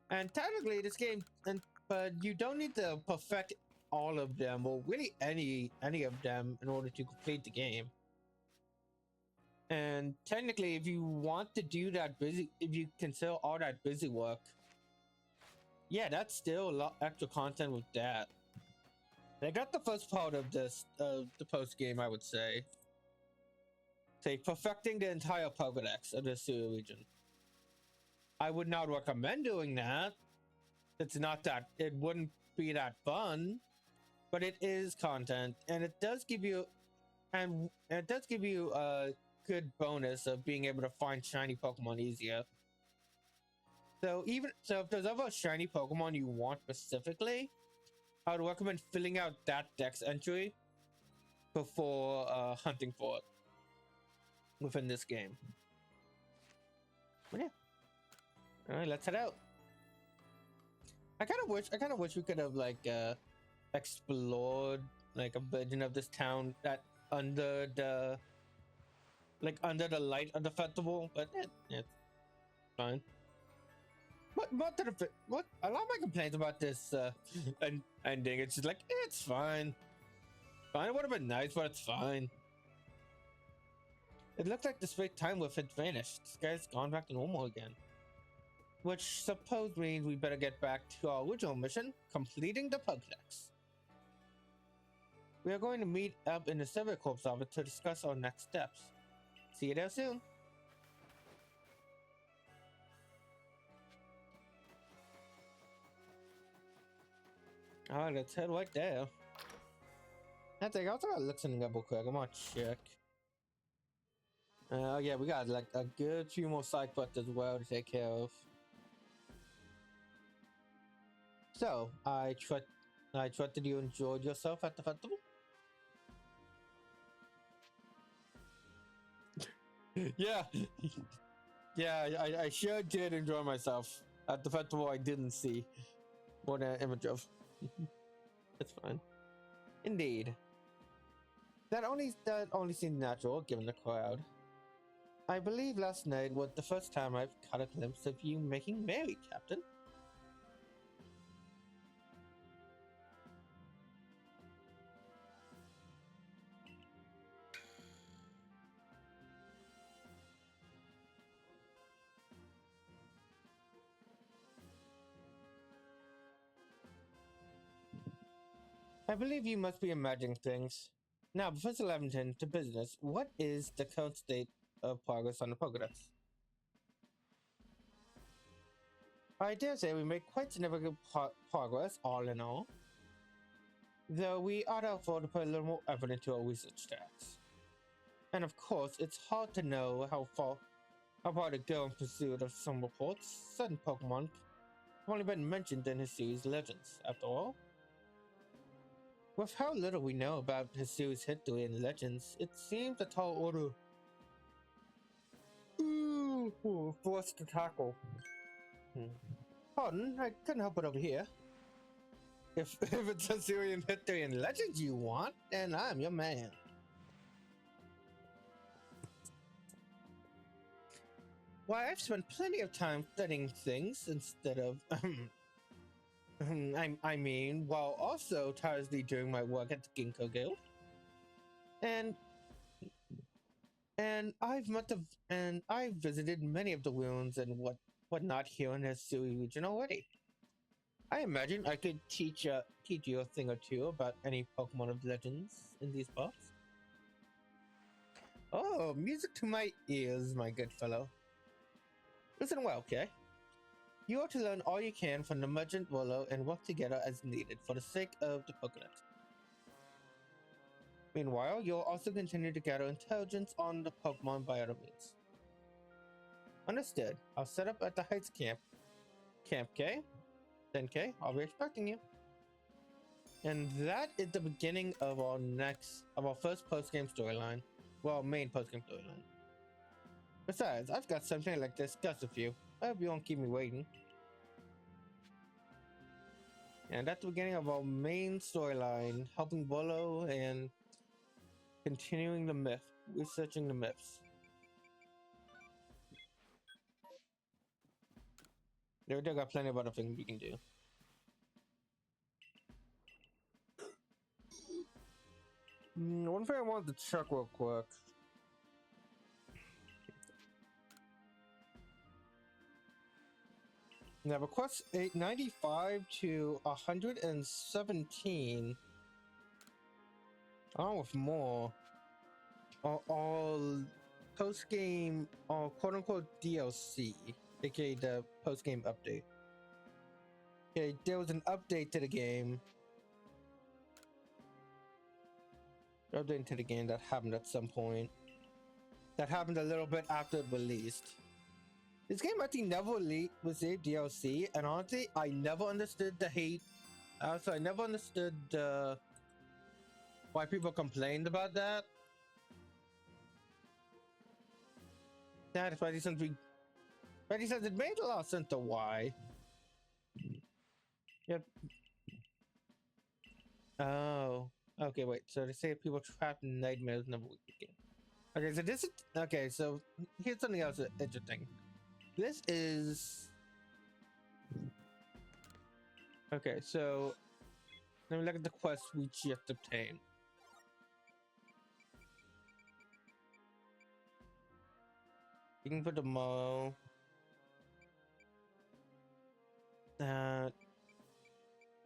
Speaker 1: And technically this game, but you don't need to perfect all of them, or really any of them, in order to complete the game. And technically, if you want to do that if you consider all that busy work, yeah, that's still a lot extra content with that. They got the first part of this, the post game, I would say. Perfecting the entire Pokedex of the Hisui region. I would not recommend doing that. It wouldn't be that fun, but it is content, and it does give you a good bonus of being able to find shiny Pokemon easier. So if there's ever a shiny Pokemon you want specifically, I would recommend filling out that Dex entry before hunting for it within this game. But yeah. All right, let's head out. I kind of wish we could have like explored like a version of this town that under the light of the festival, but it's fine. What a lot of my complaints about this ending, it's just like it's fine. Fine, it would have been nice, but it's fine. It looked like the straight time with it vanished. This guy's gone back to normal again. Which suppose means we better get back to our original mission, completing the Pokédex. We are going to meet up in the Survey Corps office to discuss our next steps. See you there soon. Alright, let's head right there. I think I also gotta look something up real quick. I'm gonna check. Yeah, we got like a good few more side quests as well to take care of. So, I trusted you enjoyed yourself at the festival? Yeah. Yeah, I sure did enjoy myself. At the festival I didn't see what an image of. It's fine. Indeed. That only seemed natural given the crowd. I believe last night was the first time I've caught a glimpse of you making merry, Captain. I believe you must be imagining things. Now, Professor Lavington, to business. What is the current state of progress on the Pokédex? I dare say we made quite significant progress, all in all. Though we ought to afford to put a little more effort into our research tasks. And of course, it's hard to know how far to go in pursuit of some reports. Certain Pokemon have only been mentioned in his series Legends, after all. With how little we know about his series history and Legends, it seems a tall order for us to tackle. Pardon, I couldn't help it over here. If it's a series history and Legends you want, then I'm your man. Why, I've spent plenty of time studying things instead of I mean, while also tirelessly doing my work at the Ginkgo Guild. And I've visited many of the ruins and whatnot here in the Sui region already. I imagine I could teach you a thing or two about any Pokemon of Legends in these parts. Oh, music to my ears, my good fellow. Listen well, okay? You ought to learn all you can from the Merchant Willow and work together as needed for the sake of the Pokédex. Meanwhile, you'll also continue to gather intelligence on the Pokemon by other means. Understood. I'll set up at the Heights Camp. Camp K? 10K, I'll be expecting you. And that is the beginning of our first post-game storyline. Well, main post-game storyline. Besides, I've got something I'd like to discuss with you. I hope you won't keep me waiting. And that's the beginning of our main storyline, helping Willow and continuing the myth, researching the myths. They got plenty of other things we can do. One thing I wanted to check real quick. Now, request 895 to 117. Along with more. All post-game, quote-unquote DLC, aka the post-game update. Okay, there was an update to the game. Update to the game that happened at some point. That happened a little bit after it released. This game actually never received DLC, and honestly, I never understood the hate. I never understood why people complained about that. Yeah, especially since it made a lot of sense to why. Yep. Oh. Okay, wait. So they say people trapped in nightmares never weekend. Okay, so this is okay. So here's something else interesting. This is okay. So let me look at the quest we just obtained. You can put the mo. Okay,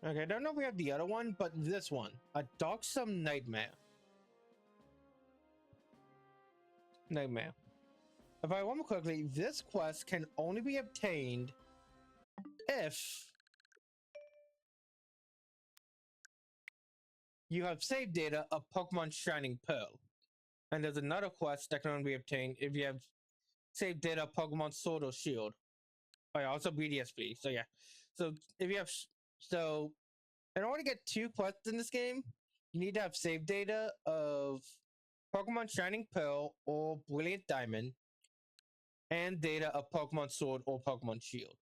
Speaker 1: I don't know if we have the other one, but this one, a darksome nightmare. Nightmare. If I remember correctly, this quest can only be obtained if you have saved data of Pokemon Shining Pearl. And there's another quest that can only be obtained if you have saved data of Pokemon Sword or Shield. Oh yeah, also BDSP. So yeah. So if you have so in order to get 2 quests in this game, you need to have saved data of Pokemon Shining Pearl or Brilliant Diamond and data of Pokemon Sword or Pokemon Shield.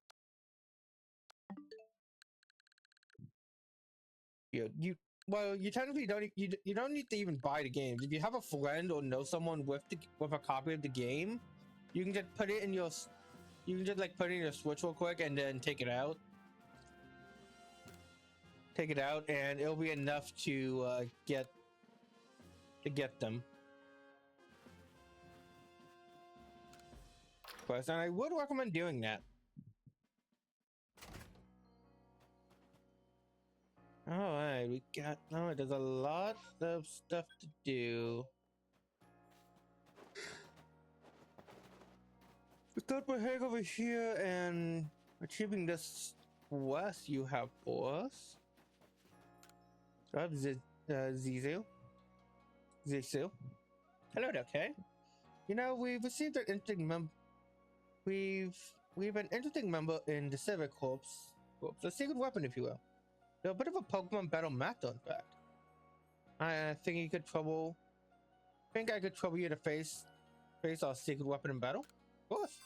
Speaker 1: You well, you technically don't you don't need to even buy the games. If you have a friend or know someone with a copy of the game, you can just put it in your like put it in your Switch real quick and then take it out. Take it out, and it'll be enough to get them. And I would recommend doing that. All right, we got. Oh, there's a lot of stuff to do. Start by heading over here and achieving this quest you have for us. Zizu. Hello there, Kay. You know, we've received an interesting we've an interesting member in the Civic Corps. A secret weapon, if you will. They're a bit of a Pokemon battle master, in fact. I think I could trouble you to face our secret weapon in battle? Of course.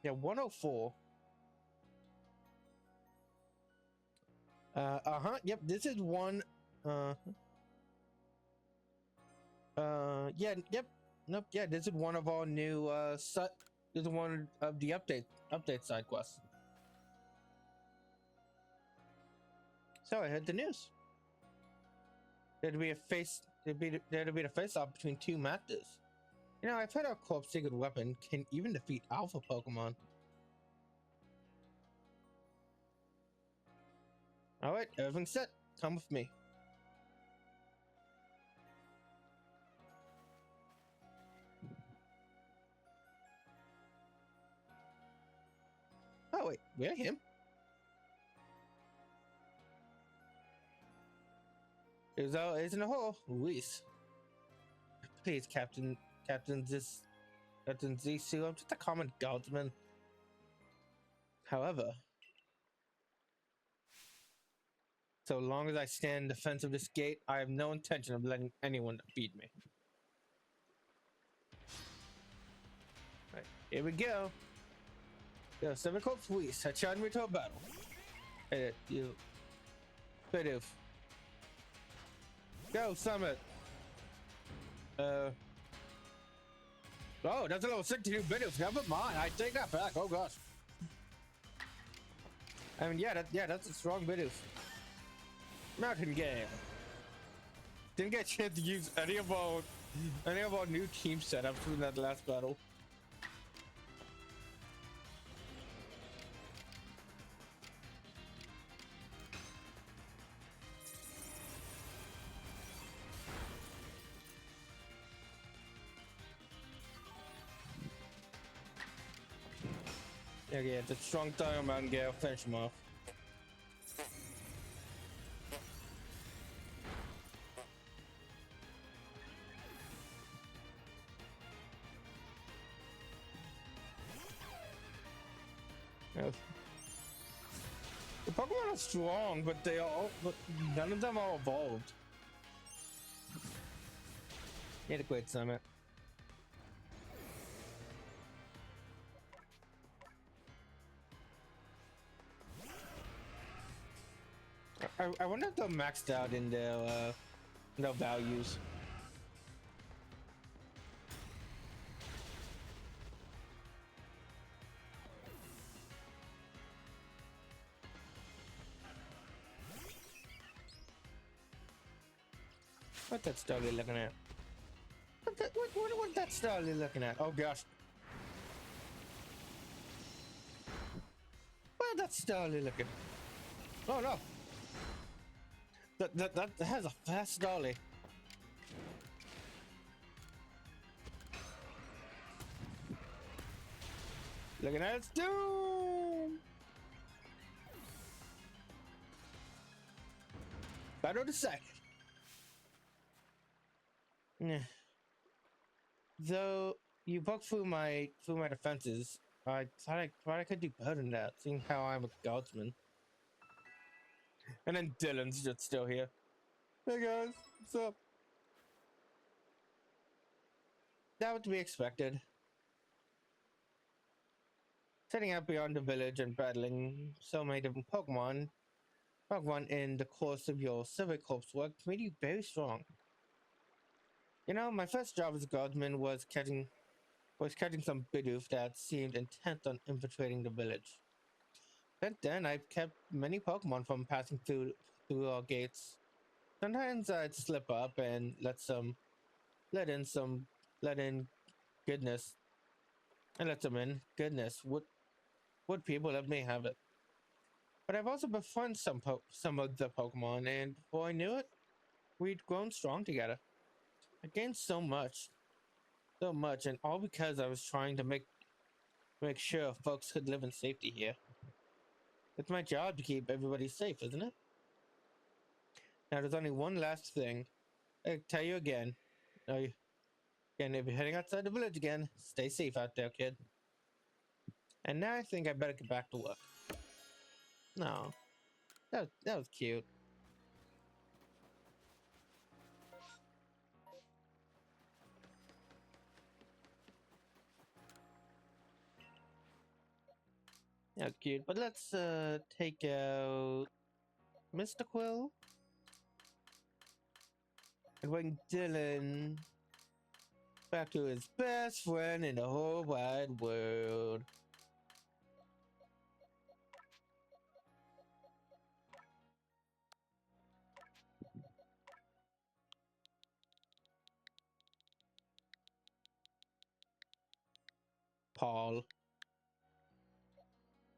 Speaker 1: Yeah, 104. Yep, this is one. Yeah, yep. Nope, yeah, this is one of our new, this is one of the update side quests. So I heard the news. There'd be a face-off between 2 masters. You know, I've heard our Corp's secret weapon can even defeat Alpha Pokemon. Alright, everything's set. Come with me. Oh wait, we're him. Isn't a hole, Luis. Please, Captain Zisu, I'm just a common guardsman. However, so long as I stand in defense of this gate, I have no intention of letting anyone defeat me. Right, here we go. Yo, Civic Corps Luis, I challenge me to a battle. Hey, you. Bidoof. Go, Summit. Oh, that's a little sick to do Bidoof. Never mind. I take that back. Oh gosh. I mean, that's a strong Bidoof. Mountain Gale. Didn't get a chance to use any of our new team setups from that last battle. Okay, it's a strong time, Mountain Gale. Finish him off. Yes. The Pokemon are strong, but none of them are evolved. Need a quit summit. I wonder if they're maxed out in their values. What's that Starly looking at? What's that Starly looking at? Oh gosh. Where's that Starly looking? Oh no. That has a fast Starly. Looking at its doom. Battle decided. Yeah. Though you broke through my defenses, I thought I could do better than that, seeing how I'm a guardsman. And then Dylan's just still here. Hey guys, what's up? That was to be expected. Setting out beyond the village and battling so many different Pokemon in the course of your Civic Corps work made you very strong. You know, my first job as a guardsman was catching some Bidoof that seemed intent on infiltrating the village. Since then, I've kept many Pokemon from passing through our gates. Sometimes I'd slip up and let in goodness, and let them in. Goodness, would people let me have it? But I've also befriended some of the Pokemon, and before I knew it, we'd grown strong together. I gained so much, and all because I was trying to make sure folks could live in safety here. It's my job to keep everybody safe, isn't it? Now, there's only one last thing. I tell you again. Again, if you're heading outside the village again, stay safe out there, kid. And now I think I better get back to work. No, that was cute. That was cute. But let's take out Mr. Quill and bring Dylan back to his best friend in the whole wide world. Paul.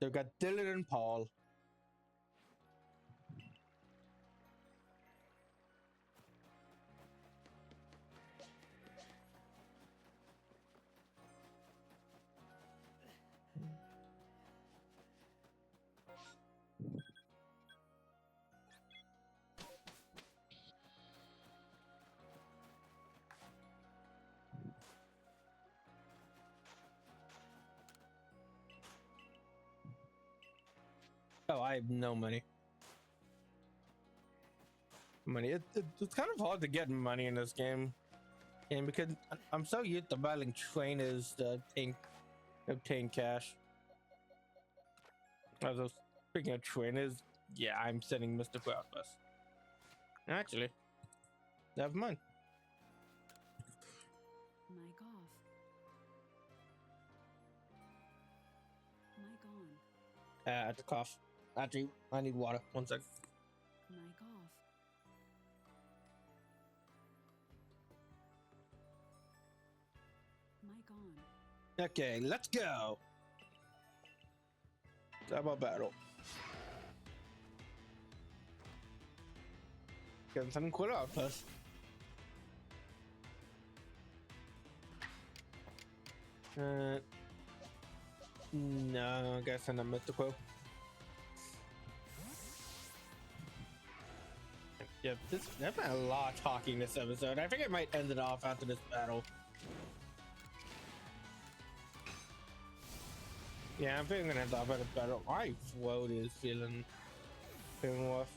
Speaker 1: They've got Dylan and Paul. Oh, I have no money. It's kind of hard to get money in this game. And because I'm so used to battling trainers to obtain cash. Speaking of trainers, yeah, I'm sending Mr. Cloud first. Actually, never mind.
Speaker 3: Mic off. Mic on.
Speaker 1: At the cough. Actually, I need water. 1 sec.
Speaker 3: Mic off. Mic on.
Speaker 1: Okay, let's go. Double battle. Getting something quit out first. No, I guess I'm not mythical. Yep, there's been a lot of talking this episode. I think I might end it off after this battle. Yeah, I'm feeling gonna have a better battle. My throat is feeling rough.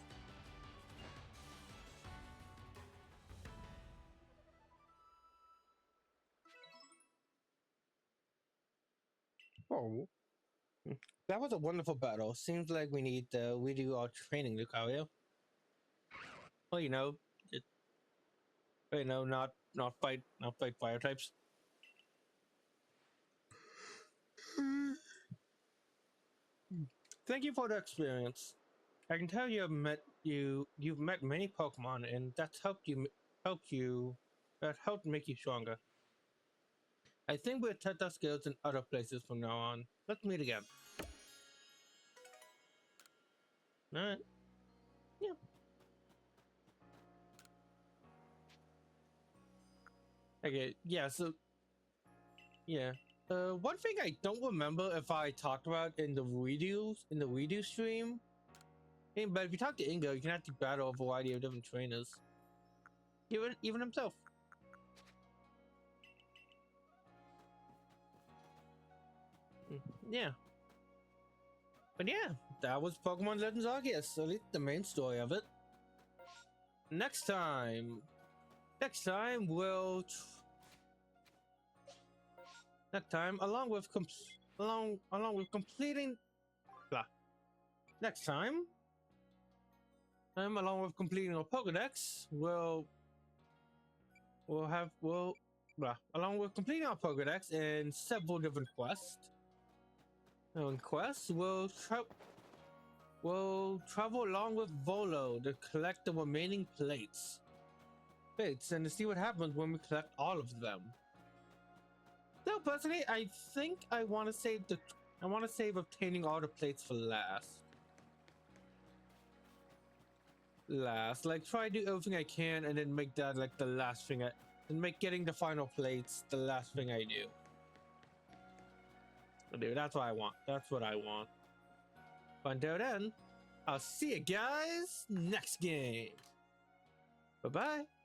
Speaker 1: Oh, that was a wonderful battle. Seems like we need to redo our training, Lucario. Well, it, not fight fire types. Thank you for the experience. I can tell you've met many Pokemon, and that's helped make you stronger. I think we'll test our skills in other places from now on. Let's meet again. Alright. Yeah. Okay, yeah, so yeah. One thing I don't remember if I talked about in the redo stream. But if you talk to Ingo, you can actually battle a variety of different trainers. Even himself. Yeah. But yeah, that was Pokemon Legends Arceus, at least the main story of it. Next time we'll along with completing blah. Next time, along with completing our Pokedex, along with completing our Pokedex and several different quests. On quests, we'll travel along with Volo to collect the remaining plates and to see what happens when we collect all of them. No, personally, I think I want to save obtaining all the plates for last. Like try to do everything I can and then make that like the last thing and make getting the final plates the last thing I do. Dude, that's what I want. That's what I want. But until then, I'll see you guys next game. Bye bye.